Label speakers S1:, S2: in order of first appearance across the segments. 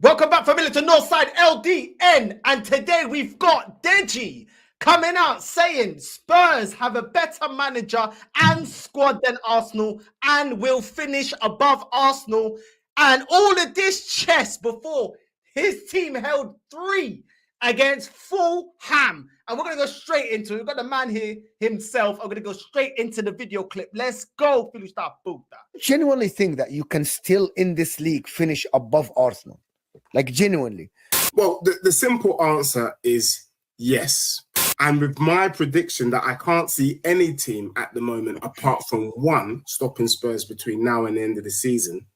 S1: Welcome back, family, to NorthsideLDN. And today we've got Deji coming out saying Spurs have a better manager and squad than Arsenal and will finish above Arsenal. And all of this chess before his team held 3 against Fulham. And we're going to go straight into it. We've got the man here himself. I'm going to go straight into the video clip. Let's go.
S2: Genuinely think that you can still, in this league, finish above Arsenal. Like, genuinely.
S3: Well, the simple answer is yes. And with my prediction that I can't see any team at the moment, apart from one, stopping Spurs between now and the end of the season,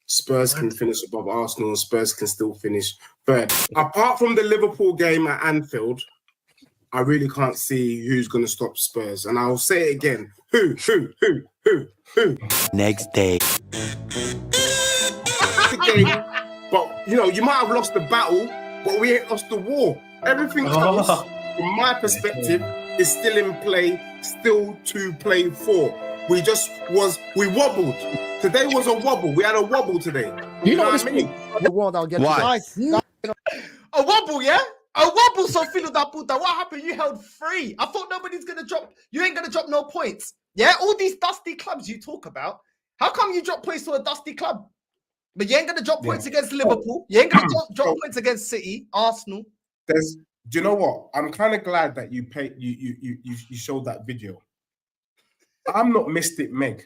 S3: Spurs can finish above Arsenal and Spurs can still finish third. Apart from the Liverpool game at Anfield, I really can't see who's going to stop Spurs. And I'll say it again. Who?
S4: Next day.
S3: The game. But, you know, you might have lost the battle, but we ain't lost the war. Everything else, from my perspective, is still in play, still to play for. We wobbled. Today was a wobble. We had a wobble today.
S2: You know
S3: what I mean?
S2: The world, I'll get
S4: Why?
S1: A wobble, yeah? A wobble, so filo da puta. What happened? You held 3. I thought nobody's going to drop. You ain't going to drop no points. Yeah? All these dusty clubs you talk about. How come you drop points to a dusty club? But you ain't going to drop points against Liverpool. You ain't going to drop points against City, Arsenal.
S3: Do you know what? I'm kind of glad that you showed that video. I'm not Mystic Meg.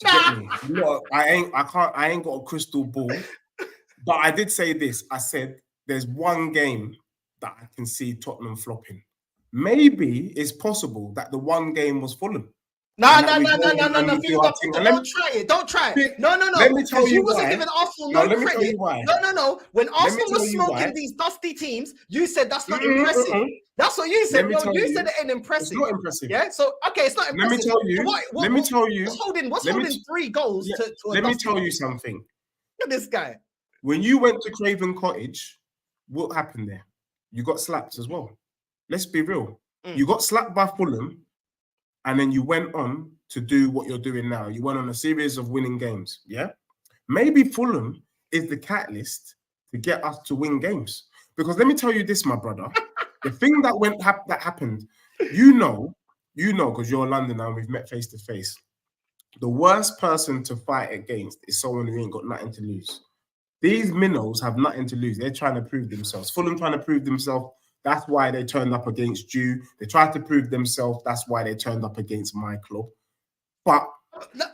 S3: Do you get me? You know, I ain't got a crystal ball. But I did say this. I said there's one game that I can see Tottenham flopping. Maybe it's possible that the one game was Fulham.
S1: No. Don't try it. Don't try it. No.
S3: Let me tell you
S1: wasn't
S3: why.
S1: giving Arsenal no credit.
S3: Tell you why.
S1: No. When Arsenal was smoking these dusty teams, you said that's not impressive. That's what you said. No, you said it ain't impressive.
S3: It's not impressive.
S1: Yeah. So okay, it's not impressive.
S3: Let me tell you.
S1: What's holding 3 goals to a
S3: Let me
S1: dusty
S3: tell
S1: team?
S3: you something.
S1: Look at this guy.
S3: When you went to Craven Cottage, what happened there? You got slapped as well. Let's be real. You got slapped by Fulham, and then you went on to do what you're doing now. You went on a series of winning games. Yeah. Maybe Fulham is the catalyst to get us to win games. Because let me tell you this, my brother. The thing that happened, you know, because you're London and we've met face to face. The worst person to fight against is someone who ain't got nothing to lose. These minnows have nothing to lose. They're trying to prove themselves. Fulham trying to prove themselves. That's why they turned up against you. They tried to prove themselves. That's why they turned up against my club. But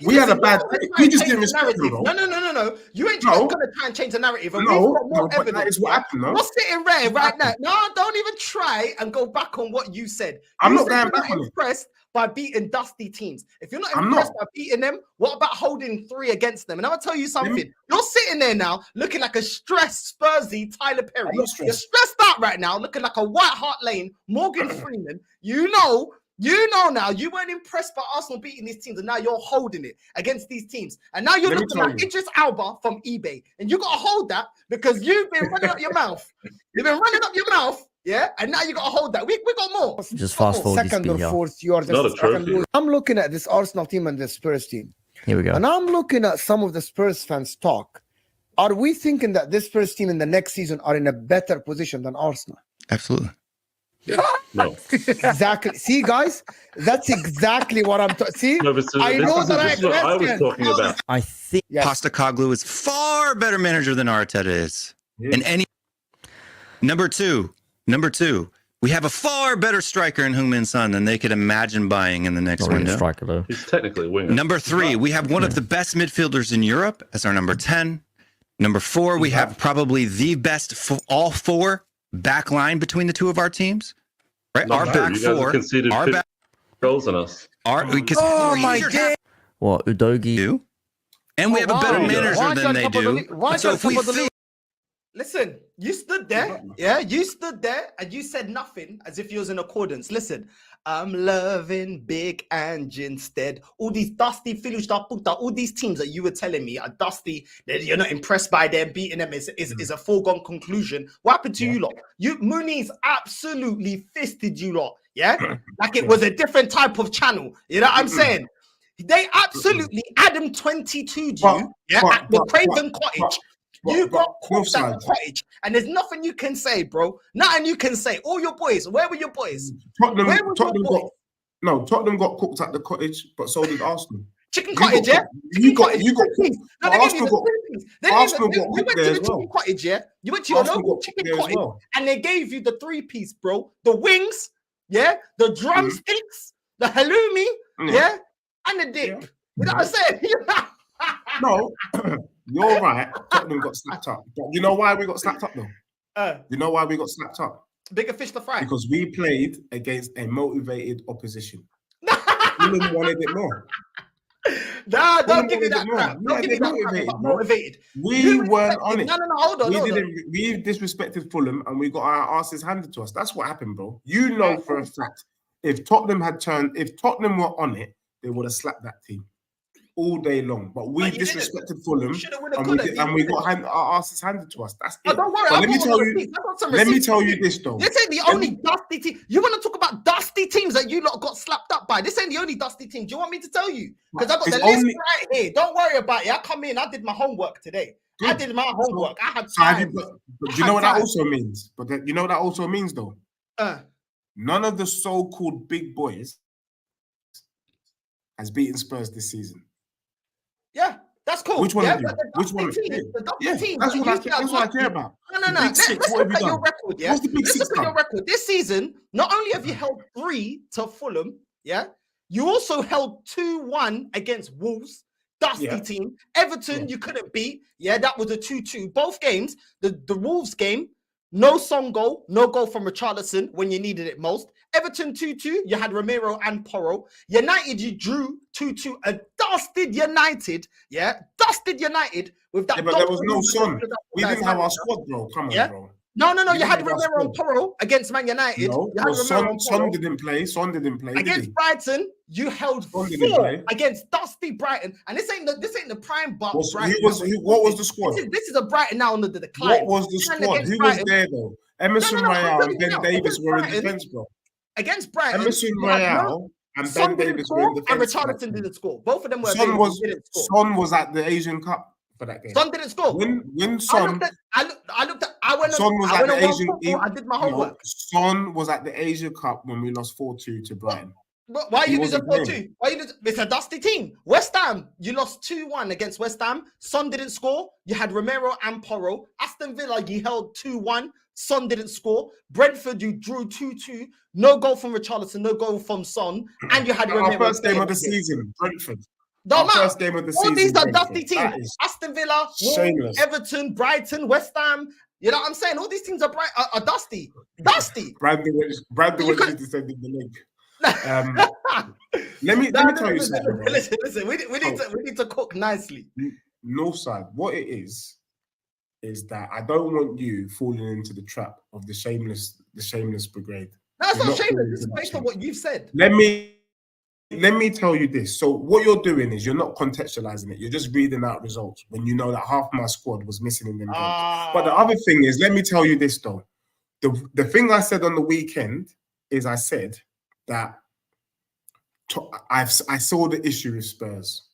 S3: we had a bad day. We just didn't respect them, bro.
S1: No. You ain't just going to try and change the narrative. And
S3: No,
S1: we've got more
S3: but
S1: evidence.
S3: that is what happened, no?
S1: We're sitting right now. No, don't even try and go back on what you said.
S3: I'm
S1: You
S3: not
S1: said
S3: going
S1: you're
S3: back on it.
S1: impressed by beating dusty teams. If you're not
S3: I'm
S1: impressed
S3: not.
S1: by beating them, what about holding 3 against them? And I'm going to tell you something. You're sitting there now looking like a stressed Spursy Tyler Perry.
S3: I'm not stressed.
S1: You're stressed out right now, looking like a White Hart Lane, Morgan Freeman. You know now, you weren't impressed by Arsenal beating these teams, and now you're holding it against these teams. And now you're looking like Idris Alba from eBay. And you got to hold that because you've been running up your mouth. You've been running up your mouth, yeah? And now you got to hold that. We got more.
S4: Just fast forward
S2: Second or fourth, you are
S5: Not a
S2: just
S5: trophy.
S2: I'm looking at this Arsenal team and the Spurs team.
S4: Here we go.
S2: And I'm looking at some of the Spurs fans talk. Are we thinking that this Spurs team in the next season are in a better position than Arsenal?
S4: Absolutely.
S5: No.
S2: Exactly. See, guys, that's exactly what I'm talking. See,
S5: No, but
S2: I know the right
S5: this is what I was
S2: question.
S5: talking about.
S4: I think
S2: Yes.
S4: Postecoglou is far better manager than Arteta is.
S3: Yeah.
S4: And any number two, we have a far better striker in Heung-min Son than they could imagine buying in the next window.
S6: Striker though.
S5: He's technically a winger.
S4: Number 3, we have one of the best midfielders in Europe as our number 10. Number 4, we have probably the best all 4 back line between the 2 of our teams. Right?
S5: Not
S4: Our
S5: true.
S4: back
S5: You guys have
S4: 4,
S5: conceded
S4: our
S5: 50
S4: back
S5: goals on us.
S2: Oh my God.
S6: What, Udogi?
S4: do, and we have a better
S5: wow.
S4: manager
S2: Why
S4: than
S2: can't
S4: they
S2: top of the
S4: do.
S2: league- why
S4: So
S2: can't
S4: if we
S2: top of the
S4: think
S1: Listen, you stood there, yeah? You stood there and you said nothing as if you was in accordance. Listen, I'm loving Big Ange instead. All these dusty Filish da puta, all these teams that you were telling me are dusty, that you're not impressed by them, beating them is a foregone conclusion. What happened to you lot? Mooney's absolutely fisted you lot, yeah? Like it was a different type of channel. You know what I'm saying? They absolutely Adam 22'd you, at the Craven Cottage. You got cooked at
S3: Northside.
S1: the Cottage, and there's nothing you can say, bro. Nothing you can say. All your boys, where were your boys?
S3: Tottenham,
S1: Where was
S3: Tottenham
S1: your boys?
S3: got no. Tottenham got cooked at the Cottage, but so did Arsenal.
S1: Chicken
S3: You
S1: Cottage,
S3: got
S1: yeah?
S3: cooked-
S1: Chicken
S3: you got-
S1: Cottage,
S3: you got
S1: three piece.
S3: cooked.
S1: No,
S3: But
S1: they gave you
S3: Arsenal
S1: the
S3: got-
S1: three piece.
S3: Arsenal got
S1: You
S3: cooked
S1: went to
S3: there
S1: the
S3: as
S1: Chicken
S3: well.
S1: Cottage, yeah? You went to your
S3: Arsenal
S1: local
S3: got
S1: Chicken
S3: there as
S1: Cottage,
S3: well.
S1: and they gave you the three piece, bro. The wings, yeah? The drumsticks, the halloumi, yeah? And the dip.
S3: Yeah.
S1: You know what I'm saying?
S3: No, you're right. Tottenham got slapped up. But you know why we got slapped up though? You know why we got slapped up?
S1: Bigger fish to fry.
S3: Because we played against a motivated opposition. Fulham wanted it more.
S1: Nah,
S3: Fulham
S1: don't give me
S3: wanted
S1: that
S3: it more.
S1: crap.
S3: Yeah,
S1: Don't give me
S3: they're
S1: that crap
S3: motivated,
S1: about
S3: bro.
S1: motivated.
S3: We
S1: Who
S3: weren't
S1: expected-
S3: on it.
S1: No, hold on.
S3: We disrespected Fulham and we got our asses handed to us. That's what happened, bro. You know for a fact, if Tottenham were on it, they would have slapped that team all day long. But we
S1: But you didn't.
S3: disrespected Fulham
S1: Shoulda, woulda,
S3: and
S1: coulda,
S3: we got our asses handed to us. That's
S1: Oh,
S3: it.
S1: don't worry.
S3: But
S1: I've
S3: let me
S1: got
S3: tell
S1: all the
S3: you.
S1: receipts. I've got some
S3: Let me
S1: receipts
S3: tell
S1: for
S3: you this though.
S1: This ain't the only dusty team. You want to talk about dusty teams that you lot got slapped up by? This ain't the only dusty team. Do you want me to tell you? Because I got
S3: It's
S1: the list
S3: only-
S1: right here. Don't worry about it. I come in. I did my homework today. I
S3: Good.
S1: did my homework. I had
S3: So have you-
S1: time.
S3: but do you know what that also means? But you know what that also means though?
S1: Uh,
S3: None of the so-called big boys has beaten Spurs this season.
S1: yeah, that's cool.
S3: Which one
S1: yeah,
S3: of you?
S1: but the
S3: Which one?
S1: dusty teams, the dusty
S3: Yeah,
S1: teams
S3: that's
S1: that
S3: what I
S1: you
S3: care. That's what I care about.
S1: No.
S3: The Big Six,
S1: Let's
S3: what
S1: look
S3: have
S1: at
S3: you
S1: your
S3: done?
S1: record. Yeah,
S3: What's the Big
S1: let's
S3: Six
S1: look at your
S3: done?
S1: record. This season, not only have you held 3 to Fulham, yeah, you also held 2-1 against Wolves, dusty
S3: Yeah.
S1: team. Everton,
S3: Yeah.
S1: you couldn't beat. Yeah, that was a 2-2. Both games, the Wolves game, no Son goal, no goal from Richarlison when you needed it most. Everton 2-2, you had Romero and Porro. United, you drew 2-2. A dusted United, yeah, dusted United with that.
S3: Yeah, but there was
S1: dog-
S3: no Son. We didn't have our squad, bro. Come on,
S1: Yeah.
S3: bro.
S1: No,
S3: We
S1: you
S3: didn't
S1: had
S3: have our
S1: Romero and
S3: squad.
S1: Porro against Man United.
S3: No,
S1: You had
S3: well,
S1: Romero and
S3: Son
S1: Porro.
S3: didn't play. Son didn't play. Did
S1: Against
S3: he?
S1: Brighton, you held
S3: Son didn't
S1: 4
S3: play.
S1: against dusty Brighton, and this ain't the prime but
S3: What
S1: Brighton.
S3: was the squad?
S1: This is a Brighton now under the decline.
S3: What was the
S1: And
S3: squad?
S1: against
S3: Who was
S1: Brighton-
S3: there though? Emerson
S1: No, I'm
S3: Royale
S1: telling
S3: and
S1: you
S3: Ben
S1: now,
S3: Davis
S1: against
S3: were in
S1: Brighton-
S3: defence, bro.
S1: Against Brighton,
S3: Emerson
S1: you had
S3: Royale and
S1: Son
S3: Ben
S1: didn't
S3: Davis were in
S1: score, and
S3: defence.
S1: Richarlison didn't score. Both of them were
S3: Son
S1: available,
S3: was
S1: didn't score.
S3: Son was at the Asian Cup for that game.
S1: Son didn't score.
S3: When
S1: I
S3: Son
S1: looked at. I went
S3: Son was
S1: on
S3: at the
S1: World
S3: Asian.
S1: Football, I did my
S3: no,
S1: homework.
S3: Son was at the Asia Cup when we lost 4-2 to Brighton.
S1: But why
S3: He
S1: you losing
S3: wasn't
S1: 4-2? Why you losing? It's a dusty team. West Ham, you lost 2-1 against West Ham. Son didn't score. You had Romero and Porro. Aston Villa, you held 2-1. Son didn't score. Brentford, you drew 2-2. No goal from Richarlison, no goal from Son. And you had
S3: Our
S1: Romero.
S3: first game of the
S1: playing.
S3: season, Brentford.
S1: Don't
S3: Our
S1: matter.
S3: first game of the
S1: All
S3: season.
S1: these are
S3: Brentford.
S1: dusty
S3: That
S1: teams.
S3: is
S1: Aston Villa, Wolves,
S3: shameless.
S1: Everton, Brighton, West Ham. You know what I'm saying? All these teams are dusty. Dusty.
S3: Brandon
S1: You
S3: was
S1: could-
S3: descending the link. Let me tell you something, bro.
S1: Listen. We need to cook nicely.
S3: Northside, what it is that I don't want you falling into the trap of the shameless brigade.
S1: That's
S3: You're
S1: not
S3: not
S1: shameless.
S3: falling
S1: This is
S3: into that
S1: based on
S3: trap.
S1: what you've said.
S3: Let me tell you this. So what you're doing is you're not contextualizing it. You're just reading out results when you know that half my squad was missing in them games. But the other thing is, let me tell you this though. The thing I said on the weekend is I said that I saw the issue with Spurs.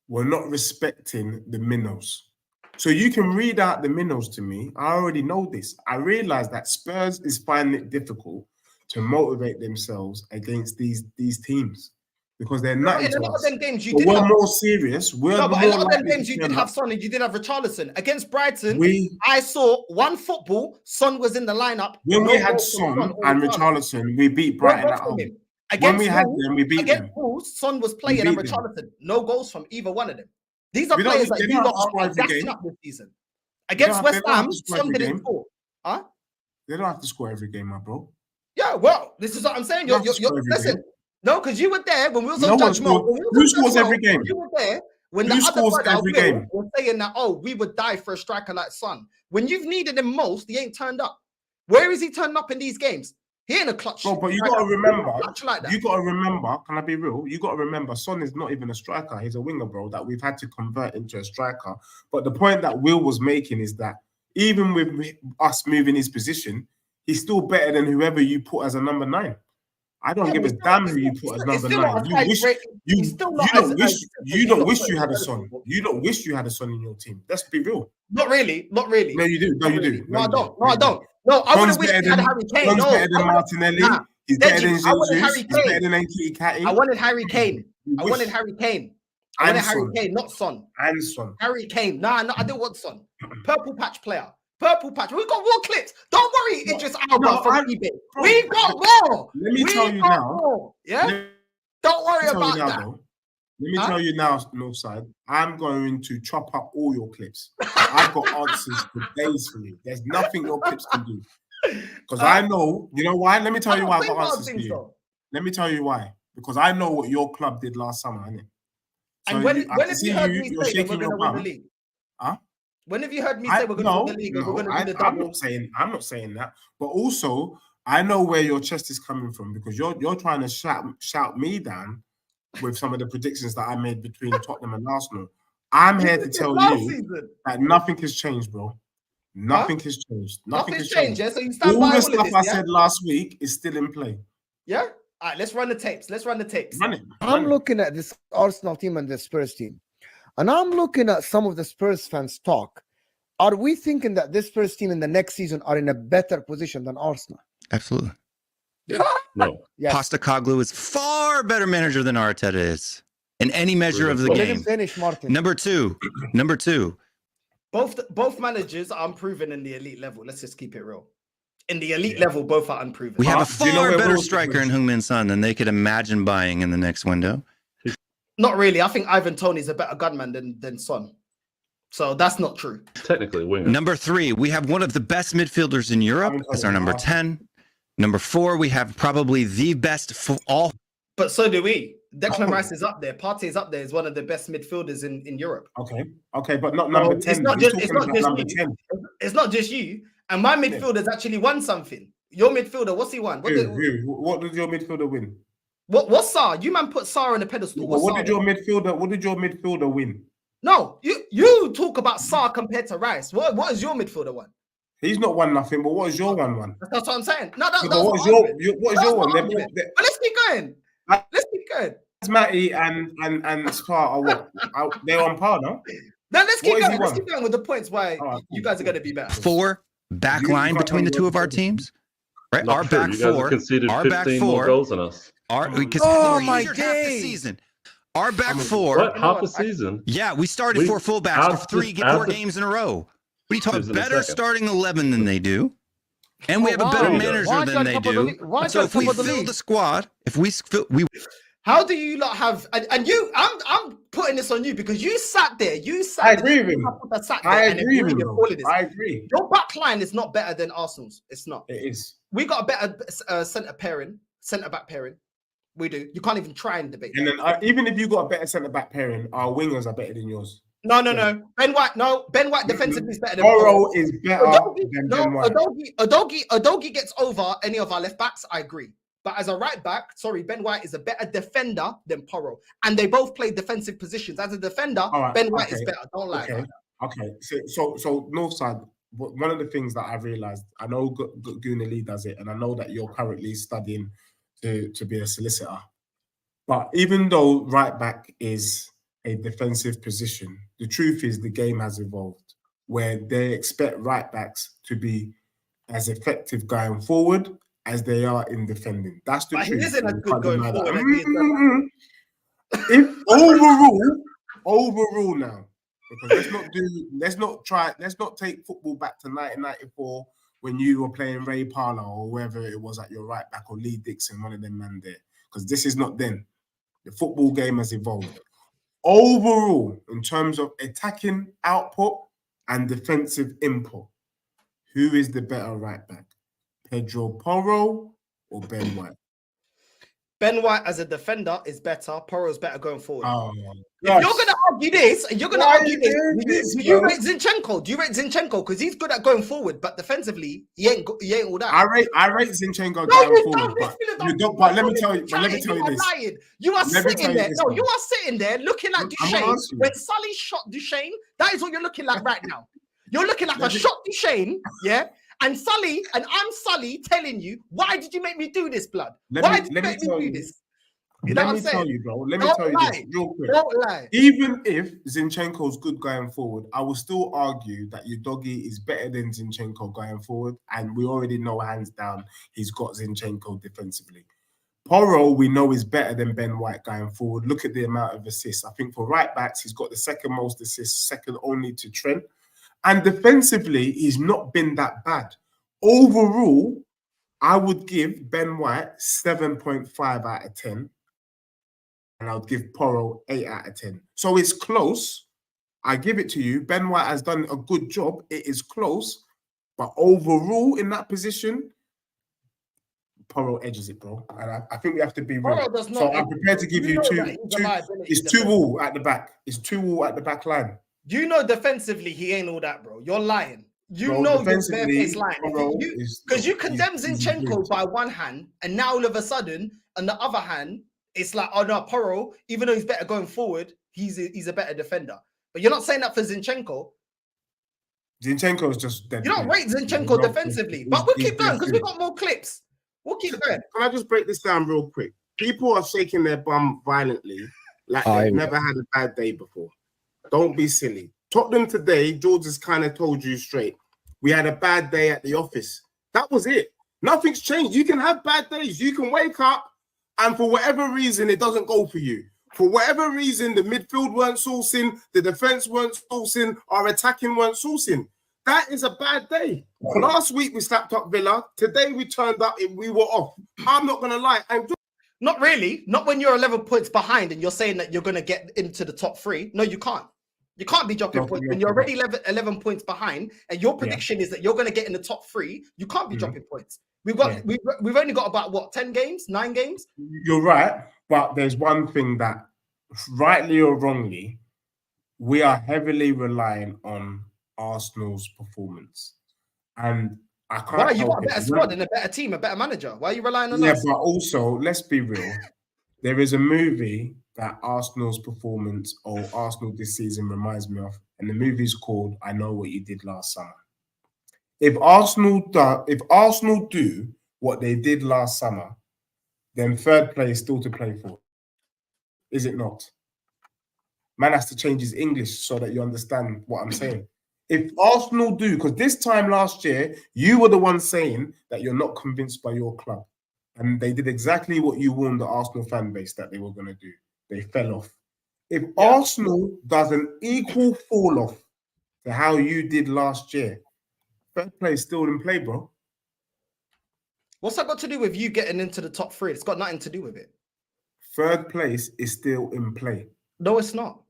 S3: We're not respecting the minnows. So you can read out the minnows to me. I already know this. I realize that Spurs is finding it difficult to motivate themselves against these teams because they're not.
S1: In a lot of them games, you
S3: But
S1: did
S3: we're
S1: have.
S3: more serious. We're
S1: No, but
S3: more
S1: a lot of them
S3: likely
S1: games
S3: to
S1: you
S3: turn
S1: did have
S3: up.
S1: Son and you did have Richarlison. Against Brighton,
S3: We
S1: I saw one football. Son was in the lineup.
S3: when
S1: No
S3: we had
S1: goal from
S3: Son
S1: or
S3: and
S1: Richarlison.
S3: Richarlison, we beat
S1: No
S3: Brighton
S1: goals
S3: at
S1: from
S3: home.
S1: him.
S3: When
S1: Against
S3: we had
S1: Wolves,
S3: them, we beat
S1: against
S3: them.
S1: Wolves, Son was playing and
S3: beat them.
S1: Richarlison. No goals from either one of them. These are
S3: We don't-
S1: players that
S3: they
S1: you
S3: don't
S1: lot
S3: have to score
S1: are
S3: every
S1: gassing
S3: game.
S1: up this season. Against
S3: they
S1: West
S3: don't have
S1: Ham,
S3: to score
S1: Son
S3: every
S1: didn't
S3: game.
S1: score. Huh?
S3: They don't have to score every game, my bro.
S1: Yeah, well, this is what I'm saying. You're listen. No, because you were there when we was
S3: No
S1: on
S3: one
S1: Judge Mo.
S3: scores. Who scores every game?
S1: You were there when
S3: Who
S1: the other
S3: scores
S1: brother
S3: every
S1: Will
S3: game?
S1: was saying that, oh, we would die for a striker like Son. When you've needed him most, he ain't turned up. Where is he turned up in these games? He ain't a clutch.
S3: Bro, but you
S1: striker.
S3: got to remember,
S1: Clutch like that.
S3: you got to remember, can I be real? You got to remember, Son is not even a striker. He's a winger, bro, that we've had to convert into a striker. But the point that Will was making is that even with us moving his position, he's still better than whoever you put as a number 9. I don't
S1: Yeah,
S3: give
S1: but
S3: a
S1: it's
S3: damn
S1: still-
S3: who you
S1: it's
S3: put as
S1: still- it's
S3: number
S1: still not
S3: 9.
S1: as
S3: You
S1: high
S3: wish
S1: grade-
S3: you
S1: it's still
S3: you
S1: not
S3: don't
S1: as-
S3: wish
S1: as-
S3: you don't
S1: not
S3: wish
S1: put
S3: you
S1: it
S3: had a
S1: in
S3: son.
S1: the-
S3: You don't wish you had a son in your team. Let's be real.
S1: Not really. Not really.
S3: No, you do. No,
S1: Not
S3: you
S1: really.
S3: do.
S1: No, I
S3: you
S1: don't.
S3: do.
S1: No, I don't. No, I
S3: Son's
S1: wouldn't wish
S3: better
S1: we had
S3: than
S1: Harry Kane.
S3: Son's
S1: No,
S3: better than
S1: I wouldn't-
S3: Martinelli.
S1: Nah.
S3: He's better than
S1: Deji, I wanted
S3: Jesus.
S1: Harry
S3: He's better
S1: Kane.
S3: than Nketiah.
S1: I wanted Harry Kane.
S3: You
S1: I
S3: wish-
S1: wanted Harry Kane. I
S3: And
S1: wanted Harry
S3: Son.
S1: Kane, not Son.
S3: And Son.
S1: Harry Kane. Nah, no, I didn't want Son. Purple patch player. Purple patch. We got more clips. Don't worry, Idris Alba from eBay.
S3: bro,
S1: We got more.
S3: Let me
S1: We
S3: tell you
S1: got
S3: now.
S1: more. Yeah.
S3: Let
S1: Don't worry
S3: me tell you
S1: about
S3: now,
S1: that.
S3: bro. Let me
S1: Huh?
S3: tell you now, Northside. I'm going to chop up all your clips. I've got answers for days for you. There's nothing your clips can do. Because I know, you know why? Let me tell you why I've got answers for you. Let me tell you why. Because I know what your club did last summer, innit?
S1: And
S3: So
S1: when
S3: I
S1: have
S3: see
S1: you heard me
S3: you're
S1: say that
S3: shaking
S1: we're
S3: your
S1: going to win the
S3: bum.
S1: league?
S3: Huh?
S1: When have you heard me say we're going to win the league and we're going to do the
S3: I'm
S1: double?
S3: not saying that. But also, I know where your chest is coming from because you're trying to shout me down with some of the predictions that I made between Tottenham and Arsenal. I'm here to tell you that nothing has changed, bro. Nothing has changed. Nothing's changed.
S1: Yeah? So you stand
S3: All
S1: by
S3: the
S1: all
S3: stuff
S1: of this,
S3: I
S1: yeah?
S3: said last week is still in play.
S1: Yeah? All right, let's run the tapes. Let's run the tapes.
S3: Run it.
S2: I'm looking at this Arsenal team and the Spurs team, and I'm looking at some of the Spurs fans talk. Are we thinking that this Spurs team in the next season are in a better position than Arsenal?
S4: Absolutely.
S5: No.
S2: Yes.
S4: Postecoglou is far better manager than Arteta is in any measure of the
S2: Well, let him
S4: game.
S2: finish, Martin.
S4: Number two.
S1: Both managers are unproven in the elite level. Let's just keep it real. In the elite level, both are unproven.
S4: We have a
S3: Do you know
S4: far
S3: where
S4: better
S3: Will's
S4: striker in
S3: difference?
S4: Heung-min Son than they could imagine buying in the next window.
S1: Not really. I think Ivan Toney's a better gunman than Son. So that's not true.
S5: Technically, winger.
S4: Number 3, we have one of the best midfielders in Europe as our number 10. Number 4, we have probably the best all.
S1: But so do we. Declan Rice is up there. Partey is up there. Is one of the best midfielders in Europe.
S3: Okay, but not number 10.
S1: It's not
S3: You're
S1: just, it's
S3: talking
S1: not
S3: about
S1: just
S3: number
S1: you.
S3: 10.
S1: It's not just you. And my midfielder's actually won something. Your midfielder, what's he won? What did
S3: your midfielder win?
S1: what's Sarr? You man put Sarr on the pedestal.
S3: What did your midfielder win?
S1: No, you talk about Sarr compared to Rice. What is your midfielder one?
S3: He's not won nothing, but what is your one?
S1: That's what I'm saying. No, that's
S3: What is your one?
S1: But let's keep going. Let's keep going.
S3: Matty and Spar are what? They're on par, no?
S1: Now let's keep
S3: What is
S1: going.
S3: he
S1: Let's
S3: won?
S1: keep going with the points why
S3: All right,
S1: you guys are going to be better.
S4: 4 back line between the two of our teams. Right?
S5: Not
S4: Our
S5: true.
S4: back
S5: You guys
S4: four.
S5: have conceded
S4: Our back
S5: 15 more
S4: four.
S5: goals than us.
S2: Oh, my
S4: half the
S2: days.
S4: season. Our back four.
S5: What? Half a season?
S4: Yeah, we started
S5: We-
S4: 4 fullbacks
S5: as
S4: for
S5: the-
S4: 4
S5: as the-
S4: games in a row. What are you talking?
S5: Season in a
S4: Better
S5: second.
S4: starting 11 than they do, and we have a
S2: Why?
S4: better
S5: Why?
S4: manager
S2: Why
S4: than they
S2: top of the
S4: do.
S2: league? Why
S4: So if we
S2: top of the
S4: fill
S2: league?
S4: the squad, if we fill, we
S1: How do you not have and you? I'm putting this on you because you sat there. You sat.
S3: I agree with him. I agree with
S1: All of
S3: him.
S1: this.
S3: I agree.
S1: Your back line is not better than Arsenal's. It's not.
S3: It is.
S1: We got a better centre back pairing. We do. You can't even try and debate.
S3: And
S1: that.
S3: then even if you got a better centre back pairing, our wingers are better than yours.
S1: No. Ben White. No, Ben White defensively is better than
S3: Porro is better than Ben White.
S1: Udogie gets over any of our left backs. I agree. But as a right back, Ben White is a better defender than Porro. And they both play defensive positions. As a defender,
S3: Right,
S1: Ben White is better. Don't lie.
S3: Okay. Okay. So Northside, one of the things that I realized, I know Guna Lee does it, and I know that you're currently studying to be a solicitor. But even though right back is a defensive position, the truth is the game has evolved where they expect right backs to be as effective going forward as they are in defending. That's the
S1: But he
S3: truth.
S1: isn't as
S3: You
S1: good
S3: can't
S1: going
S3: deny that.
S1: forward as he is
S3: If overrule now, because let's not take football back to 1994 when you were playing Ray Parlour or whoever it was at your right back or Lee Dixon, one of them man there. Because this is not then. The football game has evolved. Overall, in terms of attacking output and defensive input, who is the better right back? Pedro Porro or Ben White?
S1: Ben White as a defender is better. Porro's better going forward.
S3: Oh,
S1: If you're going to argue this, do you rate Zinchenko? Do you rate Zinchenko? Because he's good at going forward, but defensively, he ain't all that.
S3: I rate Zinchenko
S1: No,
S3: going
S1: you
S3: forward,
S1: don't.
S3: but let me tell you this.
S1: Lying. You are sitting there. No, you are sitting there looking like Duchesne. When Sully shot Duchesne, that is what you're looking like right now. You're looking like a shot Duchesne, yeah? And I'm Sully telling you, why did you make me do this, blood?
S3: Let
S1: Why
S3: me-
S1: did you
S3: let me
S1: make me
S3: tell
S1: do
S3: you.
S1: this? You know
S3: Let
S1: what
S3: me
S1: I'm saying?
S3: tell you, bro. Let me
S1: Don't
S3: tell you
S1: lie.
S3: this real quick.
S1: Don't lie.
S3: Even if Zinchenko's good going forward, I will still argue that Udogie is better than Zinchenko going forward. And we already know hands down he's got Zinchenko defensively. Porro, we know, is better than Ben White going forward. Look at the amount of assists. I think for right backs, he's got the second most assists, second only to Trent. And defensively, he's not been that bad. Overall, I would give Ben White 7.5 out of 10. And I would give Porro 8 out of 10. So it's close. I give it to you. Ben White has done a good job. It is close. But overall, in that position, Porro edges it, bro. And I think we have to be real.
S1: Porro does not
S3: So I'm
S1: edge
S3: prepared to
S1: it.
S3: give
S1: You
S3: you
S1: know
S3: two.
S1: that he's a liability
S3: It's two
S1: defender.
S3: all at the back. It's 2-2 at the back line.
S1: You know defensively he ain't all that, bro. You're lying. You
S3: Bro,
S1: know you're
S3: defensively,
S1: barefaced lying.
S3: Porro
S1: Because you condemn
S3: he's
S1: Zinchenko
S3: good.
S1: by one hand, and now all of a sudden, on the other hand, it's like, oh no, Porro, even though he's better going forward, he's a better defender. But you're not saying that for Zinchenko.
S3: Zinchenko is just dead.
S1: You don't rate Zinchenko defensively. But we'll keep going because we've got more clips. We'll keep going.
S6: Can I just break this down real quick? People are shaking their bum violently like
S2: I-
S6: they've never had a bad day before. Don't be silly. Tottenham today, George has kind of told you straight. We had a bad day at the office. That was it. Nothing's changed. You can have bad days. You can wake up and for whatever reason, it doesn't go for you. For whatever reason, the midfield weren't sourcing, the defense weren't sourcing, our attacking weren't sourcing. That is a bad day. Last week we slapped up Villa. Today we turned up and we were off. I'm not gonna lie.
S1: Not really. Not when you're 11 points behind and you're saying that you're going to get into the top three. No, you can't. You can't be dropping
S3: No,
S1: points
S3: you're
S1: when you're
S3: correct.
S1: already 11 points behind and your prediction is that you're going to get in the top three. You can't be dropping points. We've only got about what, 10 games, 9 games?
S3: You're right, but there's one thing that, rightly or wrongly, we are heavily relying on Arsenal's performance, and I can't.
S1: Why? You
S3: help
S1: got a
S3: it.
S1: better squad and a better team, a better manager. Why are you relying on
S3: Yeah,
S1: us?
S3: but also, let's be real. There is a movie that Arsenal's performance or Arsenal this season reminds me of, and the movie's called "I Know What You Did Last Summer." If Arsenal do what they did last summer, then third place still to play for. Is it not? Man has to change his English so that you understand what I'm saying. If Arsenal do, because this time last year, you were the one saying that you're not convinced by your club. And they did exactly what you warned the Arsenal fan base that they were going to do. They fell off. If Arsenal does an equal fall off to how you did last year, third place still in play, bro.
S1: What's that got to do with you getting into the top three? It's got nothing to do with it.
S3: Third place is still in play.
S1: No, it's not.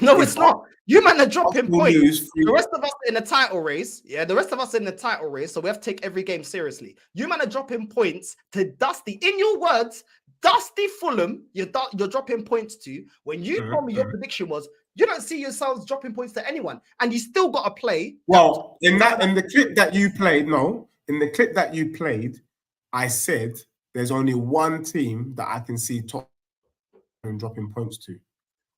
S1: No, it's not. You man are dropping
S3: Arsenal
S1: points.
S3: lose three-
S1: The rest of us in the title race, the rest of us in the title race, so we have to take every game seriously. You man are dropping points to Dusty. In your words, Dusty Fulham, you're dropping points to. When you told me your prediction was, you don't see yourselves dropping points to anyone, and you still got to play.
S3: Well, in the clip that you played, I said there's only one team that I can see Tottenham dropping points to.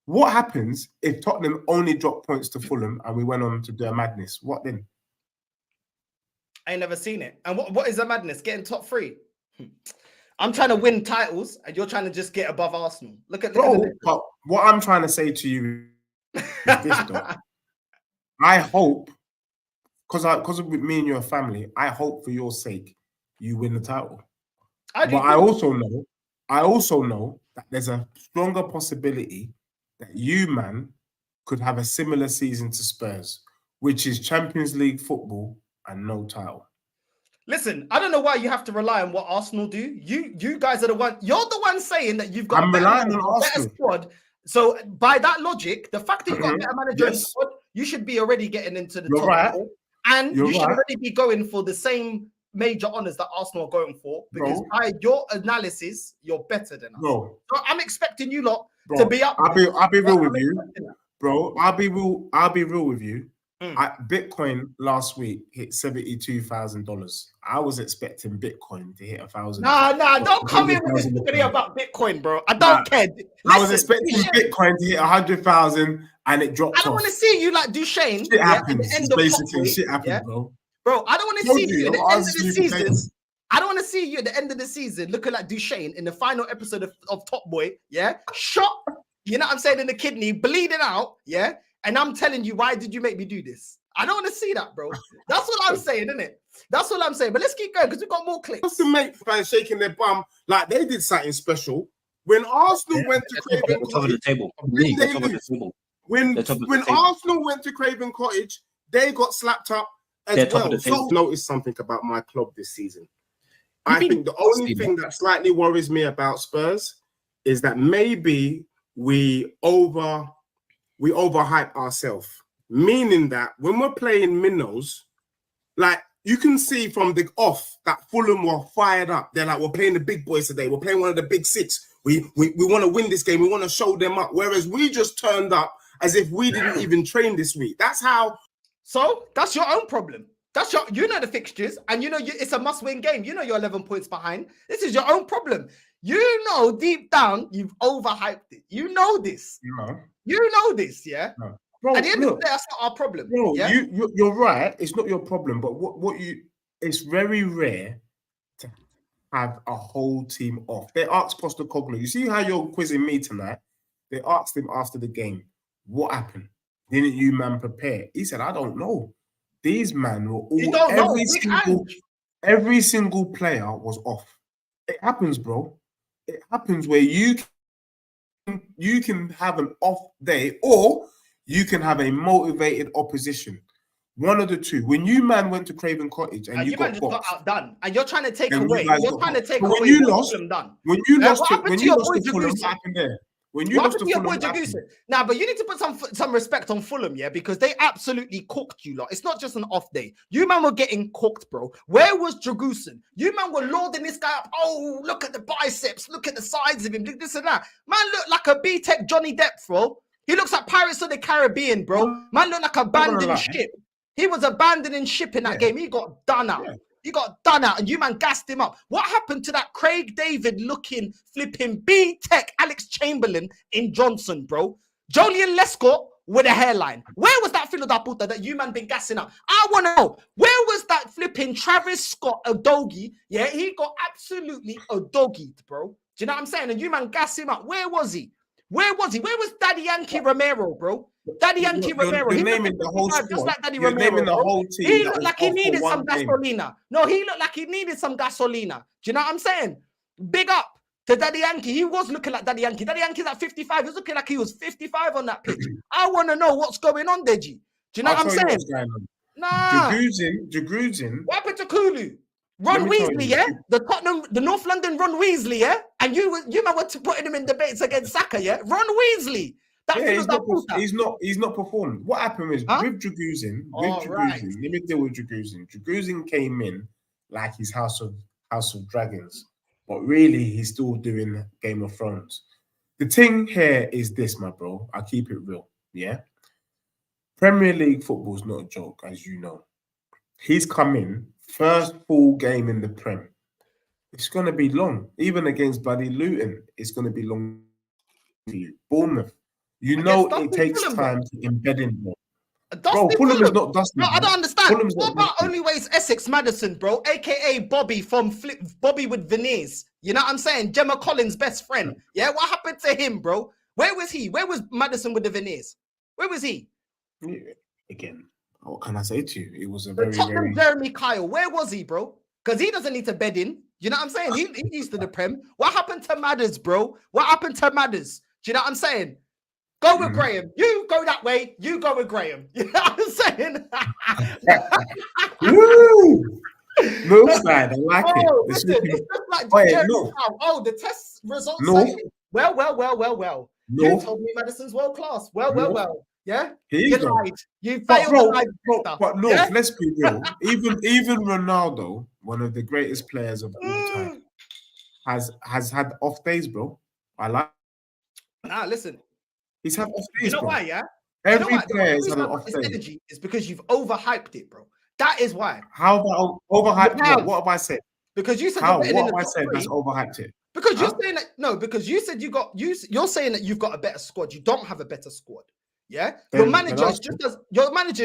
S3: What happens if Tottenham only dropped points to Fulham and we went on to do a madness? What then?
S1: I ain't never seen it. And what is the madness? Getting top three. I'm trying to win titles, and you're trying to just get above Arsenal. Look at
S3: Bro, but what I'm trying to say to you is this, though. I hope, because of me and your family, I hope for your sake you win the title. But I also know that there's a stronger possibility that you, man, could have a similar season to Spurs, which is Champions League football and no title.
S1: Listen, I don't know why you have to rely on what Arsenal do. You guys are the one. You're the one saying that you've got
S3: I'm relying on
S1: better
S3: Arsenal.
S1: squad. So by that logic, the fact that you've got a better manager in the
S3: Yes.
S1: squad, you should be already getting into the
S3: You're
S1: top
S3: right.
S1: four, and
S3: You're
S1: you should
S3: right.
S1: already be going for the same major honors that Arsenal are going for. Because
S3: Bro.
S1: by your analysis, you're better than us.
S3: Bro,
S1: So I'm expecting you lot
S3: bro,
S1: to be up.
S3: I'll be real with you.
S1: expecting that.
S3: Bro, I'll be real with you.
S1: Mm.
S3: Bitcoin last week hit $72,000. I was expecting Bitcoin to hit 1,000.
S1: Nah, don't come in with this
S3: 100,000
S1: video about Bitcoin, bro. I don't care.
S3: I was
S1: Listen,
S3: expecting Bitcoin to hit 100,000 and it dropped
S1: I don't
S3: off.
S1: want to see you like Duchesne.
S3: Shit happens.
S1: At the end
S3: It's
S1: of
S3: basically
S1: top
S3: shit
S1: three,
S3: happens, bro.
S1: Bro, I don't want to
S3: Told
S1: see
S3: you,
S1: you at the
S3: I'm
S1: end of the
S3: asking you
S1: season.
S3: guys.
S1: I don't want to see you at the end of the season looking like Duchesne in the final episode of Top Boy, yeah? Shot, you know what I'm saying, in the kidney, bleeding out, yeah? And I'm telling you, why did you make me do this? I don't want to see that, bro. That's what I'm saying, isn't it? That's what I'm saying. But let's keep going because we've got more clips.
S6: What's the mate fans shaking their bum like they did something special? When Arsenal went to Craven
S7: Top of the
S6: Cottage,
S7: table.
S6: Didn't they
S7: Top of the
S6: lose?
S7: table.
S6: when
S7: They're top of the
S6: when
S7: table.
S6: Arsenal went to Craven Cottage, they got slapped up
S7: They're
S6: as
S7: top of
S6: well.
S7: the table.
S6: So notice something about my club this season.
S7: You've
S6: I
S7: been
S6: think the only
S7: nasty,
S6: thing that slightly worries me about Spurs is that maybe we overhype ourselves. Meaning that when we're playing minnows, like you can see from the off that Fulham were fired up. They're like, we're playing the big boys today. We're playing one of the big six. We want to win this game. We want to show them up. Whereas we just turned up as if we didn't even train this week. That's how.
S1: So that's your own problem. That's your, you know, the fixtures, and you know it's a must-win game. You know you're 11 points behind. This is your own problem. You know deep down you've overhyped it. You know this.
S3: No.
S1: You know this, yeah.
S3: No. Bro,
S1: At the end of the
S3: look,
S1: day, that's not our problem.
S3: bro,
S1: Yeah?
S3: you're right. It's not your problem, but it's very rare to have a whole team off. They asked Postecoglou. You see how you're quizzing me tonight? They asked him after the game, what happened? Didn't you man prepare? He said, I don't know. These man were all
S1: You don't know.
S3: every single player was off. It happens, bro. It happens where you can have an off day or you can have a motivated opposition. One of the two. When you man went to Craven Cottage and you got boxed,
S1: outdone, and you're trying to take
S3: and you
S1: away.
S3: guys
S1: You're
S3: got
S1: trying to
S3: boxed.
S1: take
S3: But
S1: away.
S3: when you
S1: what
S3: lost,
S1: Fulham done.
S3: when you
S1: Yeah,
S3: lost
S1: what
S3: to
S1: happened
S3: when
S1: to
S3: you
S1: your
S3: lost
S1: boy
S3: to Fulham,
S1: Jagusa?
S3: what happened there? When you
S1: What
S3: lost
S1: happened
S3: to
S1: to your boy
S3: Fulham, what happened?
S1: Jagusa? Now, but you need to put some respect on Fulham, yeah, because they absolutely cooked you lot. It's not just an off day. You man were getting cooked, bro. Where was Dragusin? You man were loading this guy up. Oh, look at the biceps. Look at the sides of him. Look this and that. Man looked like a B-Tech Johnny Depp, bro. He looks like Pirates of the Caribbean, bro. Man looked like abandoned ship. He was abandoning ship in that game. He got done out.
S3: Yeah.
S1: He got done out, and you man gassed him up. What happened to that Craig David looking, flipping B-Tech Alex Chamberlain in Johnson, bro? Jolien Lescott with a hairline. Where was that filo da puta that you man been gassing up? I want to know. Where was that flipping Travis Scott Odogie? Yeah, he got absolutely Odogied, bro. Do you know what I'm saying? And you man gassed him up. Where was he? Where was he? Where was Daddy Yankee Romero, bro? Daddy Yankey Romero.
S3: You're
S1: He
S3: naming the whole squad.
S1: just like Daddy
S3: You're
S1: Romero.
S3: naming the
S1: bro.
S3: whole team.
S1: He
S3: that
S1: looked
S3: was
S1: like he
S3: off for
S1: needed some
S3: one game.
S1: gasolina. No, he looked like he needed some gasolina. Do you know what I'm saying? Big up to Daddy Yankee. He was looking like Daddy Yankee. Daddy Yankee's at 55. He was looking like he was 55 on that pitch. I want to know what's going on, Deji. Do you know what I'm saying?
S3: What's going on.
S1: Nah.
S3: Jagruzin.
S1: What happened to Kulu? Ron
S3: Let me tell
S1: Weasley,
S3: you.
S1: yeah? The North London Ron Weasley, yeah? And you man were putting him in debates against Saka, yeah? Ron Weasley.
S3: Yeah, he's not performed. What happened is with Draguzin,
S1: right.
S3: let me deal with Draguzin. Draguzin came in like he's House of Dragons, but really he's still doing Game of Thrones. The thing here is this, my bro. I keep it real, yeah. Premier League football is not a joke, as you know. He's come in first full game in the Prem. It's going to be long, even against bloody Luton. It's going to be long for you. Bournemouth. You know it takes time to embed in more. Bro, Fulham is not dusty.
S1: No, I don't understand.
S3: Fulham's
S1: What
S3: not
S1: about
S3: dusty.
S1: only ways Essex Madison, bro? AKA Bobby from Bobby with veneers. You know what I'm saying? Gemma Collins' best friend. Yeah, what happened to him, bro? Where was he? Where was Madison with the veneers? Where was he?
S3: Yeah. Again, what can I say to you? It was a very,
S1: Tottenham Jeremy Kyle. Where was he, bro? Because he doesn't need to bed in. You know what I'm saying? He's used to the Prem. What happened to Madders, bro? What happened to Madders? Do you know what I'm saying? Go with Graham. You go that way. You go with Graham. You know what I'm saying?
S3: Woo! Northside, I like it.
S1: Listen, it's just like
S3: no.
S1: Oh, the test results.
S3: No.
S1: Say, well.
S3: No.
S1: You told me Madison's world class. Well. Yeah,
S3: Here
S1: you
S3: you go.
S1: lied. You
S3: But
S1: failed.
S3: bro,
S1: the lie detector.
S3: but no,
S1: Yeah?
S3: let's be real. Even Ronaldo, one of the greatest players of all time, has had off days, bro. I like.
S1: Nah, listen.
S3: He's had off days,
S1: You know
S3: bro.
S1: why? Yeah.
S3: Every
S1: You know why?
S3: player has
S1: The
S3: had an
S1: reason
S3: off
S1: this
S3: day.
S1: energy is because you've overhyped it, bro. That is why.
S3: How about overhyped? What have I said?
S1: Because you said
S3: How?
S1: you're better
S3: What
S1: than
S3: have I
S1: the top
S3: said
S1: three.
S3: that's overhyped it?
S1: Because you're saying that no, because you said you're saying that you've got a better squad. You don't have a better squad. Yeah,
S3: Then
S1: your manager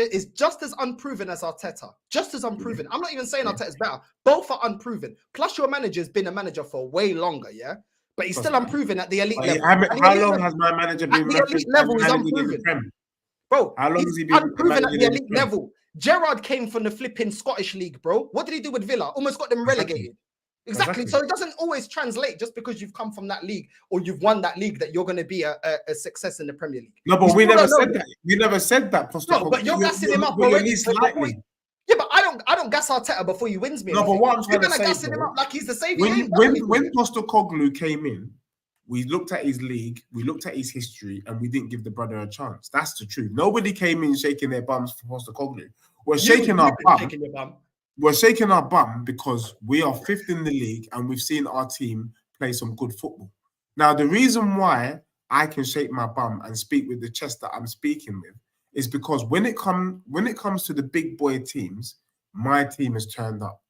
S1: is just as unproven as Arteta. Just as unproven. I'm not even saying Arteta's better. Both are unproven. Plus, your manager's been a manager for way longer. Yeah, but he's still unproven at the elite level.
S3: How long has my manager been referenced as managing in the Prem?
S1: Bro,
S3: How long
S1: he's
S3: has he been
S1: unproven at the
S3: managing in
S1: elite
S3: the Prem?
S1: level. Gerrard came from the flipping Scottish league, bro. What did he do with Villa? Almost got them relegated. Exactly. So it doesn't always translate just because you've come from that league or you've won that league that you're going to be a success in the Premier League.
S3: No, but we never said that. We never said that.
S1: No, but you're gassing him up already. Yeah, but I don't gas Arteta before he wins me.
S3: No, but what I'm trying to say,
S1: gassing him up like he's the savior.
S3: When Postecoglou came in, we looked at his league, we looked at his history, and we didn't give the brother a chance. That's the truth. Nobody came in shaking their bums for Postecoglou. We're shaking our bum. We're shaking our bum because we are fifth in the league and we've seen our team play some good football. Now, the reason why I can shake my bum and speak with the chest that I'm speaking with is because when it comes to the big boy teams, my team has turned up.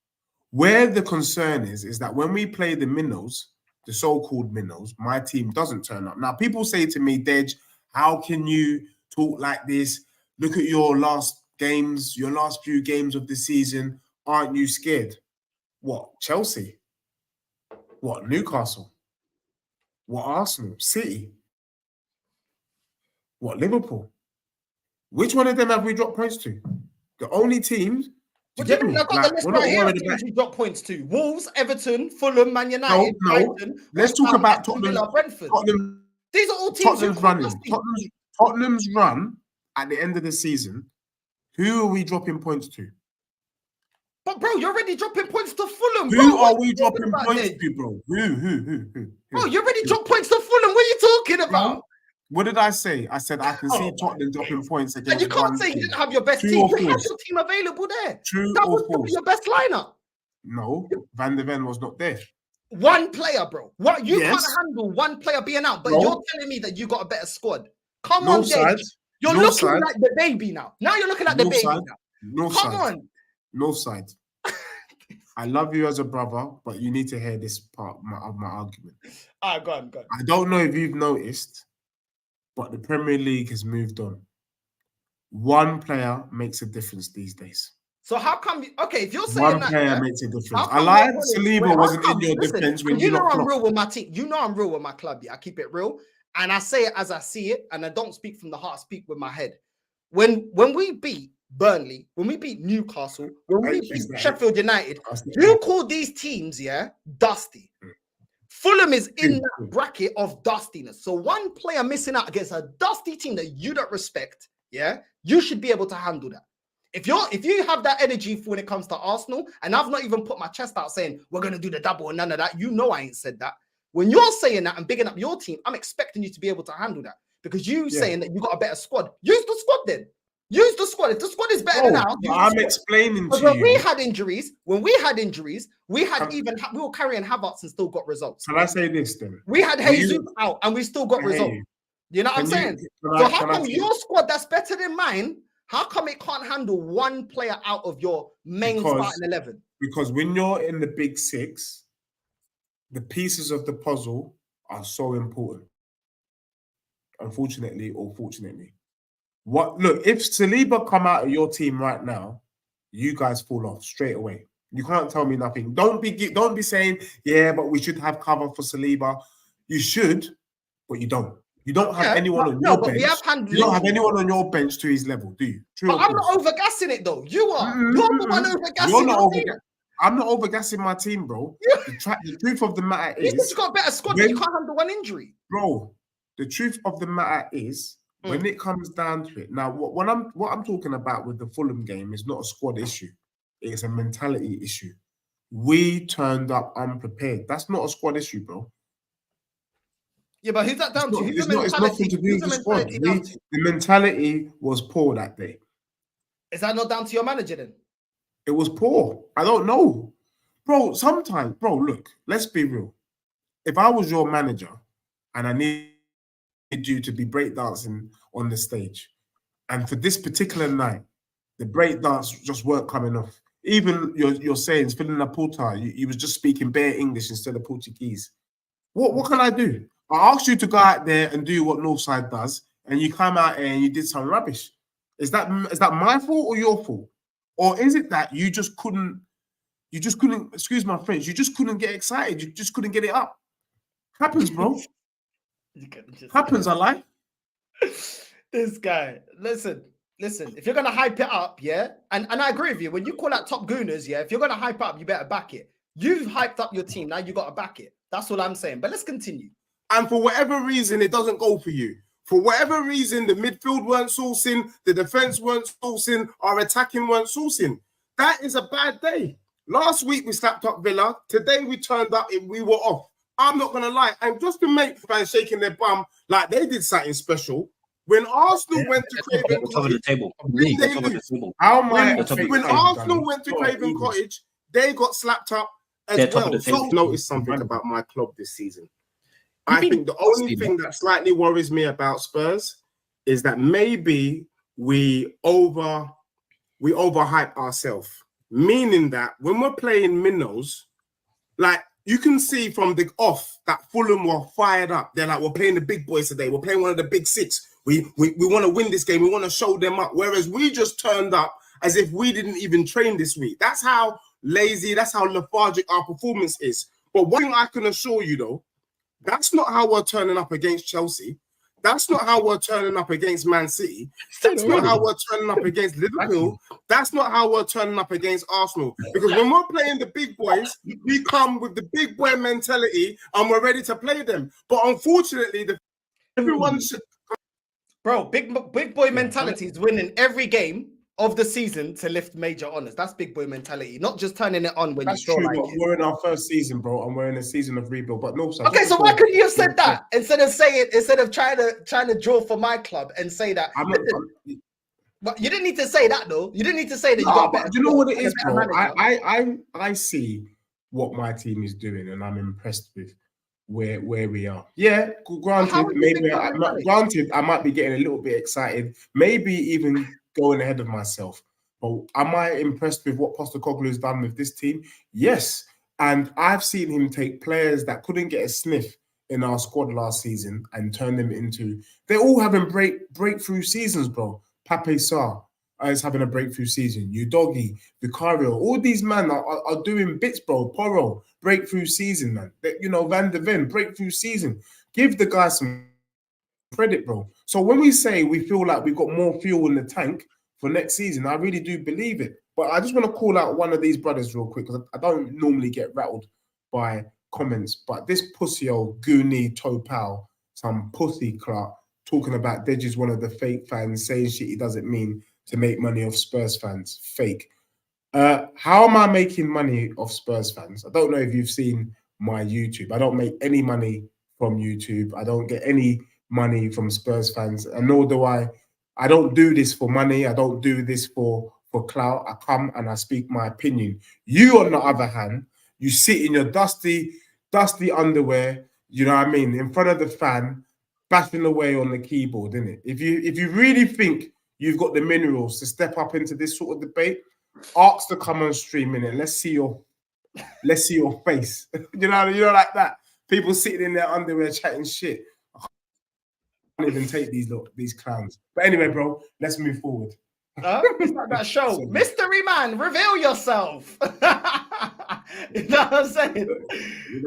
S3: Where the concern is that when we play the minnows, the so-called minnows, my team doesn't turn up. Now, people say to me, Dej, how can you talk like this? Look at your last games, your last few games of the season. Aren't you scared? What? Chelsea? What? Newcastle? What? Arsenal? City? What? Liverpool? Which one of them have we dropped points to? The only teams.
S1: What do you mean? I've got the list right here. Teams we dropped points to: Wolves, Everton, Fulham, Man United.
S3: No.
S1: Brighton,
S3: Let's talk about Tottenham.
S1: Villa, Brentford. These are all teams.
S3: Tottenham's run at the end of the season. Who are we dropping points to?
S1: But bro, you're already dropping points to Fulham.
S3: Who are we dropping points to, bro? Who?
S1: Bro, you already dropped points to Fulham. What are you talking about?
S3: What did I say? I said I can see Tottenham dropping points against.
S1: And you can't say you didn't have your best team. You had your team available there.
S3: True
S1: that
S3: or
S1: was
S3: false?
S1: Your best lineup.
S3: No, Van der Ven was not there.
S1: One player, bro. What you can't handle one player being out, but you're telling me that you got a better squad. Come on, Dave. You're looking like the baby now. Now you're looking like the baby now. Come on.
S3: Northside. I love you as a brother, but you need to hear this part of my argument.
S1: All right, go on.
S3: I don't know if you've noticed, but the Premier League has moved on. One player makes a difference these days.
S1: So how come? If you're saying
S3: one player makes a difference. I lied. Saliba wasn't in your defense when you know
S1: I'm real with my team. You know I'm real with my club. Yeah, I keep it real, and I say it as I see it, and I don't speak from the heart. I speak with my head. When we beat Burnley, when we beat Newcastle, when we beat Sheffield United, you call these teams, dusty. Fulham is in that bracket of dustiness. So one player missing out against a dusty team that you don't respect, you should be able to handle that. If you have that energy when it comes to Arsenal, and I've not even put my chest out saying we're gonna do the double and none of that, you know I ain't said that. When you're saying that and bigging up your team, I'm expecting you to be able to handle that because you saying that you got a better squad. Use the squad then. Use the squad. If the squad is better than ours,
S3: I'm explaining to you.
S1: When we had injuries, we were carrying Havertz and still got results.
S3: Can I say this then?
S1: We had Jesus out and we still got results. You know what I'm saying? So how come your squad that's better than mine? How come it can't handle one player out of your main starting 11?
S3: Because when you're in the big six, the pieces of the puzzle are so important. Unfortunately or fortunately. Look, if Saliba come out of your team right now, you guys fall off straight away. You can't tell me nothing. Don't be saying, but we should have cover for Saliba. You should, but you don't. You don't have anyone on your bench. You don't have anyone on your bench to his level, do you?
S1: But I'm not overgassing it though. You are. You're the one overgassing your team.
S3: I'm not overgassing my team, bro. The truth of the matter is,
S1: you got a better squad, but you can't handle one injury,
S3: bro. The truth of the matter is, when it comes down to it, now what I'm talking about with the Fulham game is not a squad issue; it's a mentality issue. We turned up unprepared. That's not a squad issue, bro.
S1: Yeah, but who's that down to?
S3: It's nothing to do with the squad. The mentality was poor that day.
S1: Is that not down to your manager then?
S3: It was poor. I don't know, bro. Sometimes, bro. Look, let's be real. If I was your manager and I need you to be breakdancing on the stage, and for this particular night, the breakdance just weren't coming off. Even your sayings, filling a puta, you was just speaking bare English instead of Portuguese. What can I do? I asked you to go out there and do what Northside does
S6: and you come out and you did some rubbish. Is that my fault or your fault? Or is it that you just couldn't, excuse my French, you just couldn't get excited. You just couldn't get it up. Happens, bro. Happens, I lie.
S1: This guy, listen, if you're gonna hype it up, yeah, and I agree with you. When you call out top gooners, yeah, if you're gonna hype up, you better back it. You've hyped up your team, now you gotta back it. That's what I'm saying. But let's continue.
S6: And for whatever reason, it doesn't go for you. For whatever reason, the midfield weren't sourcing, the defense weren't sourcing, our attacking weren't sourcing. That is a bad day. Last week we slapped up Villa. Today we turned up and we were off. I'm not gonna lie. And just to make fans shaking their bum like they did something special. When Arsenal went to Craven Cottage, when Arsenal went to Craven Cottage, they got slapped up as well. So notice something about my club this season. I think the only thing that slightly worries me about Spurs is that maybe we overhype ourselves. Meaning that when we're playing minnows, like you can see from the off that Fulham were fired up. They're like, we're playing the big boys today. We're playing one of the big six. We want to win this game. We want to show them up. Whereas we just turned up as if we didn't even train this week. That's how lazy, that's how lethargic our performance is. But one thing I can assure you though, that's not how we're turning up against Chelsea. That's not how we're turning up against Man City. That's not how we're turning up against Liverpool. That's not how we're turning up against Arsenal. Because when we're playing the big boys, we come with the big boy mentality and we're ready to play them. But unfortunately, everyone should...
S1: Bro, big boy mentality is winning every game of the season to lift major honors. That's big boy mentality, not just turning it on when you feel like it.
S6: We're in our first season, bro, and we're in a season of rebuild. But no,
S1: okay, so why couldn't you have said that instead of trying to draw for my club and say that? But you didn't need to say that though. You didn't need to say that. You got better.
S6: You know what it is, bro? I see what my team is doing, and I'm impressed with where we are. Yeah, granted, I might be getting a little bit excited, maybe even going ahead of myself. But am I impressed with what Postecoglou has done with this team? Yes. And I've seen him take players that couldn't get a sniff in our squad last season and turn them into... They're all having breakthrough seasons, bro. Pape Sarr is having a breakthrough season. Udogie, Vicario, all these men are doing bits, bro. Porro, breakthrough season, man. You know, Van de Ven, breakthrough season. Give the guy some credit, bro. So when we say we feel like we've got more fuel in the tank for next season, I really do believe it. But I just want to call out one of these brothers real quick because I don't normally get rattled by comments. But this pussy old Goonie Topal, some pussy clerk, talking about Deji's one of the fake fans, saying shit he doesn't mean to make money off Spurs fans. Fake. How am I making money off Spurs fans? I don't know if you've seen my YouTube. I don't make any money from YouTube. I don't get any money from Spurs fans, and nor do I don't do this for money. I don't do this for clout. I come and I speak my opinion. You, on the other hand, you sit in your dusty underwear, you know what I mean, in front of the fan, bashing away on the keyboard, innit? If you really think you've got the minerals to step up into this sort of debate, ask to come on stream, innit? Let's see your face. you know like that. People sitting in their underwear chatting shit. Can't even take these clowns. But anyway, bro, let's move forward.
S1: It's like that show. Mystery man, reveal yourself. You know what I'm saying?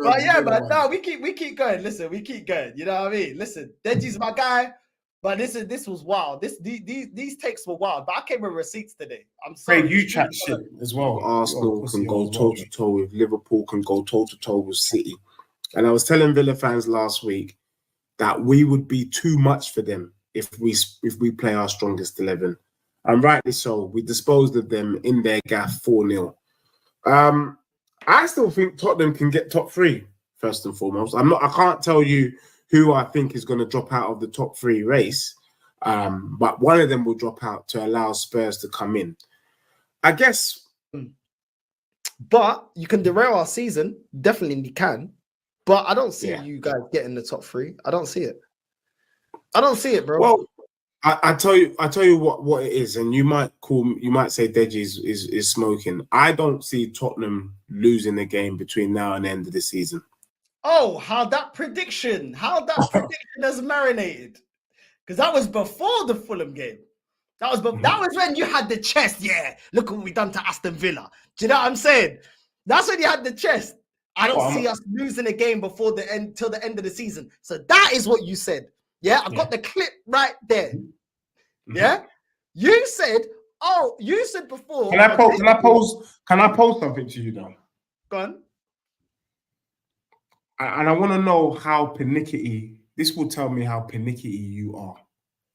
S1: But yeah, but no, we keep going. Listen, we keep going. You know what I mean? Listen, Deji's my guy. But this was wild. These takes were wild. But I came with receipts today. I'm sorry.
S6: Craig, you chat shit as well. Arsenal can go toe to toe with Liverpool, can go toe to toe with City. And I was telling Villa fans last week that we would be too much for them if we play our strongest 11. And rightly so. We disposed of them in their gaff 4-0. I still think Tottenham can get top 3, first and foremost. I can't tell you who I think is going to drop out of the top 3 race. But one of them will drop out to allow Spurs to come in. I guess.
S1: But you can derail our season. Definitely can. But I don't see you guys getting the top 3. I don't see it. I don't see it, bro.
S6: Well, I tell you what it is, and you might say Deji is smoking. I don't see Tottenham losing the game between now and the end of the season.
S1: Oh, how that prediction has marinated. because that was before the Fulham game. That was that was when you had the chest. Yeah, look what we done to Aston Villa. Do you know what I'm saying? That's when you had the chest. I don't see us losing a game before the end till the end of the season. So that is what you said. Yeah, I got the clip right there. Yeah, you said. Oh, you said before.
S3: Can I pose something to you though?
S1: Go on.
S3: And I want to know how pernickety. This will tell me how pernickety you are.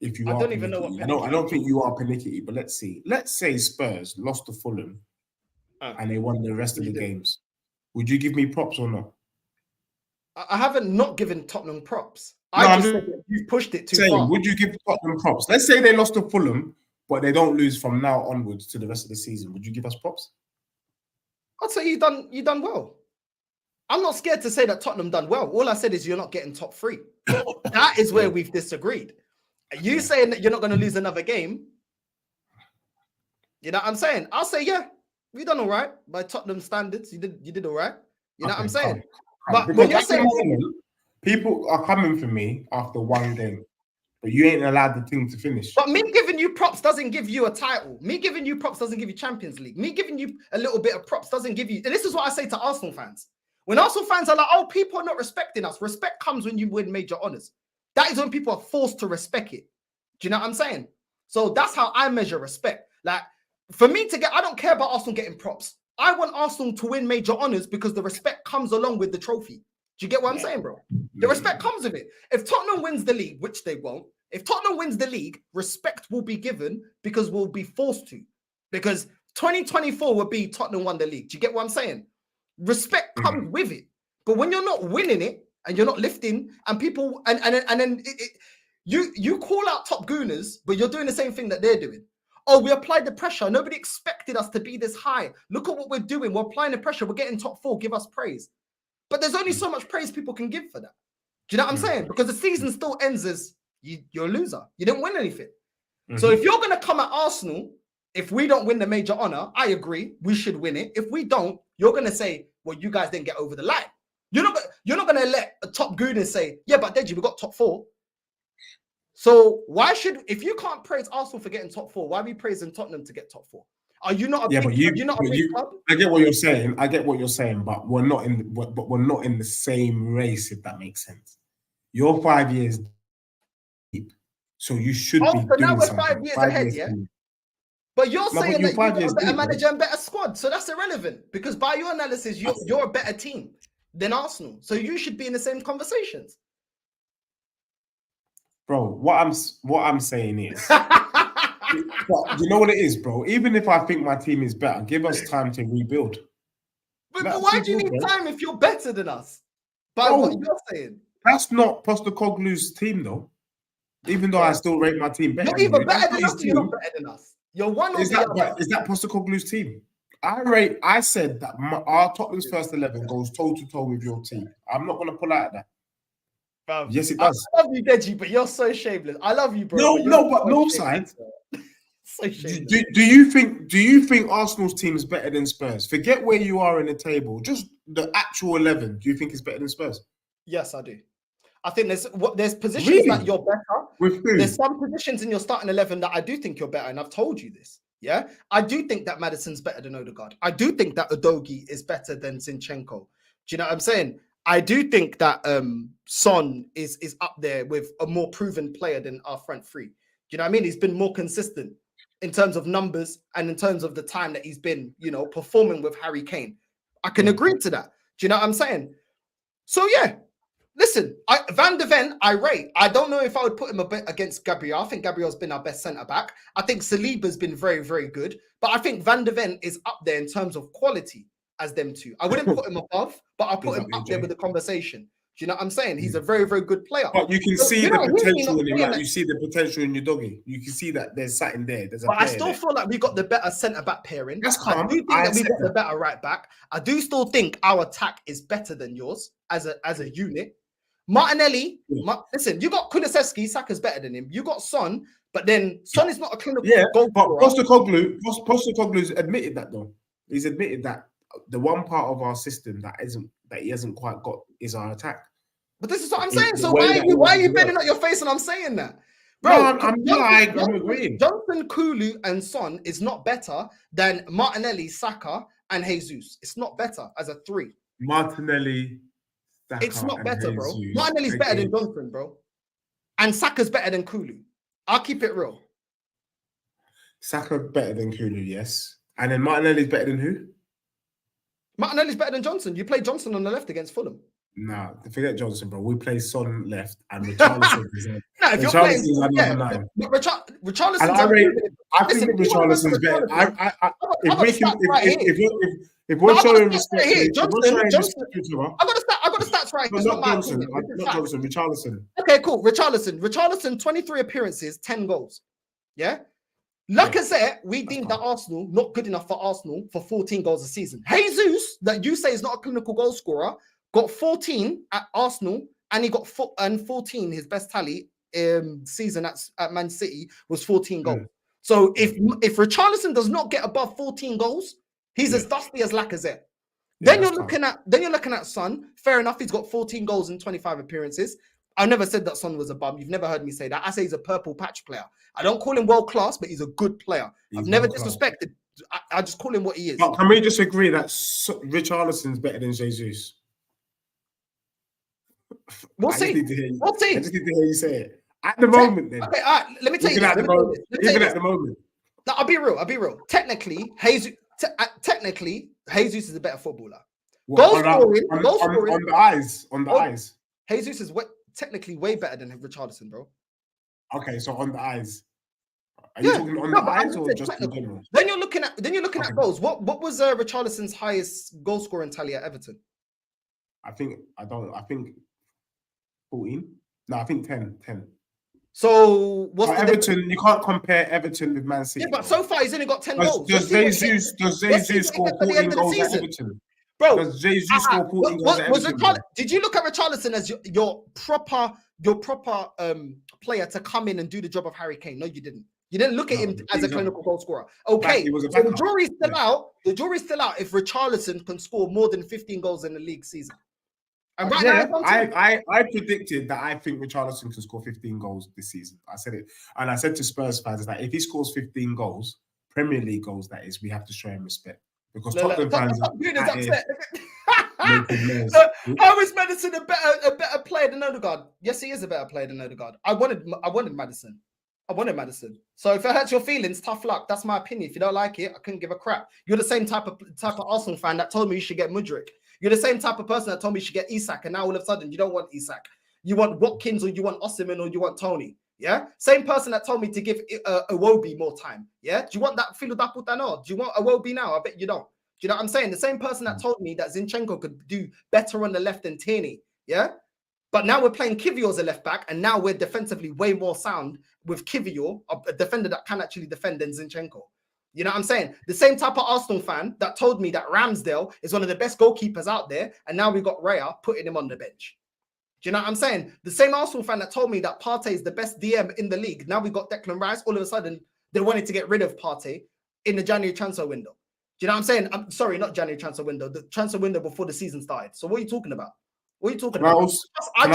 S3: If you
S1: I
S3: are,
S1: don't even know what.
S3: I don't think you are pernickety. But let's see. Let's say Spurs lost to Fulham, and they won the rest of the games. Would you give me props or not?
S1: I haven't not given Tottenham props. I just said you've pushed it too far.
S3: Would you give Tottenham props? Let's say they lost to Fulham, but they don't lose from now onwards to the rest of the season. Would you give us props?
S1: I'd say you done well. I'm not scared to say that Tottenham done well. All I said is you're not getting top 3. That is where we've disagreed. You saying that you're not going to lose another game. You know what I'm saying? I'll say, yeah, we done all right by Tottenham standards. You did all right. You know what I'm saying? But when you're saying
S3: people are coming for me after one game, but you ain't allowed the thing to finish.
S1: But me giving you props doesn't give you a title. Me giving you props doesn't give you Champions League. Me giving you a little bit of props doesn't give you. And this is what I say to Arsenal fans. When Arsenal fans are like, oh, people are not respecting us. Respect comes when you win major honours. That is when people are forced to respect it. Do you know what I'm saying? So that's how I measure respect. Like, for me to get, I don't care about Arsenal getting props. I want Arsenal to win major honours because the respect comes along with the trophy. Do you get what I'm saying, bro? The respect comes with it. If Tottenham wins the league, which they won't, if Tottenham wins the league, respect will be given because we'll be forced to. Because 2024 will be Tottenham won the league. Do you get what I'm saying? Respect comes with it. But when you're not winning it and you're not lifting, and people and then you call out top gooners, but you're doing the same thing that they're doing. Oh, we applied the pressure. Nobody expected us to be this high. Look at what we're doing. We're applying the pressure. We're getting top 4. Give us praise. But there's only so much praise people can give for that. Do you know what I'm saying? Because the season still ends as you're a loser. You didn't win anything. So if you're going to come at Arsenal, if we don't win the major honour, I agree. We should win it. If we don't, you're going to say, well, you guys didn't get over the line. You're not going to let a top gooner say, yeah, but Deji, we got top 4. So why should, if you can't praise Arsenal for getting top 4, why are we praising Tottenham to get top 4? Are you not a big club?
S3: I get what you're saying. But we're not in the same race, if that makes sense. You're 5 years deep, so you should be doing
S1: now we're
S3: something.
S1: 5 years ahead, yeah? But you're saying that you've got a better manager and better squad, so that's irrelevant because by your analysis, you're a better team than Arsenal, so you should be in the same conversations.
S3: Bro, what I'm saying is, but you know what it is, bro? Even if I think my team is better, give us time to rebuild.
S1: But why do you need time if you're better than us? By what you're saying.
S3: That's not Postecoglou's team, though. Even though I still rate my team better.
S1: You're even better than us, you're not better than us. You're one
S3: is that Postecoglou's team? I said that our Tottenham's first 11 goes toe-to-toe with your team. I'm not going to pull out of that. Bro, yes, it does.
S1: I love you, Deji, but you're so shameless. I love you, bro.
S3: But Northside.
S1: So shameless.
S3: Do you think Arsenal's team is better than Spurs? Forget where you are in the table. Just the actual 11. Do you think it's better than Spurs?
S1: Yes, I do. I think there's positions that you're better.
S3: With who?
S1: There's some positions in your starting 11 that I do think you're better, and I've told you this. Yeah, I do think that Maddison's better than Odegaard. I do think that Udogie is better than Zinchenko. Do you know what I'm saying? I do think that Son is up there with a more proven player than our front three. Do you know what I mean? He's been more consistent in terms of numbers and in terms of the time that he's been, performing with Harry Kane. I can agree to that. Do you know what I'm saying? So yeah, listen, Van de Ven, I rate. I don't know if I would put him a bit against Gabriel. I think Gabriel's been our best centre back. I think Saliba's been very, very good. But I think Van de Ven is up there in terms of quality as them two. I wouldn't put him above, but I'll put him up there with the conversation. Do you know what I'm saying? He's a very, very good player.
S3: But you can see the potential in him. Like you see the potential in your doggy. You can see that there's something there. But
S1: I still feel like we got the better centre-back pairing.
S3: That's calm.
S1: I do think that we got the better right-back. I do still think our attack is better than yours as a unit. Martinelli, listen, you got Kulusevski, Saka's better than him. You got Son, but then Son is not a clinical goal scorer.
S3: Postecoglou's admitted that though. He's admitted that the one part of our system that he hasn't quite got is our attack.
S1: But this is what I'm saying. So why are you bending up your face and I'm saying that? Bro,
S3: I'm agreeing.
S1: Johnson, Kulu, and Son is not better than Martinelli, Saka, and Jesus. It's not better as a 3.
S3: Martinelli, Saka,
S1: It's not
S3: and
S1: better, bro.
S3: Jesus.
S1: Martinelli's better than
S3: Again.
S1: Johnson, bro. And Saka's better than Kulu. I'll keep it real.
S3: Saka better than Kulu, yes. And then Martinelli's better than who?
S1: Martinelli's better than Johnson. You play Johnson on the left against Fulham.
S3: Nah, forget Johnson, bro. We play Son left and Richarlison is on.
S1: No, if you're playing,
S3: Richarlison's on number 9.
S1: but Richarlison's
S3: And I think Richarlison's better. If we're showing respect,
S1: I got the stats right.
S3: but
S1: It's
S3: not
S1: my
S3: Johnson.
S1: opinion.
S3: Not Johnson. Richarlison.
S1: Okay, cool. Richarlison, 23 appearances, 10 goals. Yeah. Lacazette, we deemed that Arsenal not good enough for Arsenal for 14 goals a season. Jesus, that you say is not a clinical goal scorer, got 14 at Arsenal, and he got 14. His best tally season at Man City was 14 goals. So if Richarlison does not get above 14 goals, he's as dusty as Lacazette. Then you're looking at Son. Fair enough, he's got 14 goals in 25 appearances. I never said that Son was a bum. You've never heard me say that. I say he's a purple patch player. I don't call him world class, but he's a good player. I've never disrespected. I just call him what he is.
S3: But can we just agree that Richarlison's better than Jesus?
S1: We'll see. We'll see.
S3: I just need to hear you say it. At the moment, then.
S1: Okay, all right. Let me tell you.
S3: At the moment.
S1: No, I'll be real. Technically, Jesus is a better footballer. Goal scoring.
S3: On the eyes.
S1: Jesus is technically way better than Richarlison, bro.
S3: Okay, so on the eyes. Are you talking on the eyes or just in general?
S1: Then you're looking at goals. What was Richarlison's highest goal scoring tally at Everton?
S3: I think 14. No, I think 10.
S1: So what's the
S3: Everton?
S1: difference?
S3: You can't compare Everton with Man City.
S1: Yeah, but so far he's only got 10 goals.
S3: Does Jesus score 14 goals at Everton?
S1: Bro,
S3: does Jesus score 14 goals at Everton?
S1: Did you look at Richarlison as your proper player to come in and do the job of Harry Kane? No, you didn't. You didn't look at him as a clinical goal scorer. Okay, so the jury's still out. The jury's still out if Richarlison can score more than 15 goals in the league season. And
S3: I predicted that I think Richarlison can score 15 goals this season. I said it, and I said to Spurs fans that if he scores 15 goals, Premier League goals, that is, we have to show him respect because Tottenham fans
S1: how is Maddison a better player than Odegaard? Yes, he is a better player than Odegaard. I wanted Maddison. So if it hurts your feelings, tough luck. That's my opinion. If you don't like it, I couldn't give a crap. You're the same type of Arsenal fan that told me you should get Mudryk. You're the same type of person that told me you should get Isak, and now all of a sudden you don't want Isak. You want Watkins, or you want Osimhen, or you want Tony. Yeah, same person that told me to give Iwobi more time. Yeah, do you want that Philo Daputano? Do you want Iwobi now? I bet you don't. Do you know what I'm saying? The same person that told me that Zinchenko could do better on the left than Tierney. Yeah, but now we're playing Kivior as a left back, and now we're defensively way more sound with Kivior, a defender that can actually defend, than Zinchenko. You know what I'm saying? The same type of Arsenal fan that told me that Ramsdale is one of the best goalkeepers out there, and now we got Raya putting him on the bench. Do you know what I'm saying? The same Arsenal fan that told me that Partey is the best DM in the league. Now we got Declan Rice. All of a sudden, they wanted to get rid of Partey in the January transfer window. Do you know what I'm saying? I'm sorry, not January transfer window. The transfer window before the season started. So what are you talking about? What are you talking about? I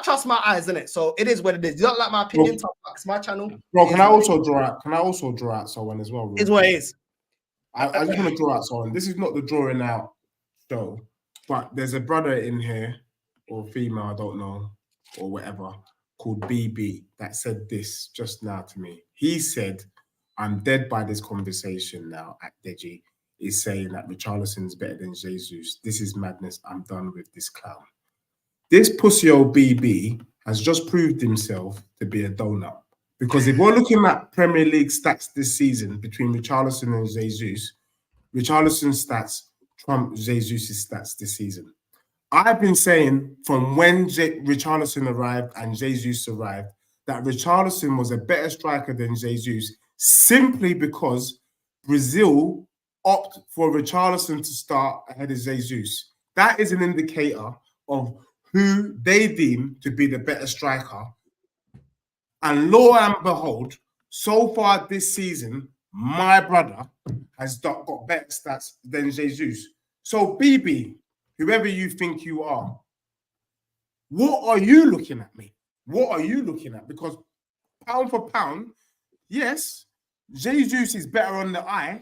S1: trust my eyes, innit? So it is what it is. You don't like my opinion? It's my channel.
S3: Bro, can I also draw out someone as well?
S1: It's what it is.
S3: I just want to draw out someone. This is not the drawing out show, but there's a brother in here, or female, I don't know, or whatever, called BB that said this just now to me. He said, I'm dead by this conversation now at Deji. Is saying that Richarlison is better than Jesus. This is madness. I'm done with this clown. This pussy old BB has just proved himself to be a donut. Because if we're looking at Premier League stats this season between Richarlison and Jesus, Richarlison's stats trump Jesus' stats this season. I've been saying from when Richarlison arrived and Jesus arrived that Richarlison was a better striker than Jesus simply because Brazil opt for Richarlison to start ahead of Jesus. That is an indicator of who they deem to be the better striker. And lo and behold, so far this season, my brother has got better stats than Jesus. So BB, whoever you think you are, what are you looking at me? What are you looking at? Because
S6: pound for pound, yes, Jesus is better on the eye.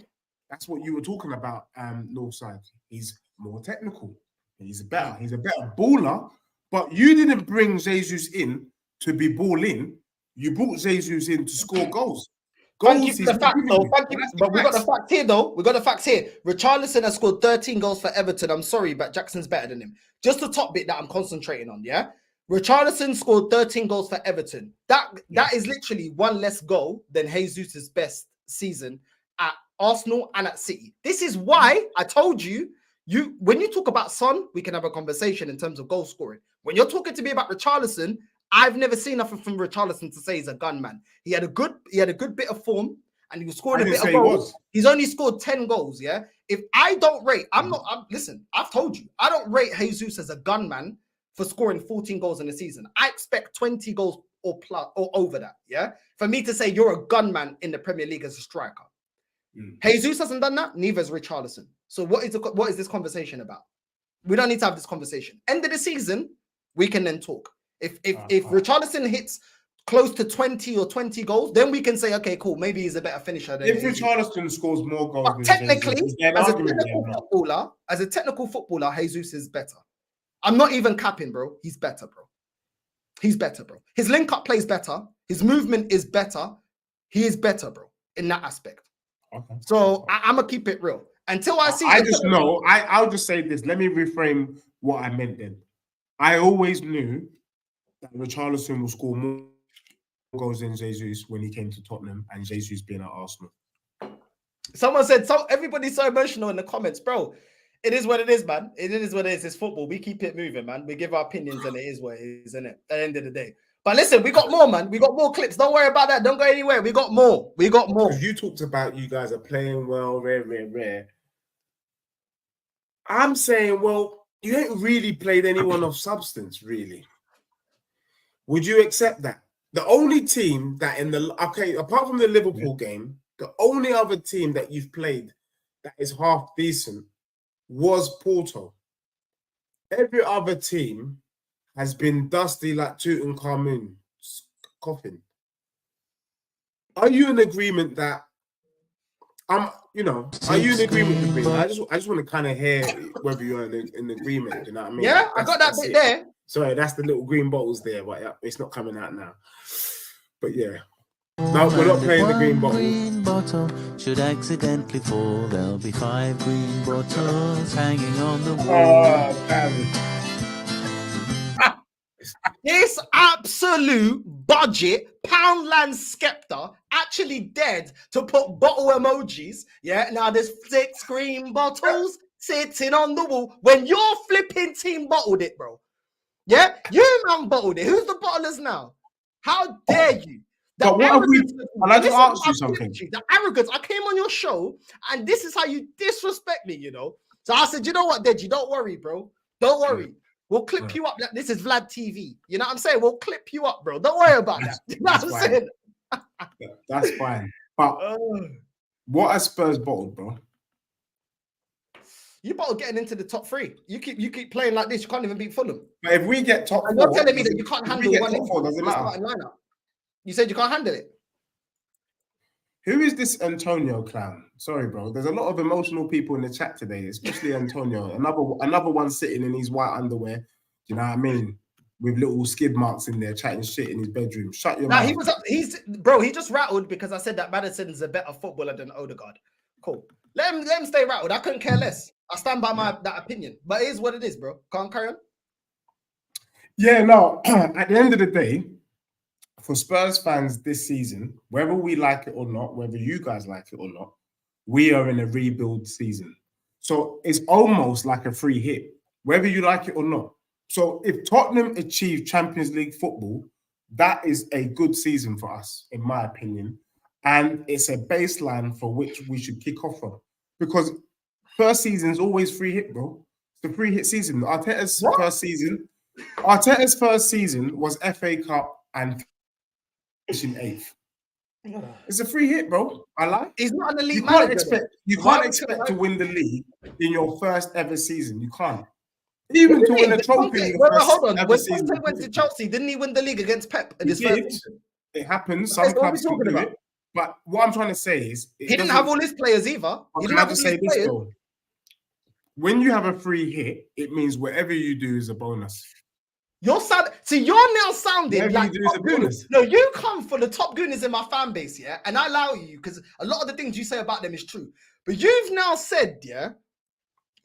S6: That's what you were talking about, Northside. He's more technical. He's a better baller. But you didn't bring Jesus in to be ball in. You brought Jesus in to score goals.
S1: Thank you for the fact, though. Thank you. But we got the fact here, though. We got the facts here. Richarlison has scored 13 goals for Everton. I'm sorry, but Jackson's better than him. Just the top bit that I'm concentrating on, yeah? Richarlison scored 13 goals for Everton. That is literally one less goal than Jesus' best season at Arsenal and at City. This is why I told you, when you talk about Son, we can have a conversation in terms of goal scoring. When you're talking to me about Richarlison, I've never seen nothing from Richarlison to say he's a gunman. He had a good bit of form, and he was scoring a bit of goals. He's only scored 10 goals. Yeah. If I don't rate, listen, I've told you, I don't rate Jesus as a gunman for scoring 14 goals in a season. I expect 20 goals or plus or over that. Yeah. For me to say you're a gunman in the Premier League as a striker. Jesus hasn't done that. Neither has Richarlison. So what is this conversation about? We don't need to have this conversation. End of the season, we can then talk. If Richarlison hits close to 20 or 20 goals, then we can say, okay, cool, maybe he's a better finisher than
S6: Richarlison scores more goals.
S1: But technically, as a technical footballer, Jesus is better. I'm not even capping, bro. He's better, bro. He's better, bro. His link-up play is better. His movement is better. He is better, bro, in that aspect. Okay. So I'm going to keep it real. Until I see...
S6: I'll just say this. Let me reframe what I meant then. I always knew that Richarlison will score more goals than Jesus when he came to Tottenham and Jesus being at Arsenal.
S1: Someone said, everybody's so emotional in the comments, bro. It is what it is, man. It is what it is. It's football. We keep it moving, man. We give our opinions and it is what it is, isn't it? At the end of the day. But listen, we got more, man. We got more clips. Don't worry about that. Don't go anywhere. We got more. We got more.
S6: You talked about you guys are playing well, rare. I'm saying, well, you ain't really played anyone of substance, really. Would you accept that? The only team that apart from the Liverpool game, the only other team that you've played that is half decent was Porto. Every other team has been dusty like Tutankhamun's coffin. Are you in agreement that are you in agreement with me? I just want to kind of hear whether you're in agreement. You know what I mean?
S1: Yeah, I got that bit there.
S6: Sorry, that's the little green bottles there, but it's not coming out now. But yeah. No, we're not playing the green bottle. Green bottle should accidentally fall. There'll be 5 green bottles hanging on the wall. Oh, damn.
S1: This absolute budget Poundland Skepta actually dared to put bottle emojis. Yeah, now there's 6 green bottles sitting on the wall when your flipping team bottled it, bro. Yeah, you man bottled it. Who's the bottlers now? How dare you?
S6: But what have we? And I just asked you something.
S1: The arrogance. I came on your show, and this is how you disrespect me. So I said, you know what, Deji? Don't worry, bro. Don't worry. We'll clip you up. This is Vlad TV. You know what I'm saying? We'll clip you up, bro. Don't worry about that. You know what I'm saying?
S6: That's fine. But what has Spurs bottled, bro?
S1: You bottled getting into the top 3. You keep playing like this. You can't even beat Fulham.
S6: But if we get top 4,
S1: you're telling me that you can't handle one.
S6: Top 4, doesn't matter.
S1: You said you can't handle it.
S6: Who is this Antonio clown? Sorry, bro. There's a lot of emotional people in the chat today, especially Antonio. Another one sitting in his white underwear. Do you know what I mean? With little skid marks in there, chatting shit in his bedroom. Shut your mouth.
S1: He just rattled because I said that Maddison's a better footballer than Odegaard. Cool. Let him stay rattled. I couldn't care less. I stand by that opinion. But it is what it is, bro. Can't carry on.
S6: Yeah, no. At the end of the day, for Spurs fans this season, whether we like it or not, whether you guys like it or not, we are in a rebuild season. So it's almost like a free hit, whether you like it or not. So if Tottenham achieve Champions League football, that is a good season for us, in my opinion. And it's a baseline for which we should kick off from. Because first season is always free hit, bro. It's the free hit season. Arteta's first season was FA Cup and finishing 8th. It's a free hit, bro. I like.
S1: He's not an elite manager.
S6: You can't expect to win the league in your first ever season. You can't. Even to win a trophy in your first ever season.
S1: When Conte went to Chelsea, didn't he win the league against Pep in his first season?
S3: It happens.
S1: Okay,
S3: Some
S1: so what are we
S3: clubs can
S1: talking
S3: do
S1: about?
S3: it. But what I'm trying to say is,
S1: He didn't have all his players either. He didn't have all his players.
S3: though? When you have a free hit, it means whatever you do is a bonus.
S1: You're now sounding
S3: Whatever
S1: like
S3: you do is
S1: top
S3: a
S1: gooners.
S3: bonus.
S1: No, you come for the top gooners in my fan base, yeah, and I allow you because a lot of the things you say about them is true. But you've now said, yeah,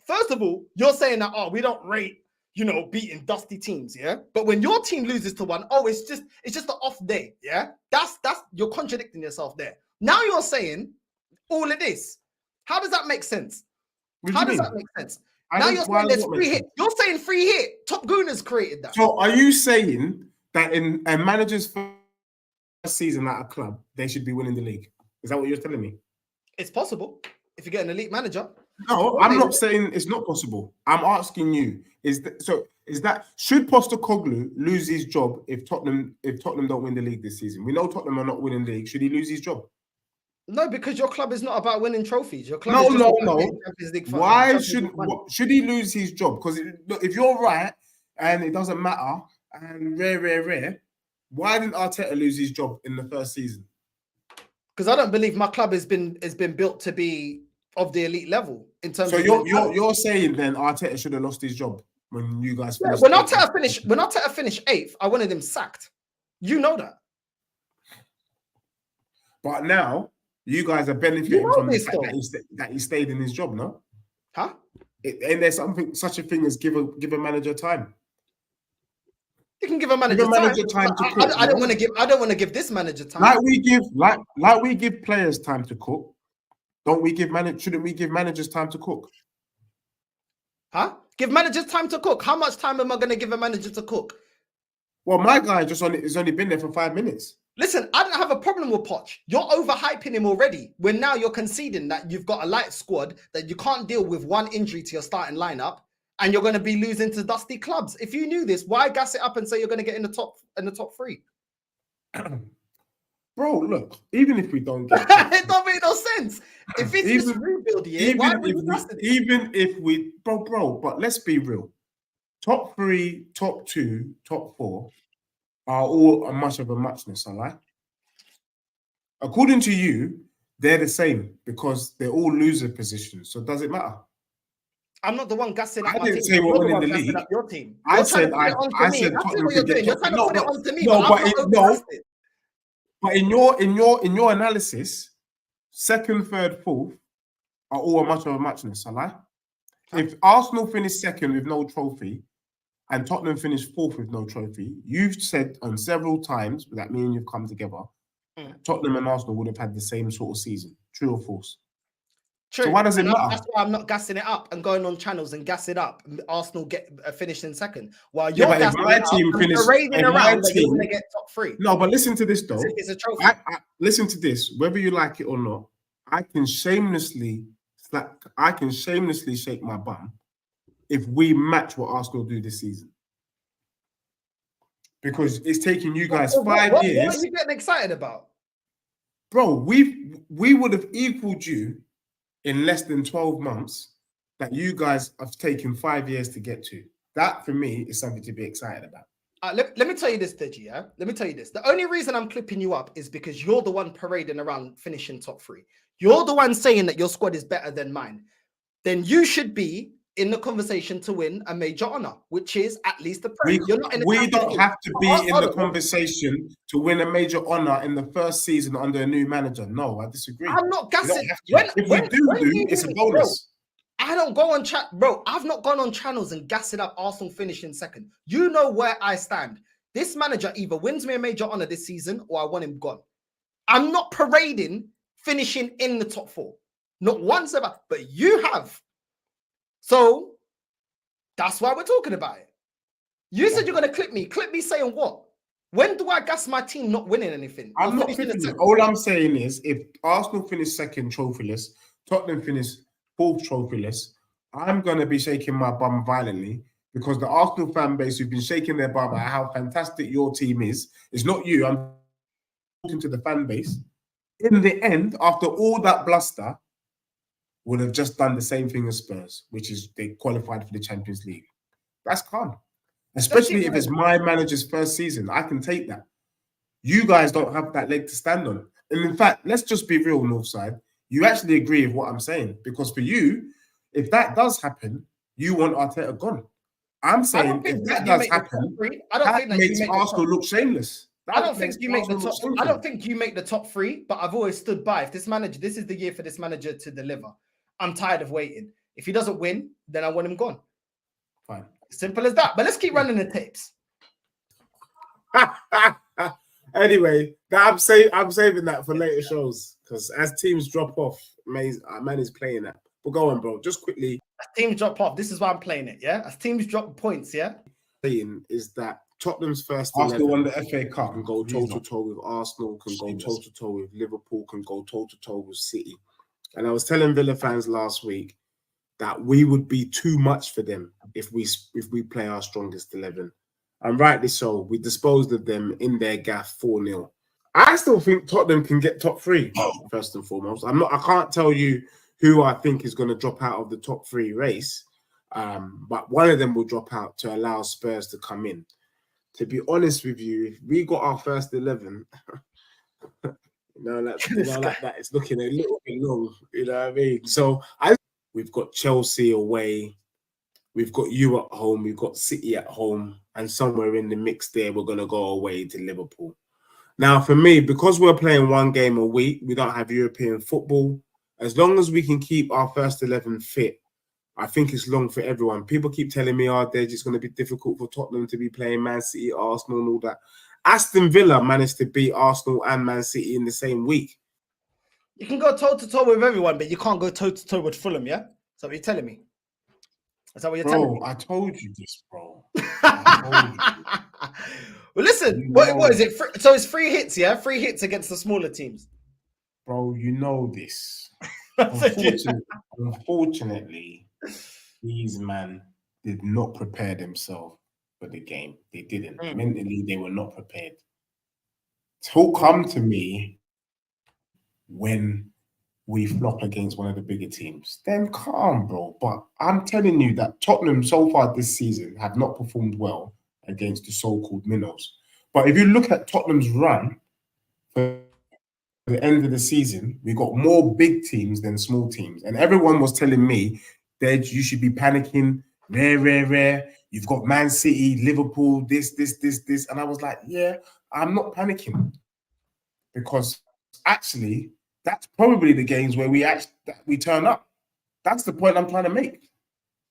S1: first of all, you're saying that we don't rate, beating dusty teams, yeah. But when your team loses to one, it's just an off day, yeah. That's you're contradicting yourself there. Now you're saying all of this. How does that make sense? How does that make sense? Now you're saying there's free hit. You're saying free hit. Top Gooners created that.
S3: So are you saying that in a manager's first season at a club, they should be winning the league? Is that what you're telling me?
S1: It's possible if you get an elite manager.
S3: No, I'm not saying it's not possible. I'm asking you: should Postecoglou lose his job if Tottenham don't win the league this season? We know Tottenham are not winning the league. Should he lose his job?
S1: No, because your club is not about winning trophies. Your club
S3: Why should he lose his job? Because if you're right and it doesn't matter and rare, why didn't Arteta lose his job in the first season?
S1: Because I don't believe my club has been built to be of the elite level in terms.
S3: So
S1: of
S3: you're saying then Arteta should have lost his job when you guys finished.
S1: When Arteta finished 8th, I wanted him sacked. You know that.
S3: But now you guys are benefiting from the fact that he stayed in his job, no?
S1: Huh?
S3: And there's such a thing as give a manager time.
S1: You can give a manager time to cook. I don't want to give this manager time.
S3: Like we give players time to cook. Shouldn't we give managers time to cook?
S1: Huh? Give managers time to cook. How much time am I going to give a manager to cook?
S3: Well, my guy has only been there for 5 minutes.
S1: Listen, I don't have a problem with Poch. You're overhyping him already. When now you're conceding that you've got a light squad, that you can't deal with one injury to your starting lineup, and you're going to be losing to dusty clubs. If you knew this, why gas it up and say you're going to get in the top 3?
S3: Bro, look, even if we don't get
S1: it don't make no sense. If it's just rebuild,
S3: but let's be real. Top 3, top 2, top 4 are all a much of a muchness, all right? According to you, they're the same because they're all loser positions. So does it matter?
S1: I'm not the one gassing up
S3: I
S1: my
S3: didn't
S1: team.
S3: say we're winning the league.
S1: Your team.
S3: I said Tottenham could get
S1: You're trying to put it onto me.
S3: But in your analysis, 2nd, 3rd, 4th are all a much of a muchness, all right? If Arsenal finish 2nd with no trophy and Tottenham finished 4th with no trophy, you've said on several times that me and you've come together, Tottenham and Arsenal would have had the same sort of season. True or false?
S1: True.
S3: So why does it matter?
S1: That's why I'm not gassing it up and going on channels and gas it up. Arsenal get finished in 2nd. While you're
S3: if my team finished,
S1: you're gonna get top 3.
S3: No, but listen to this though.
S1: It's a trophy.
S3: Listen to this. Whether you like it or not, I can shamelessly shake my bum if we match what Arsenal do this season. Because it's taking you guys 5 years.
S1: What are you getting excited about?
S3: Bro, we would have equaled you in less than 12 months that you guys have taken 5 years to get to. That, for me, is something to be excited about.
S1: Let me tell you this, Deji, yeah? Let me tell you this. The only reason I'm clipping you up is because you're the one parading around finishing top 3. You're the one saying that your squad is better than mine. Then you should be in the conversation to win a major honor, which is at least the Premier.
S3: We don't have to be in the conversation to win a major honor in the first season under a new manager. No, I disagree.
S1: I'm not gassing.
S3: If we do, it's a bonus.
S1: Bro, I don't go on chat, bro. I've not gone on channels and gassing up Arsenal finishing 2nd. You know where I stand. This manager either wins me a major honor this season or I want him gone. I'm not parading finishing in the top 4. Not once ever, but you have. So that's why we're talking about it. You said you're going to clip me. Clip me saying what? When do I gas my team not winning anything?
S3: I'm not clipping you. All I'm saying is if Arsenal finish 2nd trophyless, Tottenham finish 4th trophyless, I'm going to be shaking my bum violently because the Arsenal fan base who've been shaking their bum at how fantastic your team is, it's not you. I'm talking to the fan base. In the end, after all that bluster, would have just done the same thing as Spurs, which is they qualified for the Champions League. That's calm. Especially if it's my manager's first season. I can take that.
S6: You guys don't have that leg to stand on. And in fact, let's just be real, Northside. You actually agree with what I'm saying. Because for you, if that does happen, you want Arteta gone. I'm saying if that does happen, that makes Arsenal look shameless.
S1: I don't think you make the top. I don't think you make the top 3, but I've always stood by. If this is the year for this manager to deliver. I'm tired of waiting. If he doesn't win, then I want him gone.
S6: Fine.
S1: Simple as that. But let's keep running the tapes.
S6: Anyway, I'm saving that for later shows because as teams drop off, man is playing that. But go on, bro. Just quickly.
S1: As teams drop off, this is why I'm playing it. Yeah. As teams drop points, yeah.
S6: Saying is that Tottenham's first
S3: Arsenal won the FA Cup.
S6: Can go toe to toe with Arsenal. Can go toe to toe with Liverpool. Can go toe to toe with City. And I was telling Villa fans last week that we would be too much for them if we play our strongest 11. And rightly so. We disposed of them in their gaff 4-0. I still think Tottenham can get top 3 first and foremost. I can't tell you who I think is going to drop out of the top 3 race, but one of them will drop out to allow Spurs to come in. To be honest with you, if we got our first 11, that it's looking a little bit long. You know what I mean? So we've got Chelsea away. We've got you at home, we've got City at home, and somewhere in the mix there, we're going to go away to Liverpool. Now, for me, because we're playing 1 game a week, we don't have European football. As long as we can keep our first 11 fit, I think it's long for everyone. People keep telling me, Deji, it's going to be difficult for Tottenham to be playing Man City, Arsenal, and all that. Aston Villa managed to beat Arsenal and Man City in the same week.
S1: You can go toe-to-toe with everyone, but you can't go toe-to-toe with Fulham, yeah? So what you're telling me? Is that what you're telling me?
S6: I told you this, bro.
S1: Well, listen, what is it? So it's 3 hits, yeah? 3 hits against the smaller teams.
S6: Bro, you know this. Unfortunately, these men did not prepare themselves for the game. They didn't. Mentally, they were not prepared. Talk come to me when we flop against one of the bigger teams. Then calm, bro. But I'm telling you that Tottenham so far this season have not performed well against the so-called minnows. But if you look at Tottenham's run for the end of the season, we got more big teams than small teams. And everyone was telling me that you should be panicking, rare. You've got Man City, Liverpool, this. And I was like, yeah, I'm not panicking. Because actually, that's probably the games where we turn up. That's the point I'm trying to make.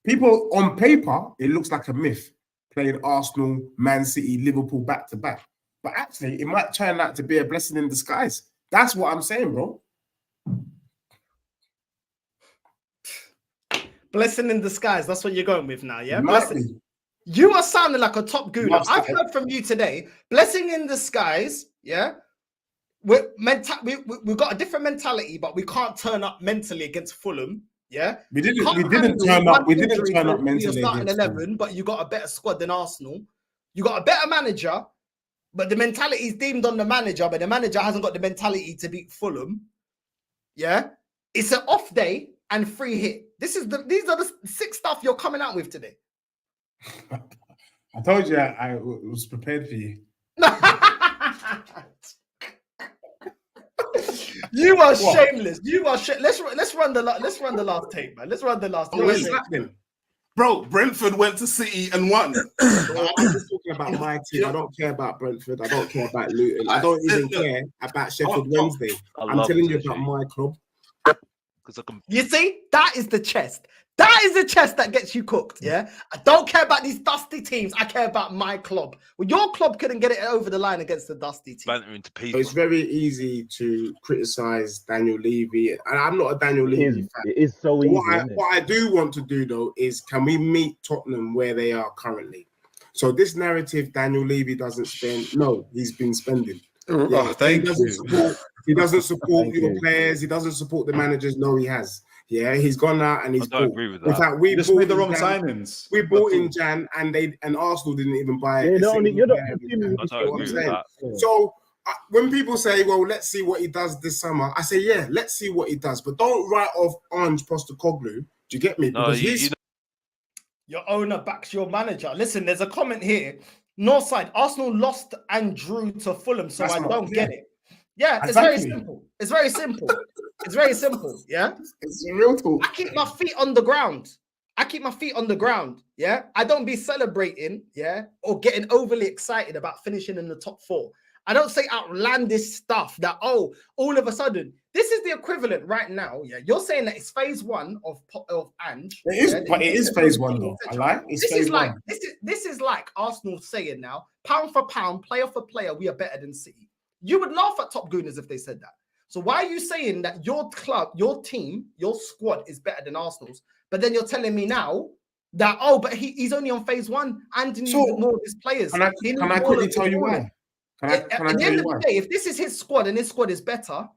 S6: People on paper, it looks like a myth playing Arsenal, Man City, Liverpool back to back. But actually, it might turn out to be a blessing in disguise. That's what I'm saying, bro.
S1: Blessing in disguise. That's what you're going with now, yeah? You are sounding like a top guru. I've heard from you today. Blessing in disguise, yeah? We've got a different mentality, but we can't turn up mentally against Fulham. Yeah, we didn't turn up mentally starting 11, but you got a better squad than Arsenal. You got a better manager, but the mentality is deemed on the manager, but the manager hasn't got the mentality to beat Fulham. Yeah, it's an off day and 3 hit. These are the 6 stuff you're coming out with today.
S6: I told you I was prepared for you.
S1: You are shameless. You are let's run the last tape, man. Let's run the last tape.
S7: Bro, Brentford went to City and won.
S6: I'm just talking about my team. I don't care about Brentford. I don't care about Luton. I don't even care about Sheffield Wednesday. I'm telling you about my club.
S1: You see, that is the chest. That is the chest that gets you cooked, yeah? I don't care about these dusty teams. I care about my club. Well, your club couldn't get it over the line against the dusty team.
S6: It's very easy to criticize Daniel Levy. And I'm not a Daniel Levy fan.
S8: It is so easy.
S6: What I do want to do, though, is can we meet Tottenham where they are currently? So this narrative, Daniel Levy doesn't spend. No, he's been spending. He doesn't support your players. He doesn't support the managers. No, he has. Yeah, he's gone out and he's bought.
S7: Agree with that.
S6: In fact, we
S7: just made the wrong signings.
S6: We bought in Jan, and Arsenal didn't even buy it. So when people say, "Well, let's see what he does this summer," I say, "Yeah, let's see what he does," but don't write off Ange Postecoglou. Do you get me?
S1: Because your owner backs your manager. Listen, there's a comment here. Northside, Arsenal lost and drew to Fulham, so I don't get it. Yeah, it's
S3: Exactly.
S1: very simple. It's very simple. It's very simple. Yeah.
S6: It's a real talk.
S1: I keep my feet on the ground. I keep my feet on the ground. Yeah. I don't be celebrating, yeah, or getting overly excited about finishing in the top 4. I don't say outlandish stuff that, oh, all of a sudden, this is the equivalent right now. Yeah. You're saying that it's phase 1 of Ange.
S3: It is,
S1: yeah,
S3: but it is phase 1 though. I like it's
S1: this
S3: phase
S1: is like
S3: 1.
S1: this is like Arsenal saying now, pound for pound, player for player, we are better than City. You would laugh at Top Gooners if they said that. So why are you saying that your club, your team, your squad is better than Arsenal's? But then you're telling me now that, oh, but he's only on phase 1 and he needs more of his players.
S3: Can I quickly tell you why? Can I
S1: At
S3: tell
S1: the end
S3: you
S1: of
S3: why?
S1: the day, if this is his squad and his squad is better,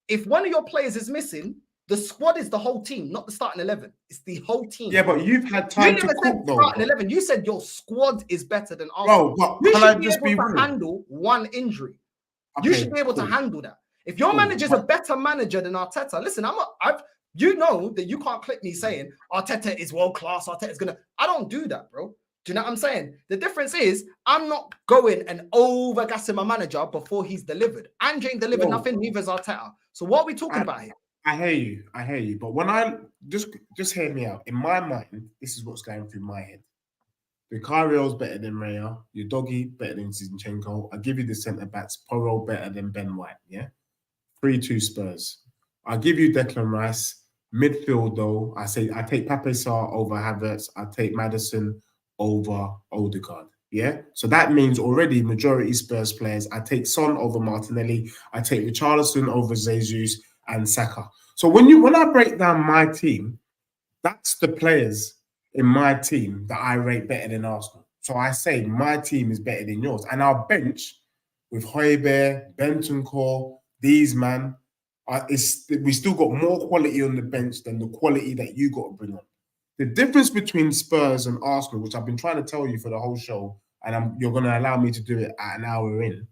S1: if one of your players is missing, the squad is the whole team, not the starting 11. It's the whole team.
S3: Yeah, but you've had time to cook though.
S1: Starting 11. You said your squad is better than Arsenal.
S3: Bro, but
S1: you
S3: can I
S1: should be
S3: just
S1: able
S3: be
S1: to
S3: real?
S1: handle one injury. You
S3: Okay,
S1: should be able to
S3: cool.
S1: handle that. If your manager's a better manager than Arteta, listen, you know that you can't clip me saying Arteta is world class. Arteta's gonna. I don't do that, bro. Do you know what I'm saying? The difference is I'm not going and over gassing my manager before he's delivered. Ange ain't delivered nothing, neither is Arteta. So what are we talking about here?
S3: I hear you. But when I just hear me out. In my mind, this is what's going through my head. Vicario's better than Raya. Your doggy better than Zinchenko. I give you the centre backs. Porro better than Ben White. Yeah, 3-2 Spurs. I'll give you Declan Rice. Midfield though, I take Pape Sarr over Havertz. I take Maddison over Odegaard. Yeah, so that means already majority Spurs players. I take Son over Martinelli. I take Richarlison over Jesus and Saka. So when I break down my team, that's the players in my team that I rate better than Arsenal. So I say my team is better than yours. And our bench with Højbjerg, Bentancur, these man, we still got more quality on the bench than the quality that you got to bring on. The difference between Spurs and Arsenal, which I've been trying to tell you for the whole show, and you're going to allow me to do it at an hour in,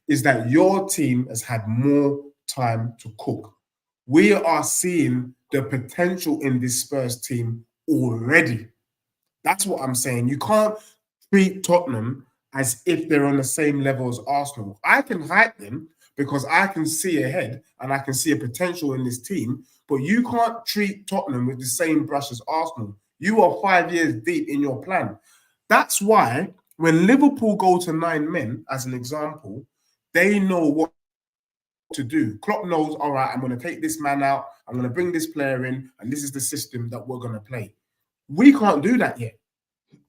S3: is that your team has had more time to cook. We are seeing the potential in this Spurs team already. That's what I'm saying. You can't treat Tottenham as if they're on the same level as Arsenal. I can hype them because I can see ahead and I can see a potential in this team, but you can't treat Tottenham with the same brush as Arsenal. You are 5 years deep in your plan. That's why when Liverpool go to 9 men, as an example, they know what to do. Klopp knows, all right, I'm going to take this man out, I'm going to bring this player in, and this is the system that we're going to play. We can't do that yet.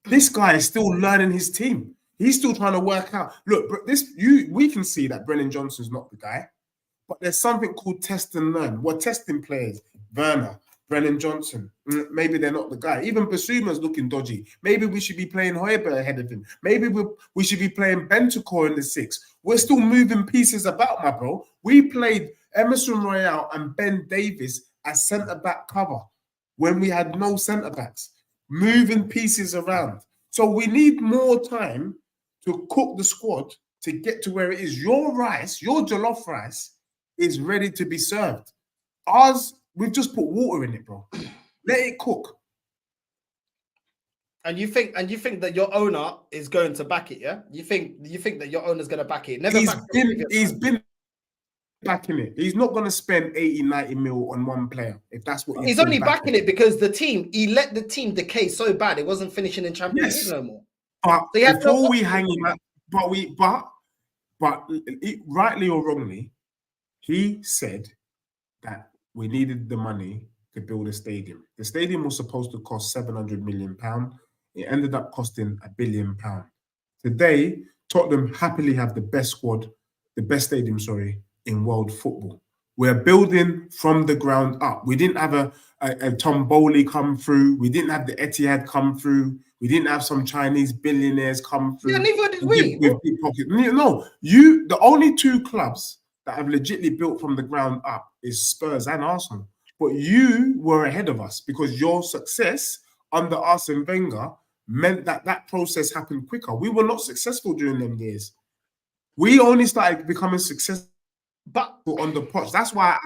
S3: This guy is still learning his team. He's still trying to work out. Look, we can see that Brennan Johnson's not the guy, but there's something called test and learn. We're testing players. Werner, Brennan Johnson, maybe they're not the guy. Even Basuma's looking dodgy. Maybe we should be playing Højbjerg ahead of him. Maybe we should be playing Bentancur in the 6. We're still moving pieces about, my bro. We played Emerson Royale and Ben Davies as centre-back cover when we had no centre-backs, moving pieces around. So we need more time to cook the squad to get to where it is. Your rice, your jollof rice is ready to be served. Ours, we've just put water in it, bro. Let it cook.
S1: And you think that your owner is going to back it, yeah? You think that your owner's going to back it?
S3: He's been backing it. He's not going to spend 80, 90 mil on one player if that's what
S1: he's only backing it because he let the team decay so bad it wasn't finishing in Champions League no more.
S3: But
S1: so
S3: before we hang him out, but rightly or wrongly, he said that we needed the money to build a stadium. The stadium was supposed to cost £700 million. It ended up costing £1 billion. Today, Tottenham happily have the best squad, the best stadium, in world football. We're building from the ground up. We didn't have a Tom Bowley come through. We didn't have the Etihad come through. We didn't have some Chinese billionaires come through.
S1: Yeah, neither did we.
S3: With deep pockets. No, the only 2 clubs that have legitimately built from the ground up is Spurs and Arsenal. But you were ahead of us because your success under Arsene Wenger meant that process happened quicker. We were not successful during them years. We only started becoming successful
S1: But
S3: on the Poch. That's why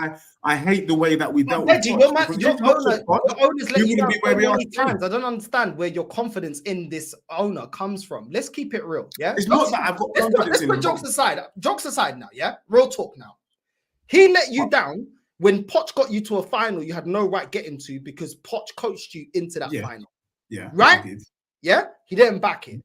S3: I hate the way that we dealt with
S1: Deji,
S3: Poch. Because
S1: your
S3: if not for
S1: owner,
S3: Poch,
S1: your owner's let
S3: we
S1: you
S3: wouldn't
S1: down
S3: be where
S1: so
S3: we are
S1: many
S3: today.
S1: times. I don't understand where your confidence in this owner comes from. Let's keep it real. Yeah.
S3: It's not that I've got confidence
S1: Let's
S3: in
S1: put
S3: him.
S1: jokes aside. Jokes aside now. Yeah. Real talk now. He let you down when Poch got you to a final you had no right getting to because Poch coached you into that final.
S3: Yeah.
S1: Right?
S3: I did.
S1: Yeah. He didn't back it.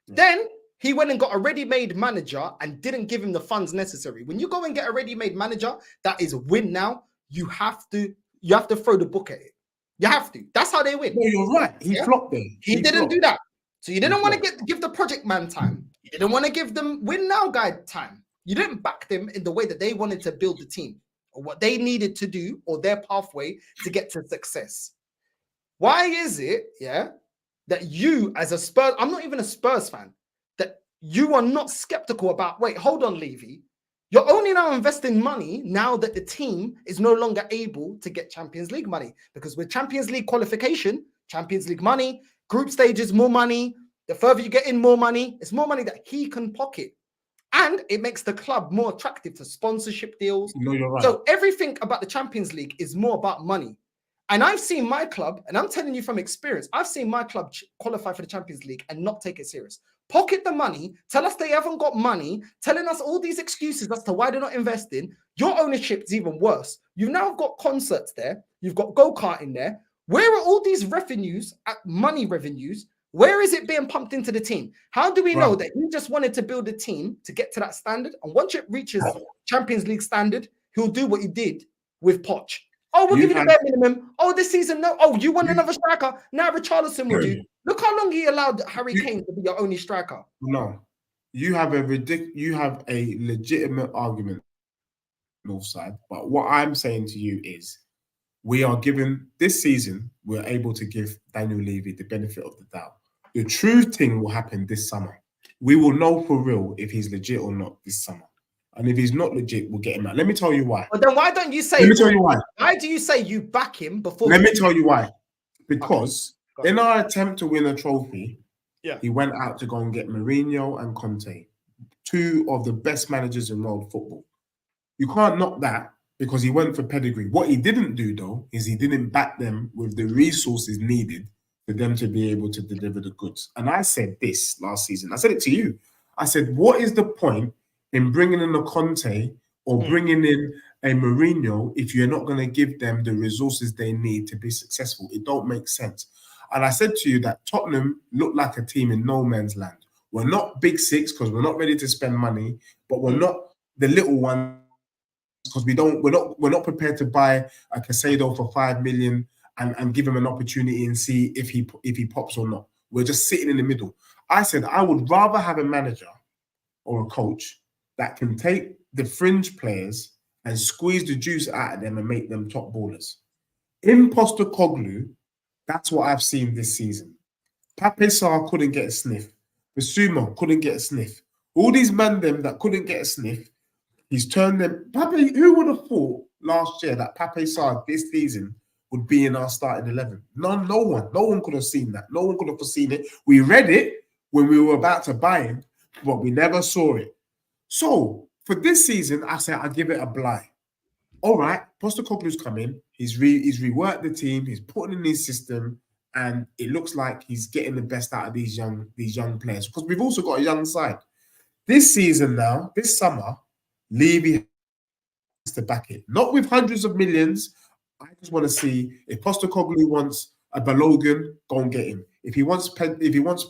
S3: Yeah.
S1: Then he went and got a ready-made manager and didn't give him the funds necessary. When you go and get a ready-made manager that is win now, you have to throw the book at it. You have to. That's how they win.
S3: No, you're right. He flopped there.
S1: He didn't
S3: flopped.
S1: do that. So you didn't want to
S3: flopped.
S1: give the project man time. You didn't want to give them win now guy time. You didn't back them in the way that they wanted to build the team or what they needed to do or their pathway to get to success. Why is it, that you as a Spurs, I'm not even a Spurs fan, that you are not skeptical about, wait, hold on, Levy. You're only now investing money now that the team is no longer able to get Champions League money because with Champions League qualification, Champions League money, group stages, more money. The further you get in, more money. It's more money that he can pocket. And it makes the club more attractive to sponsorship deals.
S3: No, you're right.
S1: So everything about the Champions League is more about money. And I've seen my club, and I'm telling you from experience, I've seen my club qualify for the Champions League and not take it serious. Pocket the money, tell us they haven't got money, telling us all these excuses as to why they're not investing. Your ownership is even worse. You've now got concerts there. You've got go-karting there. Where are all these revenues, money revenues? Where is it being pumped into the team? How do we know that he just wanted to build a team to get to that standard? And once it reaches Champions League standard, he'll do what he did with Poch. Oh, we'll give you the bare minimum. Oh, this season, no. Oh, you want another striker? Now Richarlison will do. Look how long he allowed Harry Kane to be your only striker.
S3: No, you have a legitimate argument, Northside. But what I'm saying to you is, we are given this season. We're able to give Daniel Levy the benefit of the doubt. The true thing will happen this summer. We will know for real if he's legit or not this summer. And if he's not legit, we'll get him out. Let me tell you why.
S1: But then why don't you say?
S3: Let me tell you why.
S1: Why do you say you back him before?
S3: Let me tell you why. Because in our attempt to win a trophy, he went out to go and get Mourinho and Conte, two of the best managers in world football. You can't knock that because he went for pedigree. What he didn't do, though, is he didn't back them with the resources needed for them to be able to deliver the goods. And I said this last season. I said it to you. I said, what is the point in bringing in a Conte or bringing in a Mourinho if you're not going to give them the resources they need to be successful? It don't make sense. And I said to you that Tottenham looked like a team in no man's land. We're not big six because we're not ready to spend money, but we're not the little ones because we're not prepared to buy a Casado for 5 million and give him an opportunity and see if he pops or not. We're just sitting in the middle. I said I would rather have a manager or a coach that can take the fringe players and squeeze the juice out of them and make them top ballers. In Postecoglou, that's what I've seen this season. Pape Sarr couldn't get a sniff. Bissouma couldn't get a sniff. All these men that couldn't get a sniff, he's turned them. Pape, who would have thought last year that Pape Sarr this season would be in our starting 11? No one. No one could have seen that. No one could have foreseen it. We read it when we were about to buy him, but we never saw it. So for this season, I say I give it a blind. All right, Postecoglou's come in. He's reworked the team. He's putting in his system, and it looks like he's getting the best out of these young players because we've also got a young side. This season now, this summer, Levy has to back it. Not with hundreds of millions. I just want to see if Postecoglou wants a Balogun, go and get him. If he wants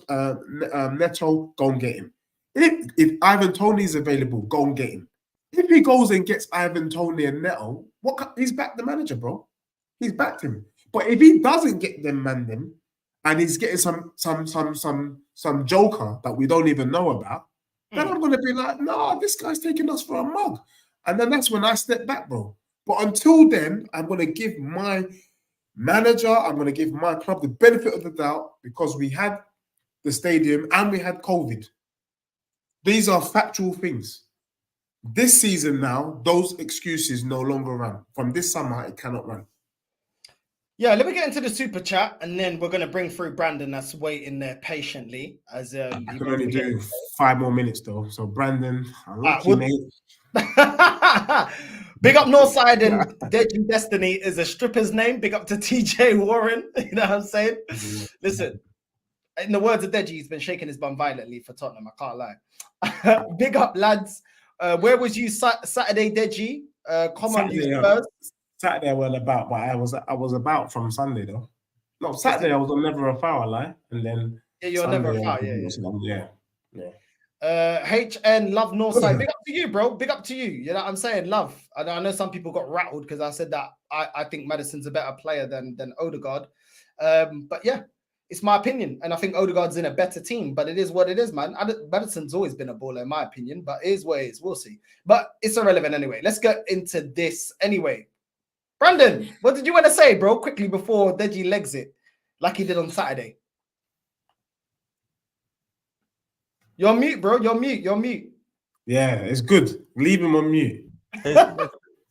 S3: Neto, go and get him. If Ivan Toney is available, go and get him. If he goes and gets Ivan Toney and Neto, he's backed the manager, bro. He's backed him. But if he doesn't get them, and he's getting some joker that we don't even know about, then I'm gonna be like, no, this guy's taking us for a mug. And then that's when I step back, bro. But until then, I'm gonna give my manager, I'm gonna give my club the benefit of the doubt because we had the stadium and we had COVID. These are factual things. This season now, those excuses no longer run. From this summer, it cannot run.
S1: Yeah, let me get into the super chat, and then we're going to bring through Brandon that's waiting there patiently. As
S3: I can only do 5 more minutes, though. So, Brandon, I like you, mate.
S1: Big up Northside and Deji Destiny is a stripper's name. Big up to TJ Warren. You know what I'm saying? Listen, in the words of Deji, he's been shaking his bum violently for Tottenham. I can't lie. Big up, lads. Where was you Saturday, Deji? Come on, you Spurs.
S6: Saturday I was about, but I was about from Sunday though. No, Saturday I was on Never a Foul, I lie, and then
S1: you're Never a Foul,
S6: yeah.
S1: HN Love Northside. Big up to you, bro. Big up to you. You know what I'm saying? Love. I know some people got rattled because I said that I think Maddison's a better player than Odegaard. But yeah, it's my opinion. And I think Odegaard's in a better team, but it is what it is, man. Maddison's always been a baller in my opinion, but it is what it is. We'll see. But it's irrelevant anyway. Let's get into this anyway. Brandon, what did you want to say, bro? Quickly before Deji legs it like he did on Saturday. You're mute, bro. You're mute.
S6: Yeah, it's good. Leave him on mute.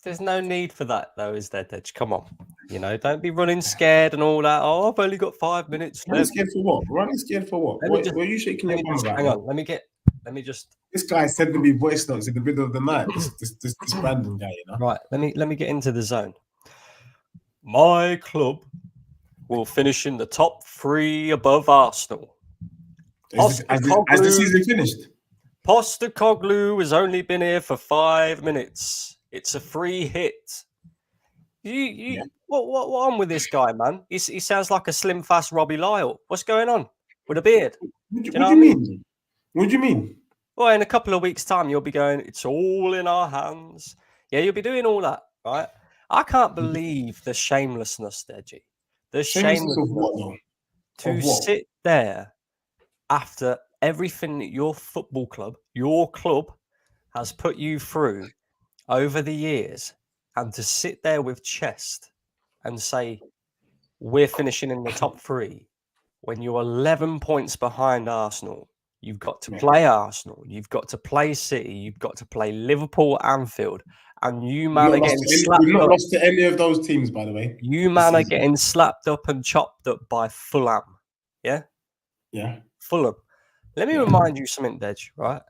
S8: There's no need for that, though, is there, Dej? Come on. You know, don't be running scared and all that. Oh, I've only got 5 minutes left.
S6: Running scared for what? Running scared for what? What are you shaking your bum about?
S8: Hang on. Let me just.
S6: This guy sending me voice notes in the middle of the night. This Brandon guy, you know.
S8: Right. Let me get into the zone. My club will finish in the top 3 above Arsenal.
S6: Has the season finished?
S8: Postecoglou has only been here for 5 minutes. It's a free hit. What on with this guy, man? He sounds like a slim, fast Robbie Lyle. What's going on with a beard?
S6: What do you mean? What do you mean?
S8: Well, in a couple of weeks' time, you'll be going, it's all in our hands. Yeah, you'll be doing all that, right? I can't believe the shamelessness, Deji. The shamelessness
S6: of what, though?
S8: to sit there after everything that your football club, your club, has put you through over the years, and to sit there with chest and say, we're finishing in the top 3 when you're 11 points behind Arsenal. You've got to play Arsenal. You've got to play City. You've got to play Liverpool, Anfield. And you, man, are getting slapped up.
S6: We've not lost to any of those teams, by the way.
S8: You, man, are getting slapped up and chopped up by Fulham. Yeah?
S6: Yeah.
S8: Fulham. Let me remind you something, Dej, right?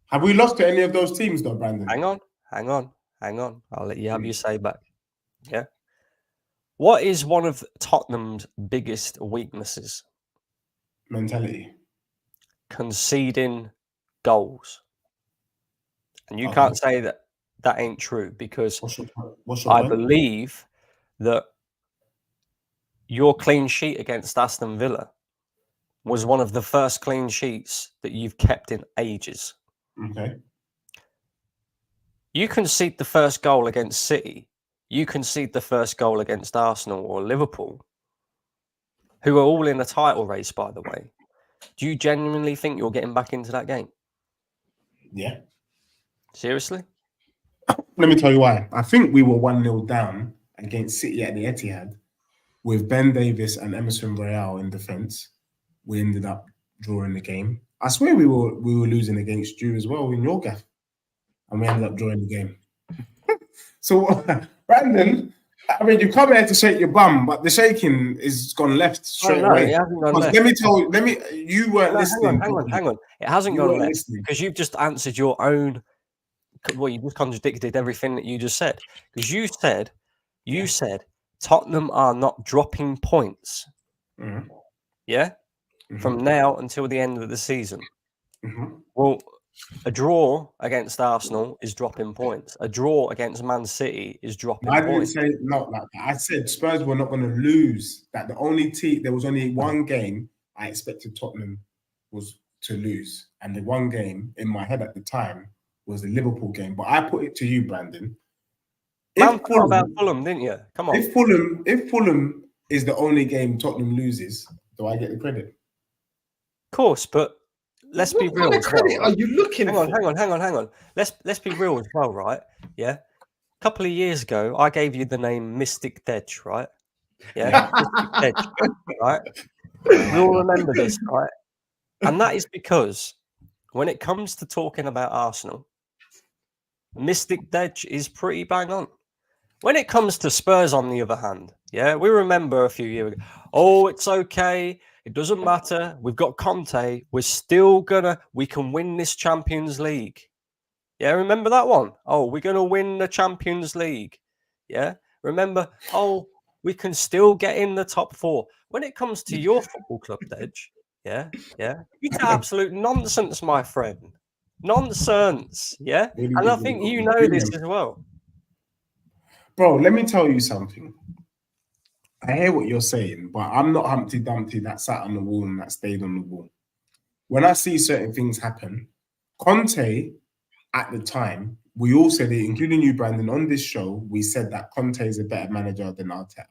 S6: Have we lost to any of those teams, though, Brandon?
S8: Hang on. I'll let you have your say back. Yeah? What is one of Tottenham's biggest weaknesses?
S6: Mentality.
S8: Conceding goals. And you can't say that ain't true, because
S6: what's your
S8: I believe that your clean sheet against Aston Villa was one of the first clean sheets that you've kept in ages.
S6: Okay.
S8: You concede the first goal against City. You concede the first goal against Arsenal or Liverpool, who are all in a title race, by the way. Do you genuinely think you're getting back into that game?
S6: Yeah.
S8: Seriously?
S6: Let me tell you why. I think we were 1-0 down against City at the Etihad with Ben Davis and Emerson Royale in defence. We ended up drawing the game. I swear we were losing against you as well in your gaff, and we ended up drawing the game. So, Brandon, I mean, you come here to shake your bum, but the shaking is gone left straight away.
S8: It hasn't gone left.
S6: You weren't listening.
S8: Hang on. It hasn't gone left because you've just answered your own. Well, you just contradicted everything that you just said, because you said Tottenham are not dropping points.
S6: Mm-hmm.
S8: Yeah. From now until the end of the season.
S6: Mm-hmm.
S8: Well, a draw against Arsenal is dropping points. A draw against Man City is dropping points.
S6: I didn't say not like that. I said Spurs were not going to lose. That the only team, there was only one game I expected Tottenham was to lose. And the one game in my head at the time was the Liverpool game. But I put it to you, Brandon.
S8: About Fulham, didn't you? Come on.
S6: If Fulham is the only game Tottenham loses, do I get the credit?
S8: Of course, but let's be real.
S1: What kind of credit are you looking for?
S8: Hang on. Let's be real as well, right? Yeah. A couple of years ago, I gave you the name Mystic Dej, right? Yeah. Mystic Dej, right? You'll remember this, right? And that is because when it comes to talking about Arsenal, Mystic Dej is pretty bang on. When it comes to Spurs, on the other hand, yeah, we remember a few years ago, oh, it's okay. It doesn't matter. We've got Conte. We can win this Champions League. Yeah, remember that one? Oh, we're going to win the Champions League. Yeah, remember? Oh, we can still get in the top 4. When it comes to your football club, Deji, yeah, you tell absolute nonsense, my friend. Nonsense, yeah. And I think you know this as well.
S6: Bro, let me tell you something. I hear what you're saying, but I'm not Humpty Dumpty that sat on the wall and that stayed on the wall. When I see certain things happen, Conte, at the time, we all said it, including you, Brandon, on this show, we said that Conte is a better manager than Arteta.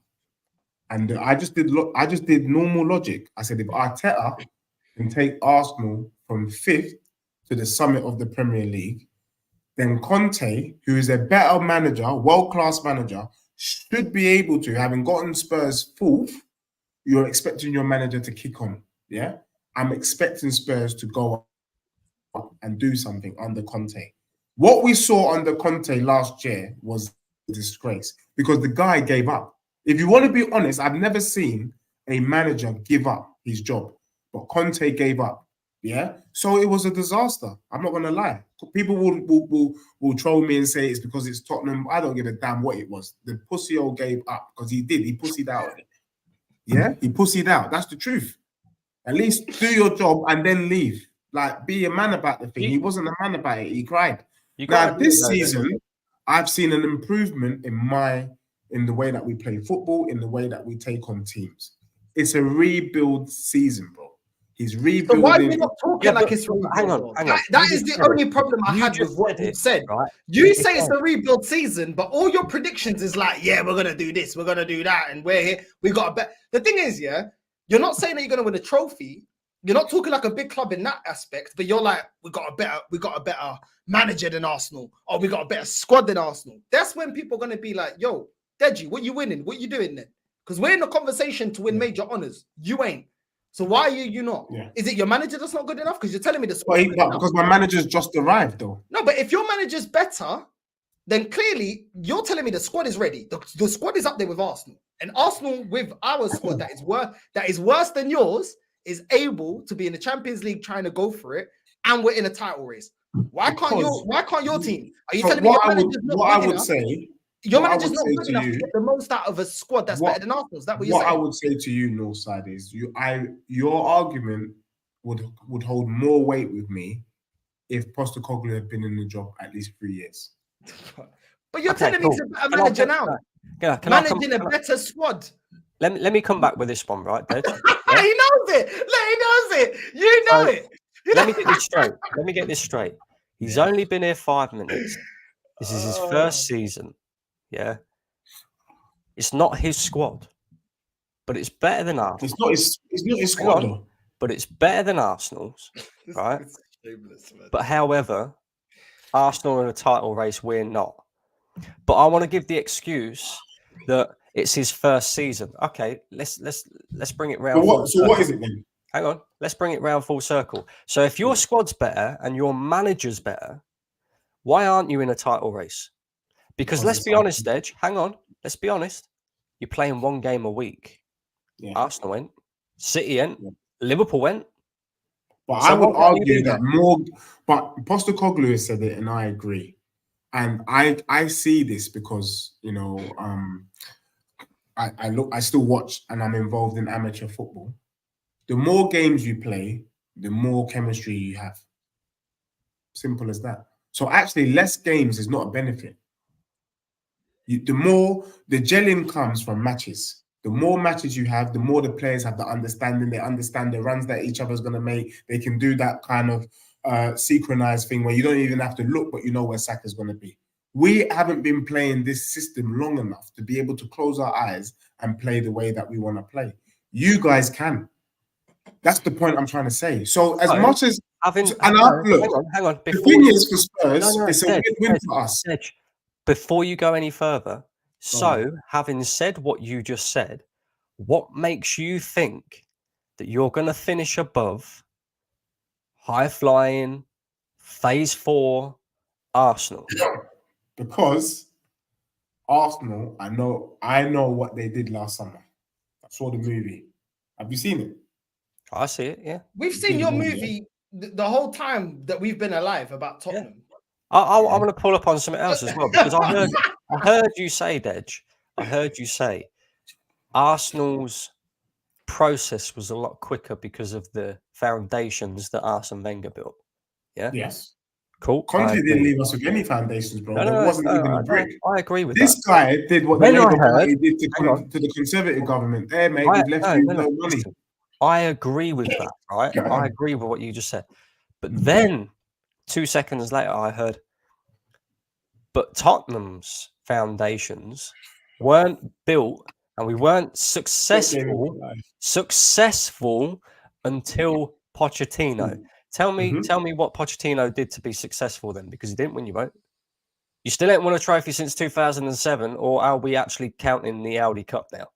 S6: And I just did normal logic. I said, if Arteta can take Arsenal from 5th to the summit of the Premier League, then Conte, who is a better manager, world-class manager, should be able to, having gotten Spurs 4th, you're expecting your manager to kick on, yeah? I'm expecting Spurs to go up and do something under Conte. What we saw under Conte last year was a disgrace because the guy gave up. If you want to be honest, I've never seen a manager give up his job, but Conte gave up. Yeah, so it was a disaster. I'm not gonna lie. People will troll me and say it's because it's Tottenham. I don't give a damn what it was. The pussy-o gave up because he did. He pussied out. Yeah, he pussied out. That's the truth. At least do your job and then leave. Like, be a man about the thing. He wasn't a man about it. He cried. Now this season, I've seen an improvement in the way that we play football, in the way that we take on teams. It's a rebuild season, bro. He's rebuilding.
S1: So why are we not talking like it's rebuild?
S8: Hang on.
S1: That is the only problem I had with what you said.
S8: Right?
S1: You say it's a rebuild season, but all your predictions is like, yeah, we're gonna do this, we're gonna do that, and we're here. We got a bet. The thing is, yeah, you're not saying that you're gonna win a trophy. You're not talking like a big club in that aspect, but you're like, we got a better manager than Arsenal, or we got a better squad than Arsenal. That's when people are gonna be like, yo, Deji, what you winning? What you doing then? Because we're in a conversation to win major honors. You ain't. So why are you not?
S6: Yeah.
S1: Is it your manager that's not good enough? Because you're telling me the squad.
S6: But because my manager's just arrived, though.
S1: No, but if your manager's better, then clearly you're telling me the squad is ready. The squad is up there with Arsenal, and Arsenal with our squad that is worse than yours is able to be in the Champions League trying to go for it, and we're in a title race. Why can't your team? Are you telling me your manager's not good enough? Your manager's not good enough to get the most out of a squad that's better than Arsenal's. Is that what you're saying?
S6: What I would say to you, Northside, is your argument would hold more weight with me if Postecoglou had been in the job at least 3 years.
S1: But you're telling me he's a better manager now. Managing a better squad.
S8: Let me come back with this one, right, Dej?
S1: Yeah? He knows it. He knows it. You know it.
S8: Let me get this straight. He's only been here 5 minutes. This is his first season. Yeah, it's not his squad, but it's better than Arsenal.
S6: It's not his squad, though.
S8: But it's better than Arsenal's, right? But however, Arsenal are in a title race, we're not. But I want to give the excuse that it's his first season. Okay, let's bring it round.
S6: So what is it then?
S8: Hang on, let's bring it round full circle. So if your squad's better and your manager's better, why aren't you in a title race? Because let's be honest, Dej. Hang on. Let's be honest. You're playing 1 game a week. Yeah. Arsenal went. City went. Yeah. Liverpool went.
S6: But I would argue that more. But Postecoglou has said it, and I agree. And I see this because I still watch, and I'm involved in amateur football. The more games you play, the more chemistry you have. Simple as that. So actually, less games is not a benefit. The more the gelling comes from matches. The more matches you have, the more the players have the understanding. They understand the runs that each other's going to make. They can do that kind of synchronized thing where you don't even have to look, but you know where Saka's going to be. We haven't been playing this system long enough to be able to close our eyes and play the way that we want to play. You guys can. That's the point I'm trying to say. So as much as hang on. The thing is for Spurs, it's a win-win for us.
S8: Before you go any further, having said what you just said, what makes you think that you're going to finish above high-flying, phase 4 Arsenal?
S6: Because Arsenal, I know what they did last summer. I saw the movie. Have you seen it?
S8: I see it, yeah.
S1: We've seen your movie the whole time that we've been alive about Tottenham.
S8: I want to pull up on something else as well because I heard you say, Dej. I heard you say Arsenal's process was a lot quicker because of the foundations that Arsene Wenger built. Yeah.
S3: Yes.
S8: Cool.
S3: Conte didn't leave us with any foundations, bro. There wasn't even a brick.
S8: I agree with
S3: This
S8: that.
S3: guy did what the
S8: Then I
S3: Labour
S8: heard-
S3: Party did
S8: hang on.
S3: to the Conservative government. There, mate, we've left you with no money.
S8: Listen, I agree with that, right? I agree with what you just said. But then 2 seconds later, I heard, but Tottenham's foundations weren't built and we weren't successful until Pochettino. Tell me what Pochettino did to be successful then, because he didn't win you vote. You still ain't won a trophy since 2007, or are we actually counting the Audi Cup now?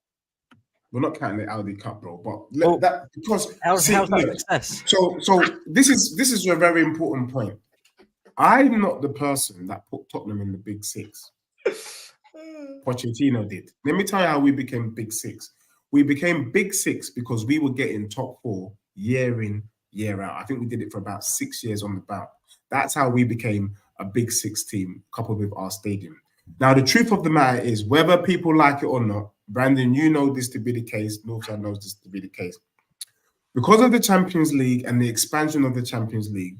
S3: We're not counting the Audi Cup, bro. But
S8: Well,
S3: that because
S8: how's that success?
S3: So this is a very important point. I'm not the person that put Tottenham in the Big Six. Pochettino did. Let me tell you how we became Big Six. We became Big Six because we were getting top 4 year in, year out. I think we did it for about 6 years on the bout. That's how we became a Big Six team, coupled with our stadium. Now, the truth of the matter is, whether people like it or not, Brandon, you know this to be the case. Northside knows this to be the case. Because of the Champions League and the expansion of the Champions League,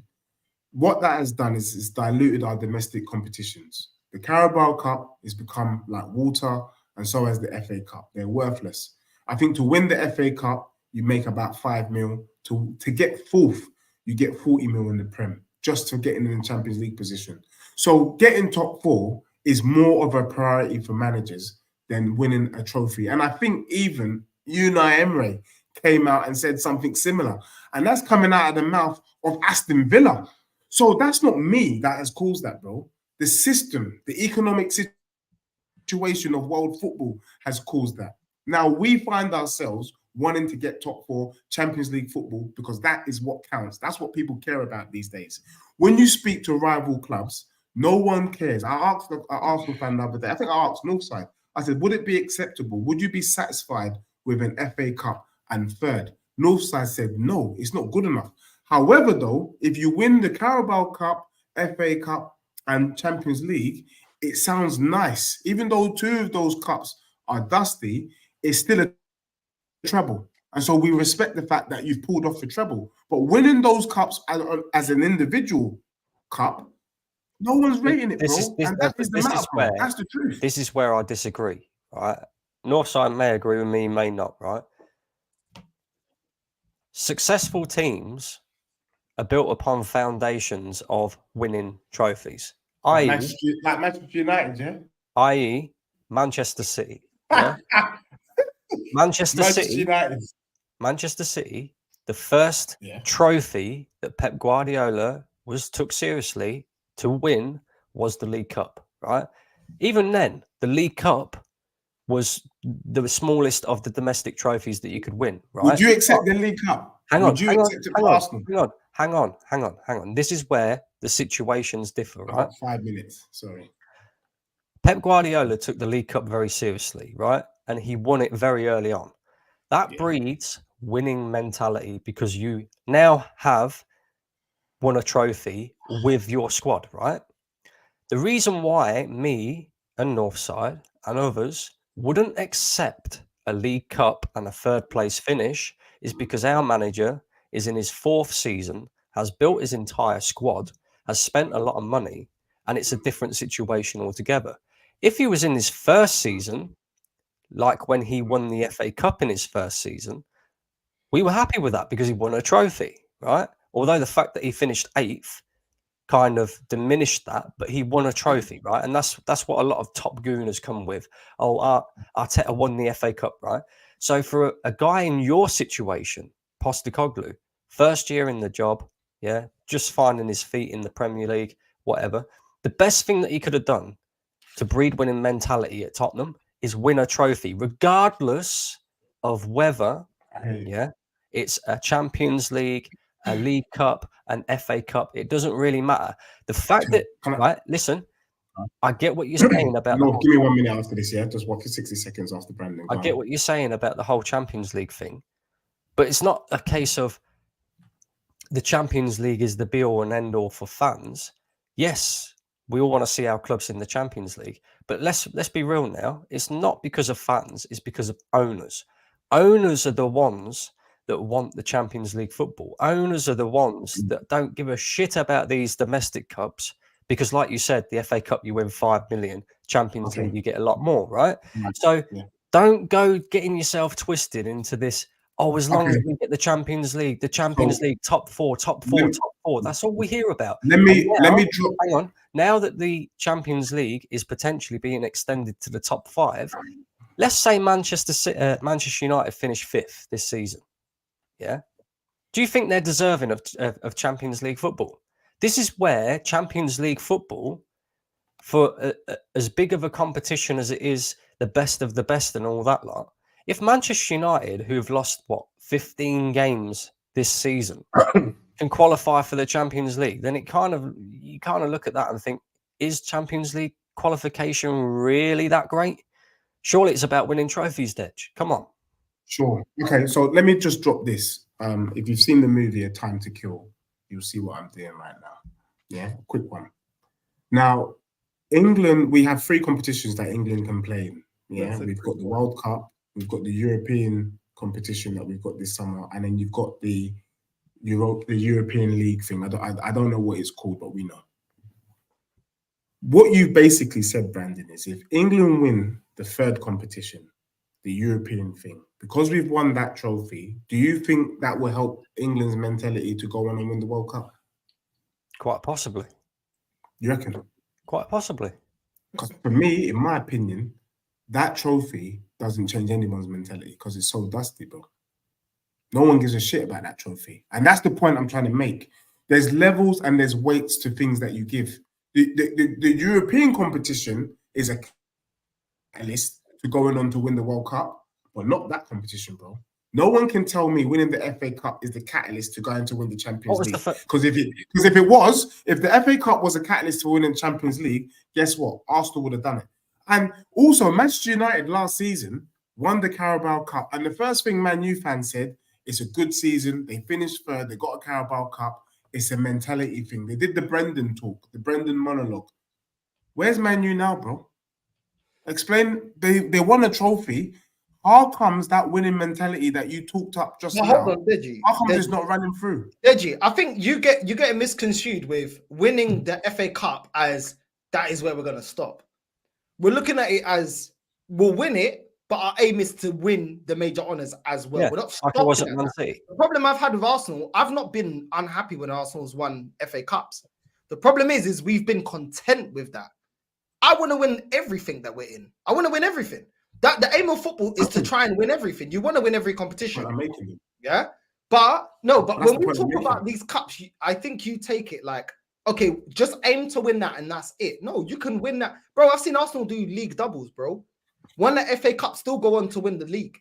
S3: what that has done is it's diluted our domestic competitions. The Carabao Cup has become like water, and so has the FA Cup. They're worthless. I think to win the FA Cup, you make about 5 mil. To get fourth, you get 40 mil in the Prem, just for getting in the Champions League position. So getting top 4 is more of a priority for managers than winning a trophy. And I think even Unai Emery came out and said something similar. And that's coming out of the mouth of Aston Villa. So that's not me that has caused that, bro. The system, the economic situation of world football has caused that. Now we find ourselves wanting to get top 4 Champions League football because that is what counts. That's what people care about these days. When you speak to rival clubs, no one cares. I asked an Arsenal fan the other day, I think I asked Northside, I said, would it be acceptable? Would you be satisfied with an FA Cup and third? Northside said, no, it's not good enough. However, though, if you win the Carabao Cup, FA Cup, and Champions League, it sounds nice. Even though 2 of those cups are dusty, it's still a treble. And so we respect the fact that you've pulled off the treble. But winning those cups as an individual cup, no one's rating it, bro. That's the truth.
S8: This is where I disagree, right? Northside may agree with me, may not, right? Successful teams are built upon foundations of winning trophies.
S3: Like Manchester United, yeah?
S8: I.e. Manchester City. Yeah? Manchester City, the first trophy that Pep Guardiola took seriously to win was the League Cup, right? Even then, the League Cup was the smallest of the domestic trophies that you could win, right?
S3: Would you accept the League Cup? Hang on.
S8: This is where the situations differ, right?
S3: About 5 minutes, sorry.
S8: Pep Guardiola took the League Cup very seriously, right? And he won it very early on. That breeds winning mentality because you now have won a trophy with your squad, right? The reason why me and Northside and others wouldn't accept a League Cup and a third place finish is because our manager is in his 4th season, has built his entire squad, has spent a lot of money, and it's a different situation altogether. If he was in his 1st season, like when he won the FA Cup in his 1st season, we were happy with that because he won a trophy, right? Although the fact that he finished 8th kind of diminished that, but he won a trophy, right? And that's what a lot of top gooners come with. Oh, Arteta won the FA Cup, right? So for a guy in your situation, Postecoglou, 1st year in the job, yeah, just finding his feet in the Premier League, whatever. The best thing that he could have done to breed winning mentality at Tottenham is win a trophy, regardless of whether, it's a Champions League, a League Cup, an FA Cup. It doesn't really matter. The fact that, listen, I get what you're saying about.
S3: No, give me 1 minute after this, yeah. Just walk for 60 seconds after Brandon.
S8: I get what you're saying about the whole Champions League thing, but it's not a case of the Champions League is the be all and end all for fans. Yes, we all want to see our clubs in the Champions League. But let's be real now. It's not because of fans. It's because of owners. Owners are the ones that want the Champions League football. Owners are the ones that don't give a shit about these domestic cups because, like you said, the FA Cup you win 5 million, Champions League you get a lot more, right? So don't go getting yourself twisted into this. Oh, as long as we get the Champions League top four. That's all we hear about.
S3: Let me drop.
S8: Hang on. Now that the Champions League is potentially being extended to the top 5, let's say Manchester United finish 5th this season. Yeah. Do you think they're deserving of Champions League football? This is where Champions League football, for as big of a competition as it is, the best of the best and all that lot. If Manchester United, who've lost 15 games this season, can qualify for the Champions League, then you kind of look at that and think, is Champions League qualification really that great? Surely it's about winning trophies, Deji. Come on.
S3: Sure. Okay, so let me just drop this. If you've seen the movie A Time to Kill, you'll see what I'm doing right now. Yeah, quick one. Now, England, we have 3 competitions that England can play in. Yeah, we've got the World Cup, we've got the European competition that we've got this summer, and then you've got the European League thing. I don't know what it's called, but we know. What you basically said, Brandon, is if England win the 3rd competition, the European thing, because we've won that trophy, do you think that will help England's mentality to go on and win the World Cup?
S8: Quite possibly.
S3: You reckon?
S8: Quite possibly.
S3: Because for me, in my opinion, that trophy doesn't change anyone's mentality because it's so dusty, bro. No one gives a shit about that trophy. And that's the point I'm trying to make. There's levels and there's weights to things that you give. The European competition is a catalyst to going on to win the World Cup, but not that competition, bro. No one can tell me winning the FA Cup is the catalyst to going to win the Champions League. Because if the FA Cup was a catalyst to winning the Champions League, guess what? Arsenal would have done it. And also, Manchester United last season won the Carabao Cup. And the first thing Man U fans said, it's a good season. They finished 3rd. They got a Carabao Cup. It's a mentality thing. They did the Brendan talk, the Brendan monologue. Where's Man U now, bro? Explain. They won a trophy. How comes that winning mentality that you talked up just now?
S1: Hold on, Deji.
S3: How comes it's not running through?
S1: Deji, I think you get misconstrued with winning the FA Cup as that is where we're gonna stop. We're looking at it as we'll win it, but our aim is to win the major honours as well.
S8: Yeah,
S1: we're not
S8: like it wasn't Man City.
S1: The problem I've had with Arsenal, I've not been unhappy when Arsenal's won FA Cups. The problem is we've been content with that. I want to win everything that we're in. I want to win everything. That the aim of football is to try and win everything. You want to win every competition.
S3: Well, I'm making it.
S1: Yeah, but when
S3: the
S1: we
S3: point
S1: talk
S3: I'm
S1: about these cups, I think you take it like, okay, just aim to win that and that's it. No, you can win that, bro. I've seen Arsenal do league doubles, bro. Won the FA Cup, still go on to win the league.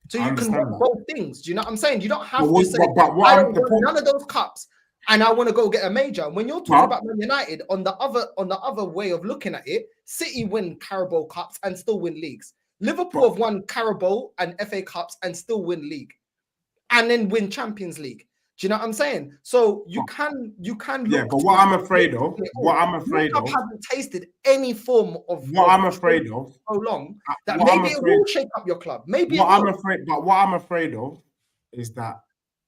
S1: So you can win both things. Do you know what I'm saying? You don't have to say, I don't want none of those cups and I want to go get a major. When you're talking about Man United, on the other way of looking at it, City win Carabao Cups and still win leagues. Liverpool have won Carabao and FA Cups and still win league, and then win Champions League. Do you know what I'm saying? So you can.
S3: Yeah, but what I'm afraid of,
S1: haven't tasted any form of.
S3: What I'm afraid of,
S1: so long that maybe it will shake up your club. Maybe.
S3: What I'm afraid of is that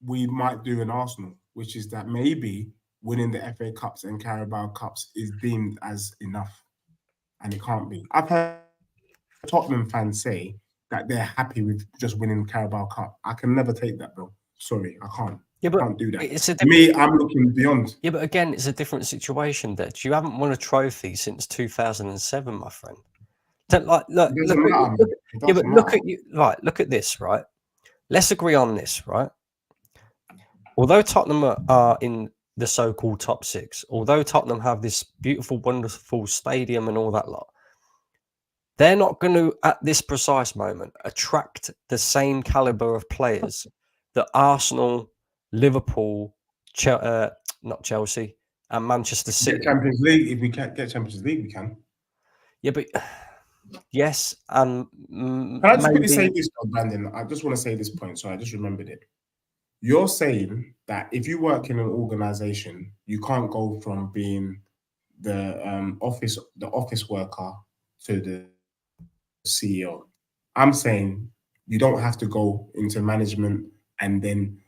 S3: we might do an Arsenal, which is that maybe winning the FA Cups and Carabao Cups is deemed as enough, and it can't be. I've heard Tottenham fans say that they're happy with just winning the Carabao Cup. I can never take that, bro. Sorry, I can't.
S8: Yeah, but
S3: I can't do that. I'm looking beyond.
S8: Yeah, but again, it's a different situation that you haven't won a trophy since 2007, my friend. Look at you. Right, look at this. Right, let's agree on this. Right, although Tottenham are in the so-called top 6, although Tottenham have this beautiful, wonderful stadium and all that lot, they're not going to, at this precise moment, attract the same caliber of players that Arsenal, Liverpool, not Chelsea, and Manchester City.
S3: Champions League. If we can't get Champions League, we can.
S8: Yeah, but yes, and
S3: can I just quickly say this, Brandon? I just want to say this point, so I just remembered it. You're saying that if you work in an organization, you can't go from being office worker to the CEO. I'm saying you don't have to go into management and then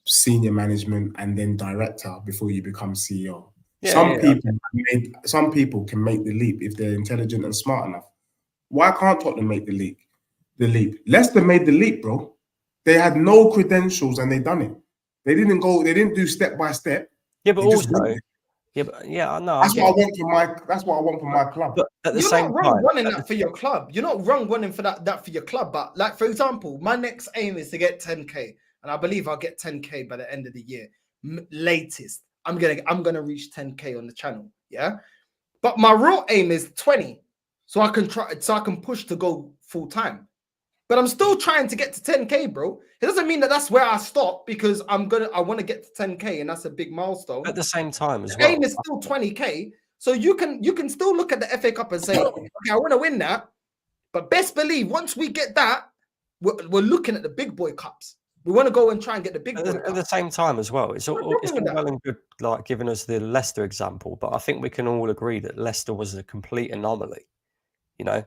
S3: senior management and then director before you become CEO. Some people can make the leap if they're intelligent and smart enough. Why can't Tottenham make the leap? Leicester made the leap, bro. They had no credentials and they done it. They didn't do step by step.
S8: Yeah, but
S3: They just
S8: also,
S3: went.
S8: no.
S3: That's what I want for my club.
S8: But at the
S1: You're
S8: same
S1: not wrong
S8: time,
S1: wanting that for your club. You're not wrong wanting for that for your club. But like, for example, my next aim is to get 10K, and I believe I'll get 10K by the end of the year. Latest, I'm gonna reach 10K on the channel. Yeah, but my real aim is 20, so I can push to go full time. But I'm still trying to get to 10K, bro. It doesn't mean that that's where I stop, because I want to get to 10K, and that's a big milestone.
S8: at the same time as
S1: The
S8: well,
S1: aim is still 20K. So you can still look at the FA Cup and say, okay, I want to win that. But best believe once we get that, we're looking at the big boy cups. We want to go and try and get the big boy
S8: at the same time as well. It's all well and good, like giving us the Leicester example, but I think we can all agree that Leicester was a complete anomaly. You know,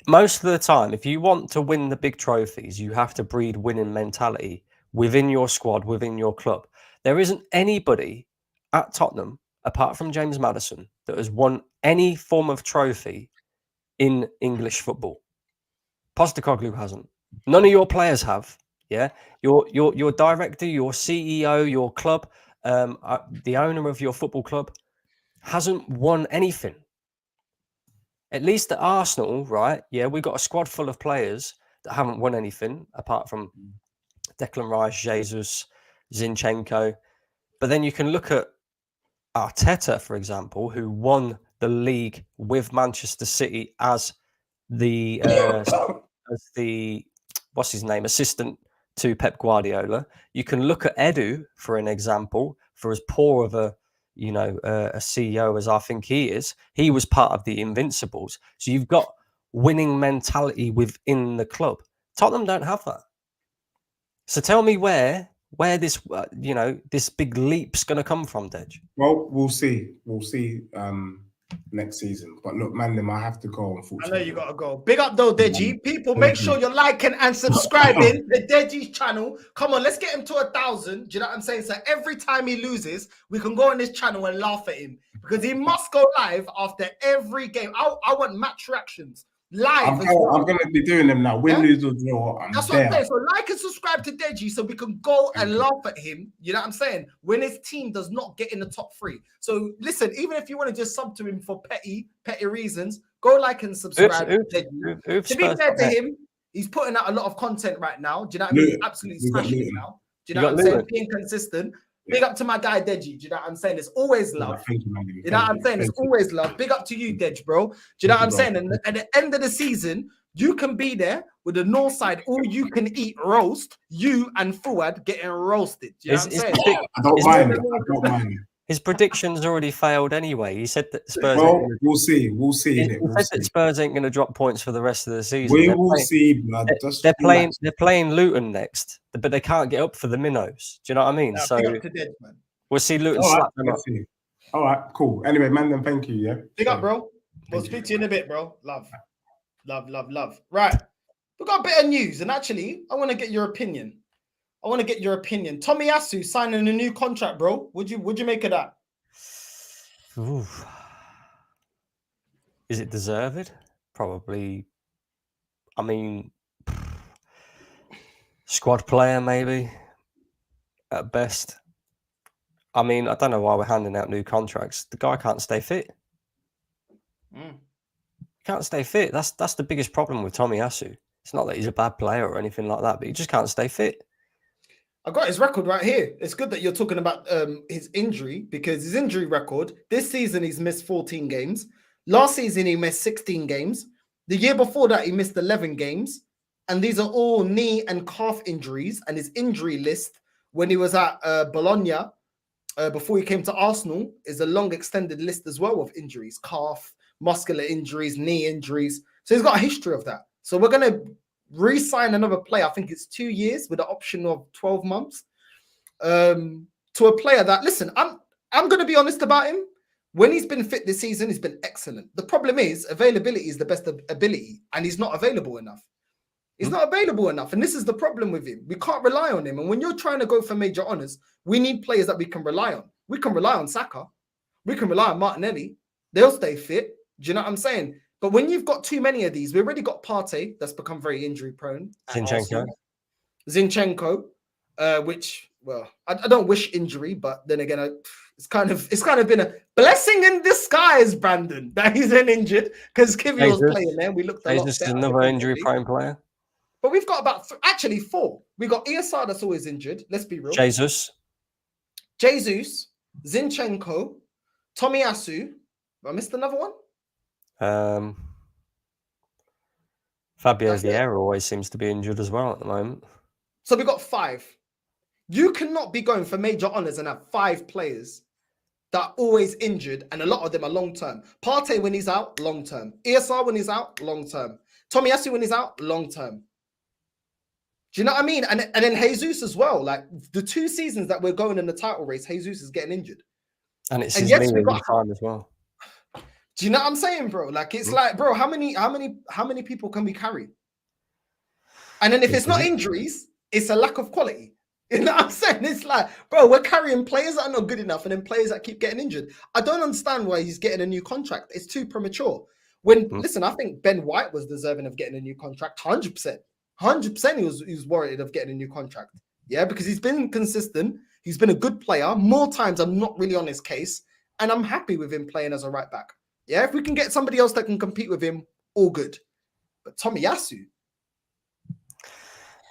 S8: most of the time, if you want to win the big trophies, you have to breed winning mentality within your squad, within your club. There isn't anybody at Tottenham, apart from James Maddison, that has won any form of trophy in English football. Postecoglou hasn't. None of your players have. Yeah, your director, your CEO, your club, the owner of your football club hasn't won anything. At least at Arsenal, right? Yeah, we've got a squad full of players that haven't won anything apart from Declan Rice, Jesus, Zinchenko. But then you can look at Arteta, for example, who won the league with Manchester City as the what's his name, assistant to Pep Guardiola. You can look at Edu for an example. For as poor of a CEO as I think he is, he was part of the Invincibles. So you've got winning mentality within the club. Tottenham don't have that. So tell me where this this big leap's going to come from, Dej.
S3: Well, we'll see. We'll see next season. But look, man, I have to go, unfortunately.
S1: I know you gotta go. Big up though, Deji. People, make sure you're liking and subscribing to Deji's channel. Come on, let's get him to 1,000. Do you know what I'm saying? So every time he loses, we can go on this channel and laugh at him, because he must go live after every game. I want match reactions live.
S3: I'm going to be doing them now. Win, lose or draw.
S1: That's what I'm saying. So like and subscribe to Deji so we can go and laugh at him. You know what I'm saying? When his team does not get in the top 3. So listen, even if you want to just sub to him for petty reasons, go like and subscribe to Deji. To be fair to him, he's putting out a lot of content right now. Do you know what I mean? He's absolutely smashing it now. Do you know what I'm saying? Being consistent. Big up to my guy Deji. Do you know what I'm saying? It's always love.
S3: Thank you, man.
S1: You know what I'm saying? It's always love. Big up to you, Dej, bro. Do you know what I'm saying? And at the end of the season, you can be there with the Northside all you can eat roast, you and Fuad getting roasted. Do you know what I'm saying?
S3: I don't mind.
S8: His predictions already failed anyway. He said that Spurs.
S3: Well, we'll see. We'll see.
S8: He said that Spurs ain't going to drop points for the rest of the season.
S3: We will see, blood.
S8: They're playing Luton next, but they can't get up for the minnows. Do you know what I mean? So we'll see Luton slap them up.
S3: All right, cool. Anyway, man, then thank you. Yeah.
S1: Big up, bro. We'll speak to you in a bit, bro. Love. Right. We've got a bit of news, and actually, I want to get your opinion. Tommy Asu signing a new contract, bro. Would you make of that?
S8: Ooh. Is it deserved? Probably. I mean, squad player maybe at best. I mean, I don't know why we're handing out new contracts. The guy can't stay fit. Can't stay fit. That's the biggest problem with Tommy Asu. It's not that he's a bad player or anything like that, but he just can't stay fit.
S1: I got his record right here. It's good that you're talking about his injury, because his injury record, this season he's missed 14 games. Last season he missed 16 games. The year before that he missed 11 games. And these are all knee and calf injuries. And his injury list when he was at Bologna, before he came to Arsenal, is a long extended list as well of injuries. Calf, muscular injuries, knee injuries. So he's got a history of that. So we're going to re-sign another player. I think it's 2 years with the option of 12 months to a player that, listen, I'm going to be honest about him. When he's been fit this season, he's been excellent. The problem is availability is the best ability, and he's not available enough. He's not available enough, and this is the problem with him. We can't rely on him. And when you're trying to go for major honours, we need players that we can rely on. We can rely on Saka. We can rely on Martinelli. They'll stay fit. Do you know what I'm saying? But when you've got too many of these, we already got Partey that's become very injury prone. Zinchenko, which, well, I don't wish injury, but then again, it's kind of been a blessing in disguise, Brandon, that he's been injured because Kivior was playing there. We looked a lot better.
S8: Another injury prone player.
S1: But we've got about actually 4. We got ESR that's always injured. Let's be real.
S8: Jesus,
S1: Zinchenko, Tomiyasu. Have I missed another one?
S8: Fabio Vieira always seems to be injured as well at the moment.
S1: So we got 5. You cannot be going for major honours and have 5 players that are always injured, and a lot of them are long term. Partey when he's out, long term. ESR when he's out, long term. Tomiyasu when he's out, long term. Do you know what I mean? And then Jesus as well. Like the 2 seasons that we're going in the title race, Jesus is getting injured.
S8: And it's his knee time as well.
S1: Do you know what I'm saying, bro? Like it's like, bro, how many people can we carry? And then if it's not injuries, it's a lack of quality. You know what I'm saying? It's like, bro, we're carrying players that are not good enough and then players that keep getting injured. I don't understand why he's getting a new contract. It's too premature. Listen, I think Ben White was deserving of getting a new contract, 100%. 100% he was worried of getting a new contract. Yeah, because he's been consistent. He's been a good player. More times I'm not really on his case. And I'm happy with him playing as a right back. Yeah, if we can get somebody else that can compete with him, all good. But Tomiyasu.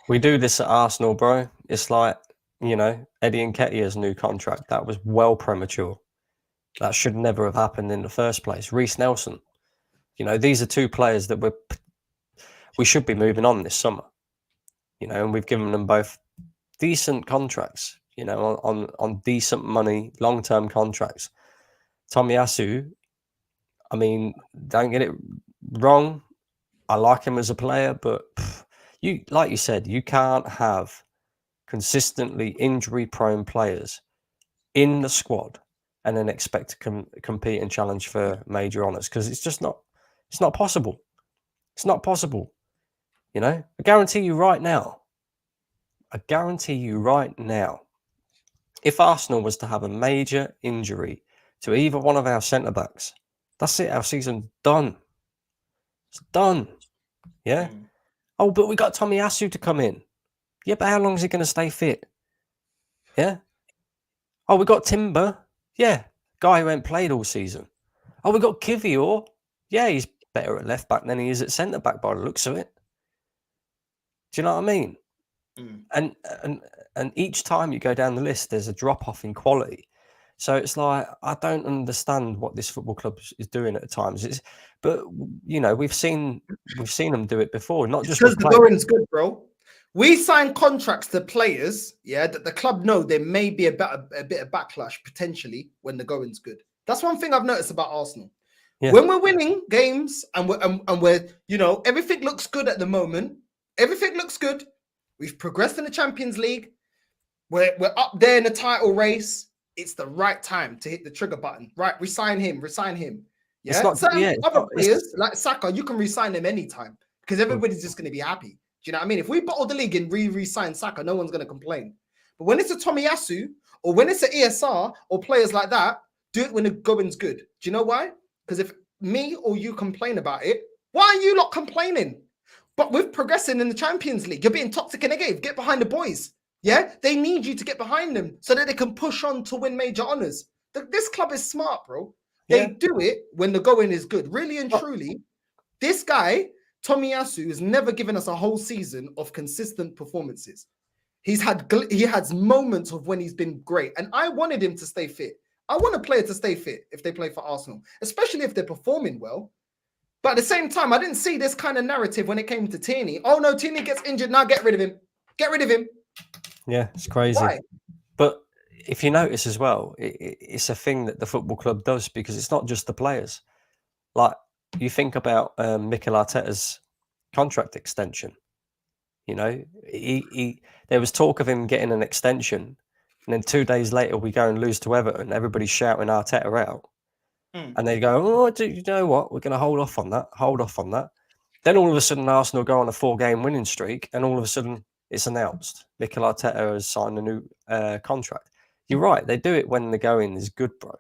S8: We do this at Arsenal, bro. It's like, you know, Eddie Nketiah's new contract. That was well premature. That should never have happened in the first place. Reece Nelson. You know, these are 2 players that we should be moving on this summer. You know, and we've given them both decent contracts, you know, on decent money, long-term contracts. Tomiyasu, I mean, don't get it wrong. I like him as a player, but like you said, you can't have consistently injury-prone players in the squad and then expect to compete and challenge for major honours, because it's just not. It's not possible. It's not possible. You know, I guarantee you right now. If Arsenal was to have a major injury to either one of our centre backs, that's it. Our season's done. It's done. Yeah. Oh, but we got Tomiyasu to come in. Yeah, but how long is he going to stay fit? Yeah. Oh, we got Timber. Yeah, guy who ain't played all season. Oh, we got Kivior. Yeah, he's better at left back than he is at centre back by the looks of it. Do you know what I mean? And each time you go down the list, there's a drop off in quality. So it's like, I don't understand what this football club is doing at times. But you know, we've seen them do it before. Not just
S1: because the going's good, bro. We sign contracts to players, yeah, that the club know there may be a bit of backlash potentially when the going's good. That's one thing I've noticed about Arsenal. Yeah. When we're winning games and we're you know, everything looks good at the moment. Everything looks good. We've progressed in the Champions League. We're up there in the title race. It's the right time to hit the trigger button. Right, resign him. Yeah, other players like Saka, you can resign them anytime because everybody's just going to be happy. Do you know what I mean? If we bottle the league and re-sign Saka, no one's going to complain. But when it's a Tomiyasu or when it's an ESR or players like that, do it when the going's good. Do you know why? Because if me or you complain about it, why are you not complaining? But with progressing in the Champions League, you're being toxic and negative. Get behind the boys. Yeah, they need you to get behind them so that they can push on to win major honours. This club is smart, bro. They do it when the going is good. Really and truly, this guy, Tomiyasu, has never given us a whole season of consistent performances. He has moments of when he's been great. And I wanted him to stay fit. I want a player to stay fit if they play for Arsenal, especially if they're performing well. But at the same time, I didn't see this kind of narrative when it came to Tierney. Oh, no, Tierney gets injured. Now get rid of him. Get rid of him.
S8: Yeah, it's crazy. Why? But if you notice as well, it's a thing that the football club does because it's not just the players. Like, you think about Mikel Arteta's contract extension. You know, there was talk of him getting an extension and then 2 days later we go and lose to Everton, everybody's shouting Arteta out. And they go, oh, do you know what? We're going to hold off on that. Then all of a sudden Arsenal go on a 4-game winning streak, and all of a sudden it's announced Mikel Arteta has signed a new contract. You're right. They do it when the going is good, bro.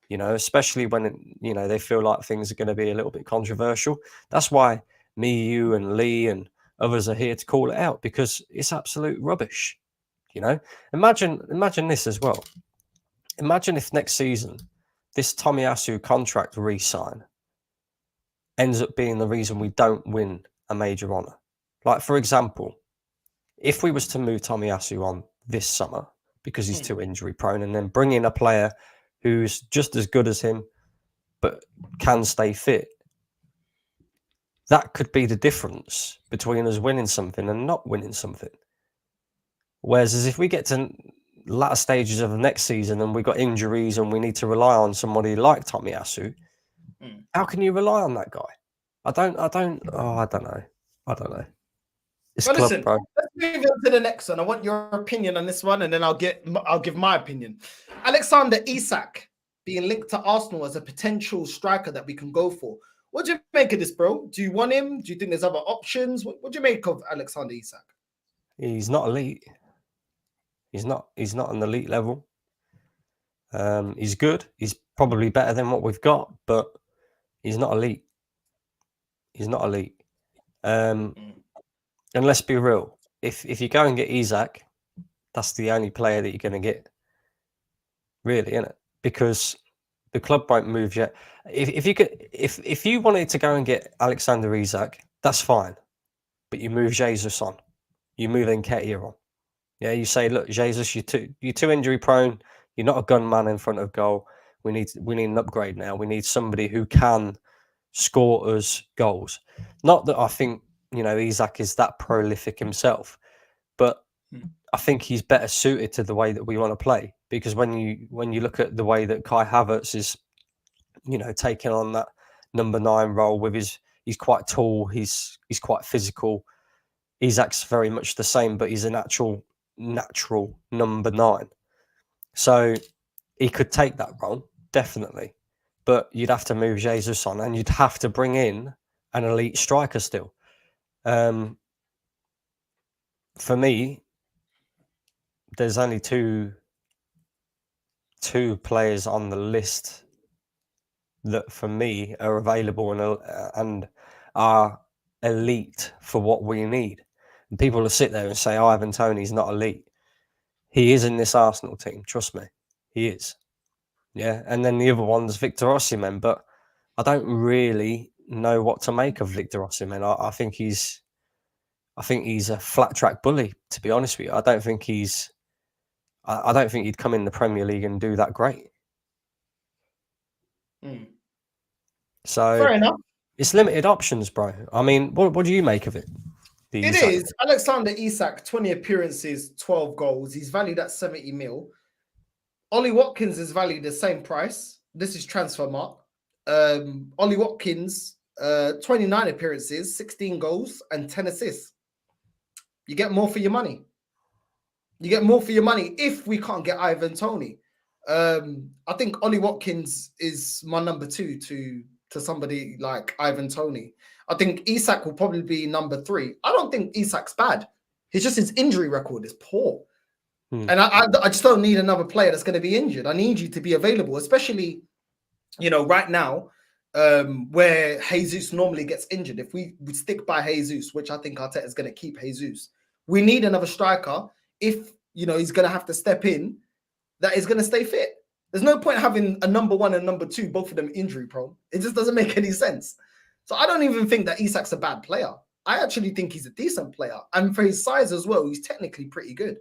S8: You know, especially when, they feel like things are going to be a little bit controversial. That's why me, you and Lee and others are here to call it out, because it's absolute rubbish. You know, imagine this as well. Imagine if next season this Tomiyasu contract re-sign ends up being the reason we don't win a major honour. Like, for example, if we was to move Tomiyasu on this summer because he's too injury prone, and then bring in a player who's just as good as him but can stay fit, that could be the difference between us winning something and not winning something. Whereas as if we get to latter stages of the next season and we got injuries and we need to rely on somebody like Tomiyasu, how can you rely on that guy? I don't know. It's
S1: Well,
S8: club,
S1: listen,
S8: bro.
S1: let's move on to the next one. I want your opinion on this one, and then I'll give my opinion. Alexander Isak being linked to Arsenal as a potential striker that we can go for. What do you make of this, bro? Do you want him? Do you think there's other options? What do you make of Alexander Isak?
S8: He's not elite. He's not an elite level. He's good. He's probably better than what we've got, but he's not elite. And let's be real. If you go and get Isak, that's the only player that you're going to get. Really, isn't it? Because the club won't move yet. If you wanted to go and get Alexander Isak, that's fine. But you move Jesus on. You move Nketiah on. Yeah, you say, look, Jesus, you're too injury prone. You're not a gunman in front of goal. We need an upgrade now. We need somebody who can score us goals. Not that I think Isak is that prolific himself, but I think he's better suited to the way that we want to play. Because when you look at the way that Kai Havertz is, taking on that number 9 role with he's quite tall, he's quite physical. Isak's very much the same, but he's a natural number 9. So he could take that role, definitely. But you'd have to move Jesus on, and you'd have to bring in an elite striker still. For me, there's only two players on the list that, for me, are available and are elite for what we need. And people will sit there and say, Ivan Toney's not elite. He is in this Arsenal team, trust me. He is. Yeah, and then the other one's Victor Osimhen, but I don't really know what to make of Victor Osimhen. I think he's a flat track bully, to be honest with you. I don't think he'd come in the Premier League and do that great. So
S1: fair enough.
S8: It's limited options, bro. I mean, what do you make of it?
S1: It is Alexander Isak, 20 appearances, 12 goals. He's valued at 70 mil. Ollie Watkins is valued the same price. This is Transfermarkt. Ollie Watkins, 29 appearances, 16 goals, and 10 assists. You get more for your money. You get more for your money if we can't get Ivan Toney. I think Ollie Watkins is my number 2 to somebody like Ivan Toney. I think Isak will probably be number 3. I don't think Isak's bad. It's just his injury record is poor. And I just don't need another player that's going to be injured. I need you to be available, especially, right now, where Jesus normally gets injured. If we stick by Jesus, which I think Arteta is going to keep Jesus, we need another striker. If, he's going to have to step in, that is going to stay fit. There's no point having a number 1 and number 2, both of them injury prone. It just doesn't make any sense. So I don't even think that Isak's a bad player. I actually think he's a decent player. And for his size as well, he's technically pretty good.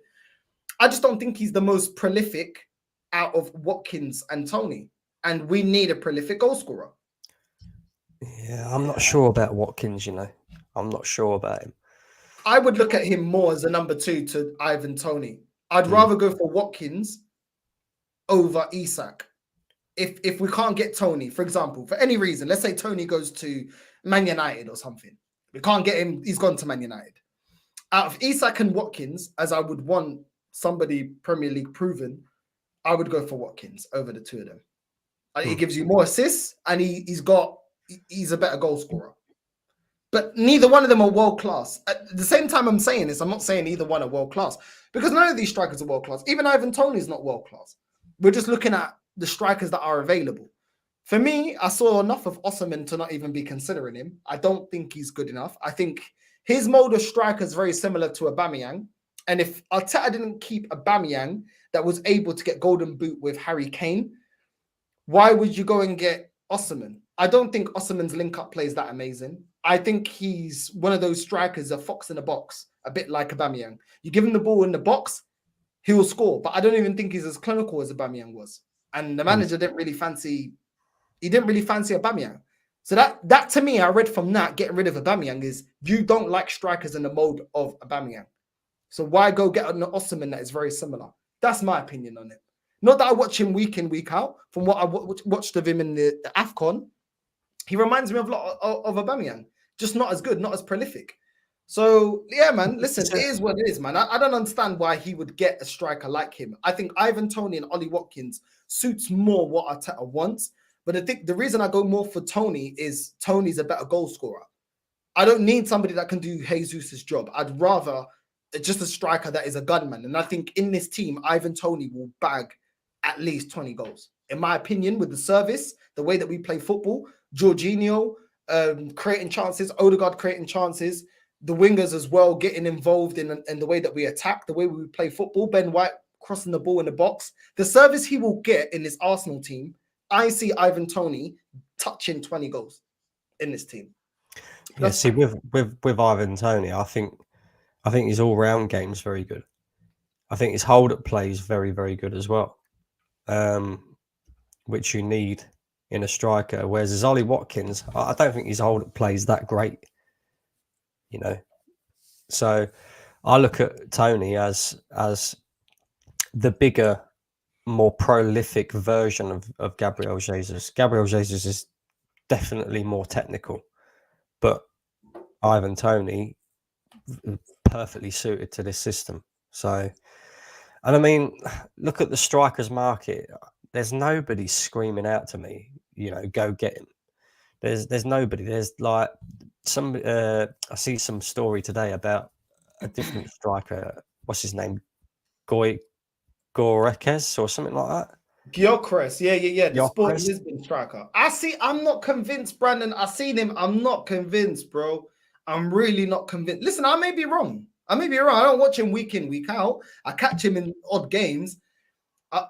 S1: I just don't think he's the most prolific out of Watkins and Toney. And we need a prolific goal scorer.
S8: Yeah, I'm not sure about Watkins, I'm not sure about him.
S1: I would look at him more as a number 2 to Ivan Toney. I'd rather go for Watkins over Isak. If we can't get Toney, for example, for any reason, let's say Toney goes to Man United or something. We can't get him. He's gone to Man United. Out of Isak and Watkins, as I would want somebody Premier League proven, I would go for Watkins over the two of them. He gives you more assists, and he's a better goal scorer. But neither one of them are world class. At the same time, I'm saying this, I'm not saying either one are world class, because none of these strikers are world class. Even Ivan Toney is not world class. We're just looking at the strikers that are available. For me, I saw enough of Osimhen to not even be considering him. I don't think he's good enough. I think his mode of striker is very similar to Aubameyang. And if Arteta didn't keep Aubameyang that was able to get Golden Boot with Harry Kane, why would you go and get Osimhen? I don't think Osimhen's link-up play is that amazing. I think he's one of those strikers, a fox in a box, a bit like Aubameyang. You give him the ball in the box, he will score. But I don't even think he's as clinical as Aubameyang was. And the manager didn't really fancy Aubameyang. So that to me, I read from that, getting rid of Aubameyang is you don't like strikers in the mode of Aubameyang. So why go get an Osimhen that is very similar? That's my opinion on it. Not that I watch him week in, week out. From what I watched of him in the AFCON, he reminds me of a lot of Aubameyang. Just not as good, not as prolific. So, yeah, man, listen, it is what it is, man. I don't understand why he would get a striker like him. I think Ivan Toney and Ollie Watkins suits more what Arteta wants. But I think the reason I go more for Toney is Toney's a better goal scorer. I don't need somebody that can do Jesus' job. I'd rather just a striker that is a gunman. And I think in this team, Ivan Toney will bag at least 20 goals. In my opinion, with the service, the way that we play football, Jorginho creating chances, Odegaard creating chances, the wingers as well getting involved in the way that we attack, the way we play football, Ben White crossing the ball in the box. The service he will get in this Arsenal team, I see Ivan Toney touching 20 goals in this team.
S8: Yeah, see, with Ivan Toney, I think his all-round game's very good. I think his hold-up play is very, very good as well, which you need in a striker. Whereas as Ollie Watkins, I don't think his hold-up play is that great, you know. So I look at Toney as the bigger, more prolific version of Gabriel Jesus. Gabriel Jesus is definitely more technical, but Ivan Toney perfectly suited to this system. So, and I mean, look at the strikers market. There's nobody screaming out to me, you know, go get him. There's nobody. There's like some. I see some story today about a different striker. What's his name? Gorekes or something like that.
S1: Gyökeres, yeah. The
S8: Gyökeres.
S1: Sporting Lisbon striker. I'm not convinced, Brandon. I seen him. I'm not convinced, bro. I'm really not convinced. Listen, I may be wrong. I don't watch him week in, week out. I catch him in odd games.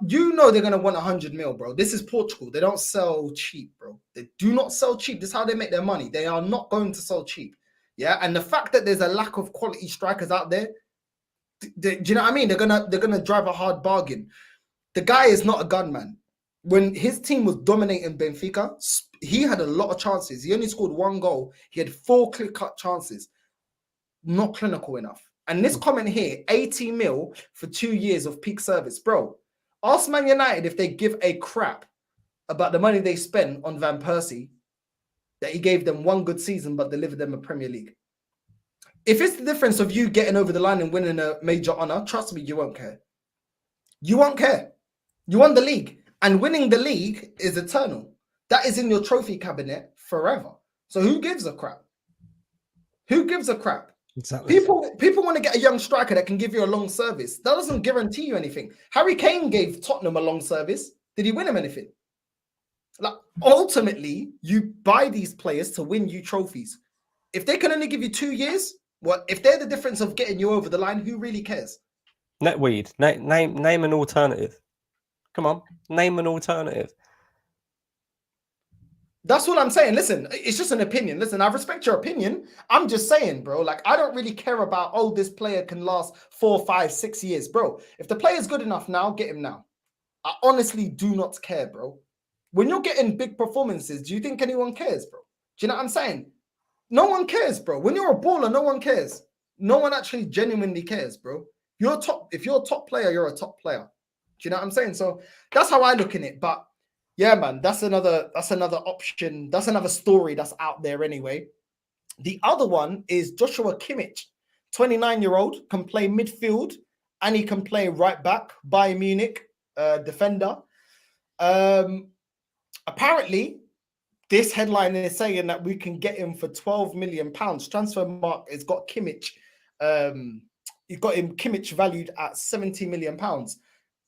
S1: You know they're going to want 100 mil, bro. This is Portugal. They don't sell cheap, bro. They do not sell cheap. This is how they make their money. They are not going to sell cheap. Yeah, and the fact that there's a lack of quality strikers out there, do you know what I mean? They're gonna drive a hard bargain. The guy is not a gunman. When his team was dominating Benfica, he had a lot of chances. He only scored 1 goal. He had 4 clear-cut chances. Not clinical enough. And this comment here, 80 mil for 2 years of peak service. Bro, ask Man United if they give a crap about the money they spent on Van Persie, that he gave them 1 good season but delivered them a Premier League. If it's the difference of you getting over the line and winning a major honor, trust me, you won't care. You won't care. You won the league. And winning the league is eternal. That is in your trophy cabinet forever. So who gives a crap? Who gives a crap?
S8: Exactly.
S1: People want to get a young striker that can give you a long service. That doesn't guarantee you anything. Harry Kane gave Tottenham a long service. Did he win him anything? Like, ultimately, you buy these players to win you trophies. If they can only give you 2 years, well, if they're the difference of getting you over the line, who really cares?
S8: Netweed, name an alternative. Come on, name an alternative.
S1: That's what I'm saying. Listen, it's just an opinion. Listen, I respect your opinion. I'm just saying, bro, like, I don't really care about, oh, this player can last 4, 5, 6 years, bro. If the player's good enough now, get him now. I honestly do not care, bro. When you're getting big performances, do you think anyone cares, bro? Do you know what I'm saying? No one cares, bro. When you're a baller, no one cares. No one actually genuinely cares, bro. If you're a top player, you're a top player. Do you know what I'm saying? So that's how I look in it. But yeah, man, that's another option. That's another story that's out there anyway. The other one is Joshua Kimmich, 29-year-old, can play midfield and he can play right back. Bayern Munich defender. Apparently, this headline is saying that we can get him for £12 million. Transfermarkt has got Kimmich. You've got him Kimmich valued at £70 million.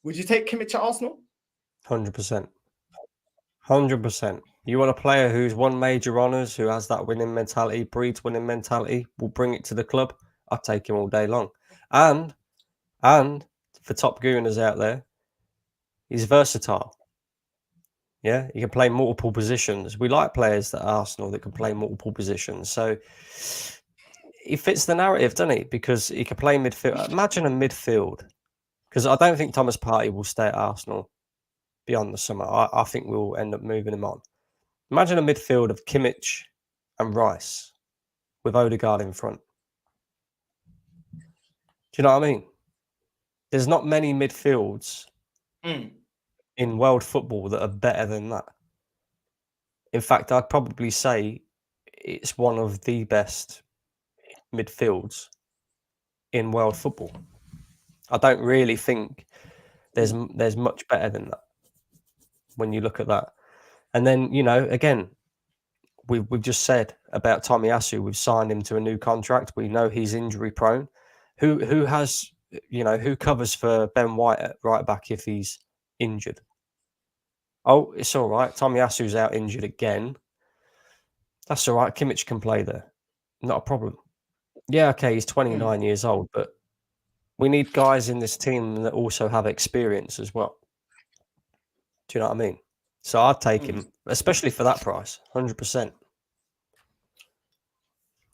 S1: Would you take Kimmich at Arsenal?
S8: 100%. 100%. You want a player who's won major honours, who has that winning mentality, breeds winning mentality, will bring it to the club. I'd take him all day long. And for top gooners out there, he's versatile. Yeah, he can play multiple positions. We like players at Arsenal that can play multiple positions. So he fits the narrative, doesn't he? Because he can play midfield. Imagine a midfield. Because I don't think Thomas Partey will stay at Arsenal beyond the summer. I think we'll end up moving him on. Imagine a midfield of Kimmich and Rice with Odegaard in front. Do you know what I mean? There's not many midfields in world football that are better than that. In fact, I'd probably say it's one of the best midfields in world football. I don't really think there's much better than that when you look at that. And then, you know, again, we've just said about Tomiyasu, we've signed him to a new contract. We know he's injury prone. Who has, you know, who covers for Ben White at right back if he's injured? Oh, it's all right. Tomiyasu's out injured again. That's all right. Kimmich can play there. Not a problem. Yeah, okay, he's 29 years old, but we need guys in this team that also have experience as well. Do you know what I mean? So I'd take him, especially for that price, 100%.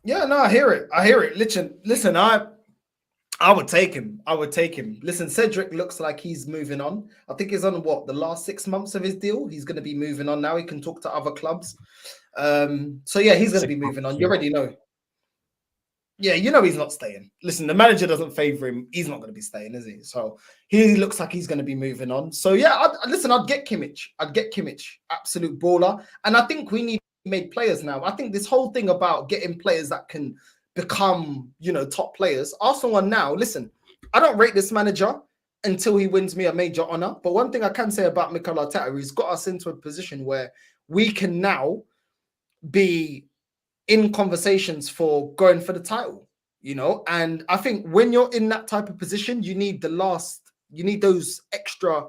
S1: Yeah, no, I hear it. Listen, I would take him. Listen, Cedric looks like he's moving on. I think he's on the last 6 months of his deal. He's going to be moving on now. He can talk to other clubs. So yeah, he's going to be moving on. You already know. Yeah, you know he's not staying. Listen, the manager doesn't favour him. He's not going to be staying, is he? So he looks like he's going to be moving on. So yeah, I'd get Kimmich. Absolute baller. And I think we need made players now. I think this whole thing about getting players that can become, you know, top players. Arsenal are now, listen, I don't rate this manager until he wins me a major honour. But one thing I can say about Mikel Arteta, he's got us into a position where we can now be in conversations for going for the title, you know. And I think when you're in that type of position, you need those extra,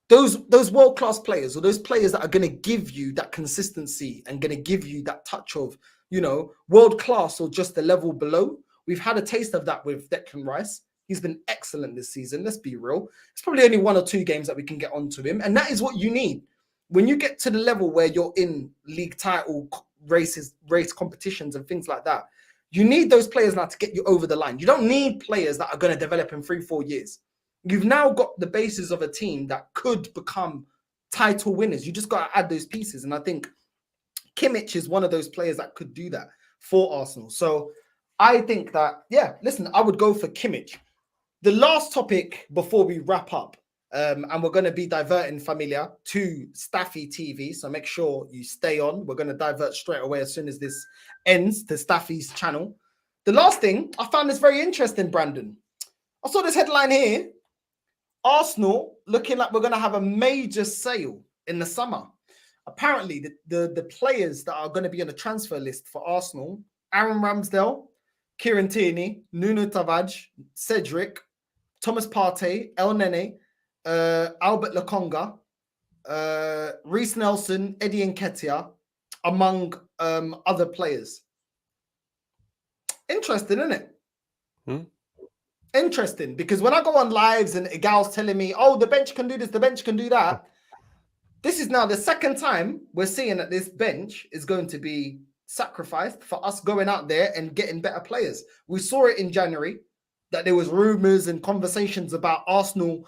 S1: those world-class players, or those players that are going to give you that consistency and going to give you that touch of, you know, world-class or just the level below. We've had a taste of that with Declan Rice. He's been excellent this season. Let's be real. It's probably only 1 or 2 games that we can get onto him. And that is what you need. When you get to the level where you're in league title race competitions and things like that, you need those players now to get you over the line. You don't need players that are going to develop in 3-4 years. You've now got the basis of a team that could become title winners. You just got to add those pieces. And I think Kimmich is one of those players that could do that for Arsenal. So I think that, yeah, listen, I would go for Kimmich. The last topic before we wrap up, and we're going to be diverting Familia to Staffy TV. So make sure you stay on. We're going to divert straight away as soon as this ends to Staffy's channel. The last thing, I found this very interesting, Brandon. I saw this headline here. Arsenal looking like we're going to have a major sale in the summer. Apparently, the players that are going to be on the transfer list for Arsenal, Aaron Ramsdale, Kieran Tierney, Nuno Tavares, Cedric, Thomas Partey, El Nene, Albert Lokonga, Reece Nelson, Eddie Nketiah, among other players. Interesting, isn't it? Interesting, because when I go on lives and Igal's telling me, oh, the bench can do this, the bench can do that. This is now the second time we're seeing that this bench is going to be sacrificed for us going out there and getting better players. We saw it in January that there was rumors and conversations about Arsenal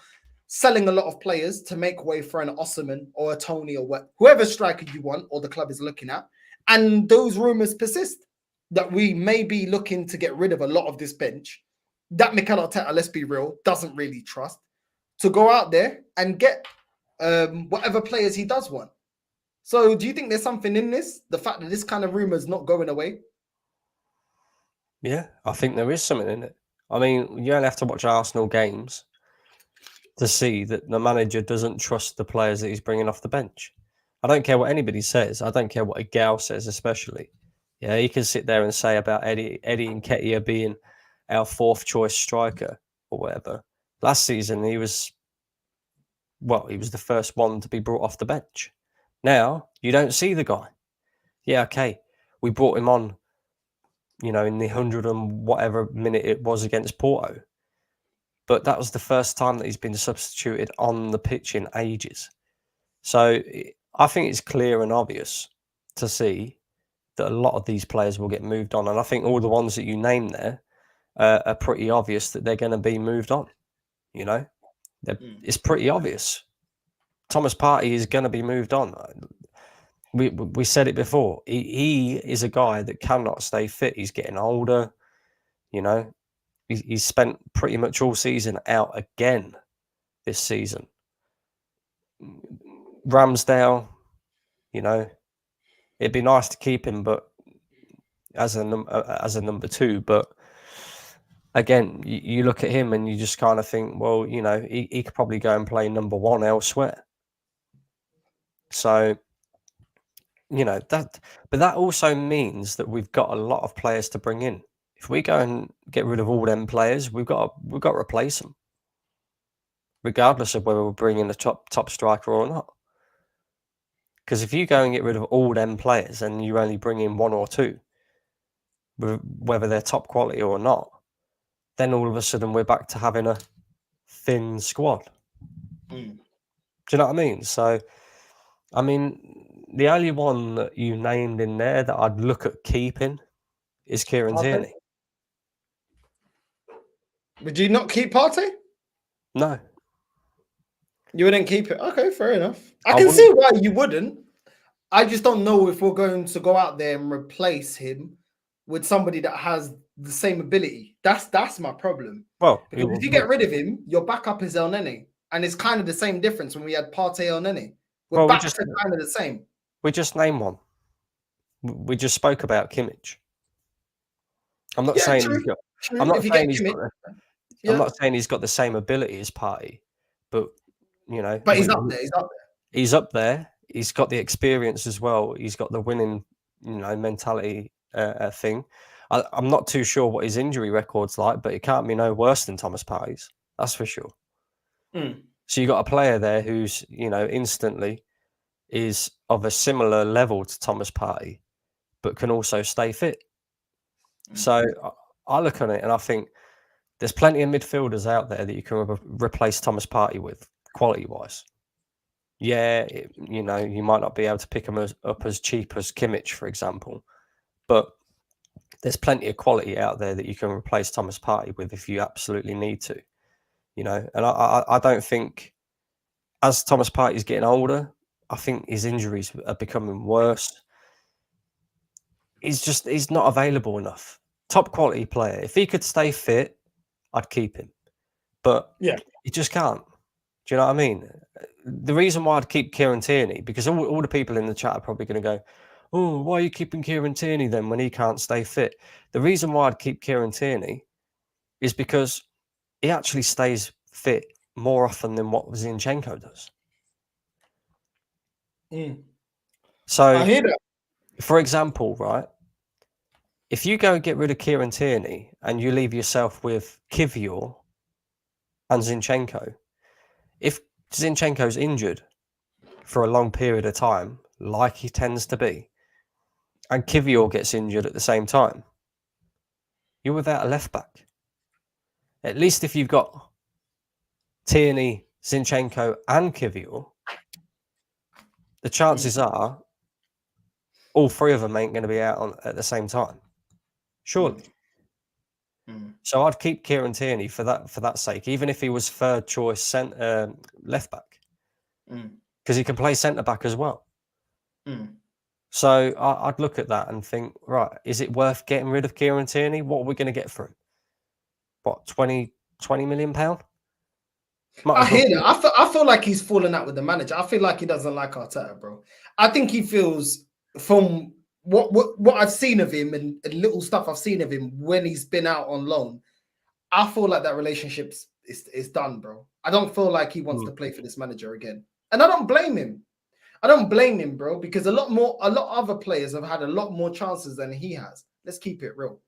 S1: selling a lot of players to make way for an Osimhen or a Tony or whoever striker you want or the club is looking at. And those rumors persist that we may be looking to get rid of a lot of this bench that Mikel Arteta, let's be real, doesn't really trust, to go out there and get whatever players he does want. So do you think there's something in this? The fact that this kind of rumor is not going away?
S8: Yeah, I think there is something in it. I mean, you only have to watch Arsenal games to see that the manager doesn't trust the players that he's bringing off the bench. I don't care what anybody says. I don't care what a gal says, especially. Yeah, you can sit there and say about Eddie Nketiah being our 4th choice striker or whatever. Last season, he was the first one to be brought off the bench. Now, you don't see the guy. Yeah, okay. We brought him on, in the 100 and whatever minute it was against Porto. But that was the first time that he's been substituted on the pitch in ages. So I think it's clear and obvious to see that a lot of these players will get moved on. And I think all the ones that you name there are pretty obvious that they're going to be moved on. It's pretty obvious. Thomas Partey is going to be moved on. We said it before. He is a guy that cannot stay fit. He's getting older. He's spent pretty much all season out again this season. Ramsdale, it'd be nice to keep him, but as a number 2. But again, you look at him and you just kind of think, well, he could probably go and play number 1 elsewhere. So, but that also means that we've got a lot of players to bring in. If we go and get rid of all them players, we've got to replace them, regardless of whether we're bringing a top striker or not. Because if you go and get rid of all them players and you only bring in 1 or 2, whether they're top quality or not, then all of a sudden we're back to having a thin squad. Do you know what I mean? So, I mean, the only one that you named in there that I'd look at keeping is Kieran Tierney.
S1: Would you not keep Partey?
S8: No.
S1: You wouldn't keep it? Okay, fair enough. I can see why you wouldn't. I just don't know if we're going to go out there and replace him with somebody that has the same ability. That's my problem.
S8: Well,
S1: because if you get rid of him, your backup is El Nene. And it's kind of the same difference when we had Partey El Nene. We're back to kind of the same.
S8: We just named one. We just spoke about Kimmich. I'm not saying he's got. I'm not saying he's got. I'm not saying he's got the same ability as Partey, but
S1: But he's up there.
S8: He's up there. He's got the experience as well. He's got the winning, mentality thing. I'm not too sure what his injury record's like, but it can't be no worse than Thomas Partey's. That's for sure. So you got a player there who's instantly is of a similar level to Thomas Partey, but can also stay fit. So I look at it and I think there's plenty of midfielders out there that you can replace Thomas Partey with, quality-wise. Yeah, you might not be able to pick them up as cheap as Kimmich, for example, but there's plenty of quality out there that you can replace Thomas Partey with if you absolutely need to. And I don't think, as Thomas Partey is getting older, I think his injuries are becoming worse. He's not available enough. Top quality player. If he could stay fit, I'd keep him. But he just can't. Do you know what I mean? The reason why I'd keep Kieran Tierney, because all the people in the chat are probably going to go, oh, why are you keeping Kieran Tierney then when he can't stay fit? The reason why I'd keep Kieran Tierney is because he actually stays fit more often than what Zinchenko does. So,
S1: I hear that.
S8: For example, right, if you go and get rid of Kieran Tierney and you leave yourself with Kivior and Zinchenko, if Zinchenko's injured for a long period of time, like he tends to be, and Kivior gets injured at the same time, you're without a left back. At least if you've got Tierney, Zinchenko, and Kivior, the chances are all 3 of them ain't going to be out at the same time. Surely. So I'd keep Kieran Tierney for that sake, even if he was 3rd choice left back, because he can play centre back as well. So I'd look at that and think, right, is it worth getting rid of Kieran Tierney? What are we going to get for him? What, 20 million £20?
S1: I hear that. I feel like he's fallen out with the manager. I feel like he doesn't like Arteta, bro. I think he feels, from what I've seen of him and little stuff I've seen of him when he's been out on loan, I feel like that relationship's is done, bro. I don't feel like he wants to play for this manager again. And I don't blame him. I don't blame him, bro, because a lot other players have had a lot more chances than he has. Let's keep it real.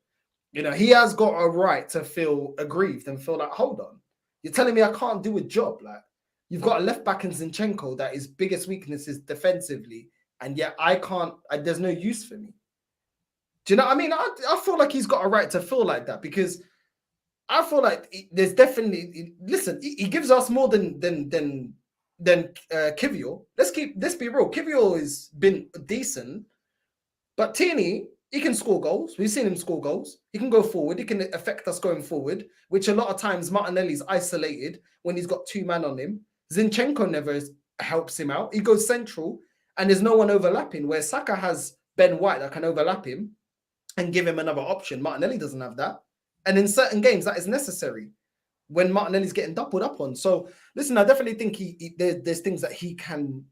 S1: You know, he has got a right to feel aggrieved and feel like, hold on, you're telling me I can't do a job. Like, you've got a left back in Zinchenko that his biggest weakness is defensively, and yet I can't, there's no use for me. Do you know what I mean? I feel like he's got a right to feel like that, because I feel like there's definitely, listen, he gives us more than Kivior. Let's be real. Kivior has been decent, but Tierney, he can score goals. We've seen him score goals. He can go forward. He can affect us going forward, which a lot of times Martinelli's isolated when he's got two men on him. Zinchenko never helps him out. He goes central and there's no one overlapping, where Saka has Ben White that can overlap him and give him another option. Martinelli doesn't have that. And in certain games, that is necessary when Martinelli's getting doubled up on. So listen, I definitely think there's things that he can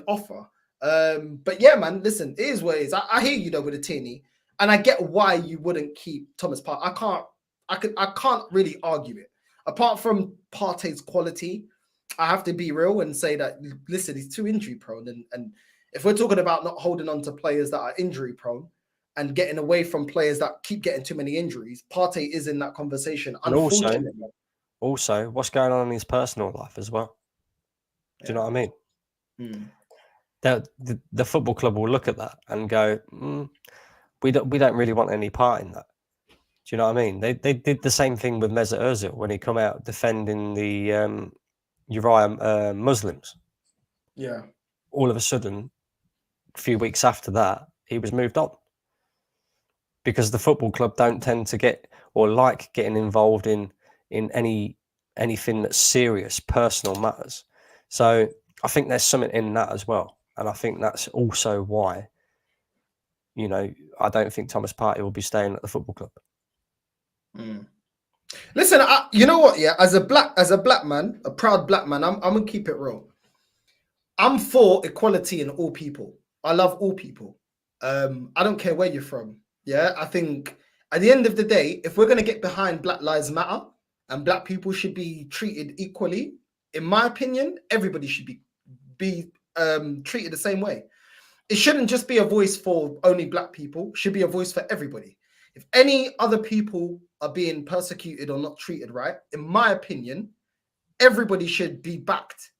S1: offer. But yeah, man, listen, it is what it is. I hear you though with the Tierney, and I get why you wouldn't keep Thomas Partey. I can't really argue it. Apart from Partey's quality, I have to be real and say that, listen, he's too injury prone. And if we're talking about not holding on to players that are injury prone and getting away from players that keep getting too many injuries, Partey is in that conversation.
S8: And also, what's going on in his personal life as well? Do you know what I mean? The football club will look at that and go, we don't really want any part in that. Do you know what I mean? They did the same thing with Mesut Ozil when he come out defending the Uriah Muslims.
S1: Yeah.
S8: All of a sudden, a few weeks after that, he was moved on, because the football club don't tend to get or like getting involved in anything that's serious, personal matters. So I think there's something in that as well. And I think that's also why, you know, I don't think Thomas Partey will be staying at the football club.
S1: Listen, you know what? Yeah, as a black man, a proud black man, I'm gonna keep it real. I'm for equality in all people. I love all people. I don't care where you're from. Yeah, I think at the end of the day, if we're gonna get behind Black Lives Matter and black people should be treated equally, in my opinion, everybody should be treated the same way. It shouldn't just be a voice for only black people. It should be a voice for everybody. If any other people are being persecuted or not treated right, in my opinion, everybody should be backed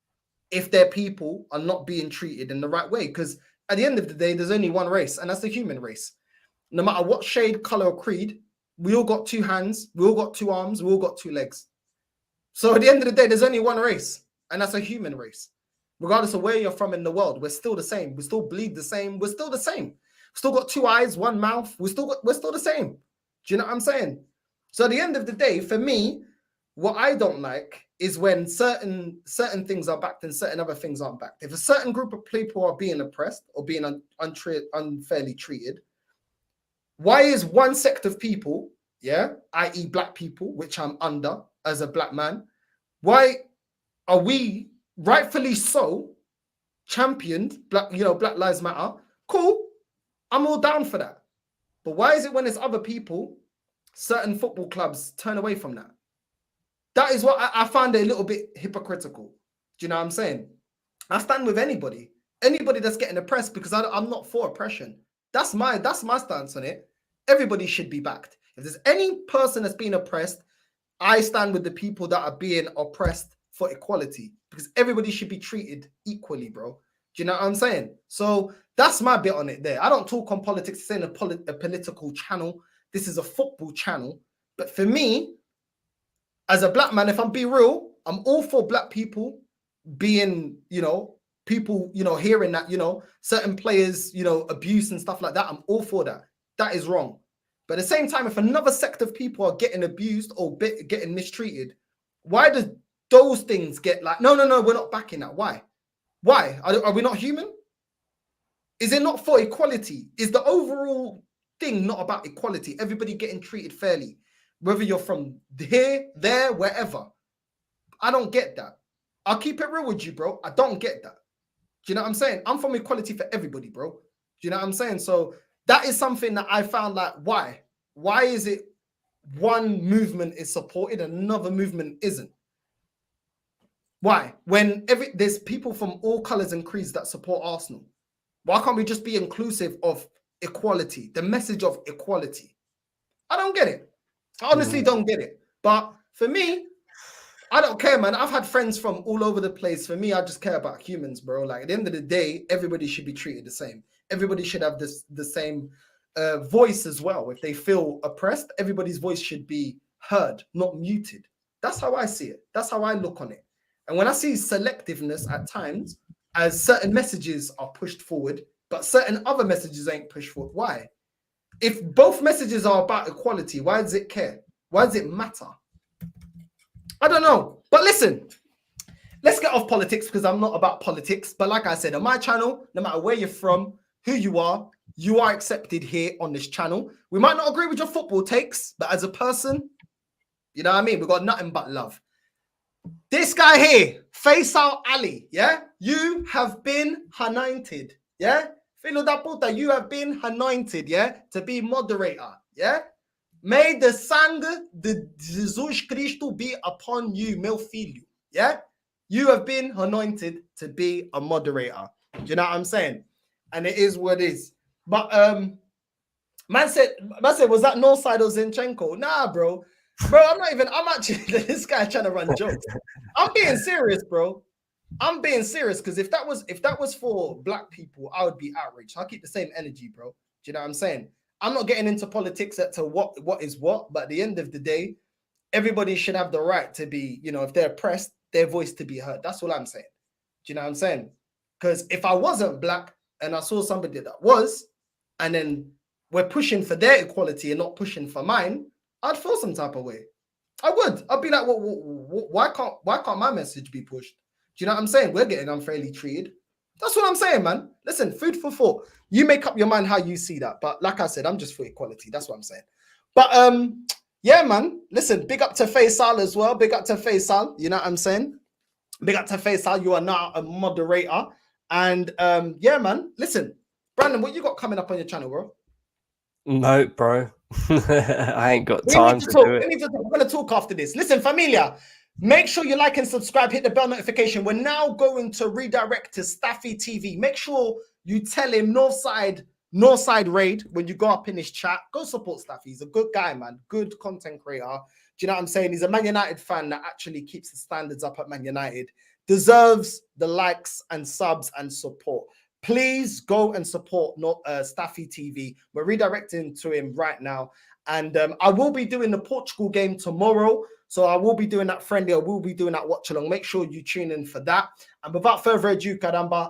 S1: if their people are not being treated in the right way. Because at the end of the day, there's only one race, and that's the human race. No matter what shade, color, or creed, we all got two hands, we all got two arms, we all got two legs. So at the end of the day, there's only one race, and that's a human race. Regardless of where you're from in the world, we're still the same. We still bleed the same. We're still the same. We still got two eyes, one mouth. We're still the same. Do you know what I'm saying? So at the end of the day, for me, what I don't like is when certain things are backed and certain other things aren't backed. If a certain group of people are being oppressed or being unfairly treated, why is one sect of people, yeah, i.e. black people, which I'm under as a black man, why are we rightfully so championed Black Lives Matter? Cool, I'm all down for that. But why is it when it's other people, certain football clubs turn away from that? That is what I find a little bit hypocritical. Do you know what I'm saying? I stand with anybody that's getting oppressed, because I'm not for oppression. That's my stance on it. Everybody should be backed. If there's any person that's being oppressed, I stand with the people that are being oppressed for equality, because everybody should be treated equally, bro. Do you know what I'm saying? So that's my bit on it there. I don't talk on politics. It's in a political channel. This is a football channel. But for me, as a black man, if I'm being real, I'm all for black people being, people, hearing that, certain players, abuse and stuff like that. I'm all for that. That is wrong. But at the same time, if another sect of people are getting abused or getting mistreated, why does those things get like, no, we're not backing that? Why? Are we not human? Is it not for equality? Is the overall thing not about equality? Everybody getting treated fairly, whether you're from here, there, wherever. I don't get that. I'll keep it real with you, bro. I don't get that. Do you know what I'm saying? I'm from equality for everybody, bro. Do you know what I'm saying? So that is something that I found like, why? Why is it one movement is supported and another movement isn't? Why? When there's people from all colours and creeds that support Arsenal. Why can't we just be inclusive of equality? The message of equality. I don't get it. I honestly don't get it. But for me, I don't care, man. I've had friends from all over the place. For me, I just care about humans, bro. Like at the end of the day, everybody should be treated the same. Everybody should have the same voice as well. If they feel oppressed, everybody's voice should be heard, not muted. That's how I see it. That's how I look on it. And when I see selectiveness at times, as certain messages are pushed forward, but certain other messages ain't pushed forward, why? If both messages are about equality, why does it care? Why does it matter? I don't know. But listen, let's get off politics because I'm not about politics. But like I said, on my channel, no matter where you're from, who you are accepted here on this channel. We might not agree with your football takes, but as a person, you know what I mean? We've got nothing but love. This guy here, Faisal Ali, yeah? You have been anointed, yeah? Filo da puta, you have been anointed, yeah? To be moderator, yeah? May the sangue de Jesus Cristo be upon you, meu filho, yeah? You have been anointed to be a moderator. Do you know what I'm saying? And it is what it is. But man said, was that Northside or Zinchenko? Nah, bro. Bro, I'm actually this guy trying to run jokes. I'm being serious, bro. I'm being serious because if that was for black people, I would be outraged. I'll keep the same energy, bro. Do you know what I'm saying? I'm not getting into politics as to what is what, but at the end of the day, everybody should have the right to be, you know, if they're oppressed, their voice to be heard. That's all I'm saying. Do you know what I'm saying? Because if I wasn't black and I saw somebody that was, and then we're pushing for their equality and not pushing for mine, I'd feel some type of way. I would. I'd be like, why can't my message be pushed? Do you know what I'm saying? We're getting unfairly treated. That's what I'm saying, man. Listen, food for thought. You make up your mind how you see that. But like I said, I'm just for equality. That's what I'm saying. But yeah, man. Listen, big up to Faisal as well. Big up to Faisal. You know what I'm saying? Big up to Faisal. You are now a moderator. And yeah, man. Listen, Brandon, what you got coming up on your channel, bro?
S8: No, bro. I ain't got time to do it.
S1: We're going to talk after this. Listen, familia, make sure you like and subscribe, hit the bell notification. We're now going to redirect to Staffy TV. Make sure you tell him Northside Raid when you go up in his chat. Go support Staffy. He's a good guy, man. Good content creator. Do you know what I'm saying? He's a Man United fan that actually keeps the standards up at Man United. Deserves the likes and subs and support. Please go and support Staffy TV. We're redirecting to him right now. And I will be doing the Portugal game tomorrow. So I will be doing that friendly. I will be doing that watch along. Make sure you tune in for that. And without further ado, Caramba,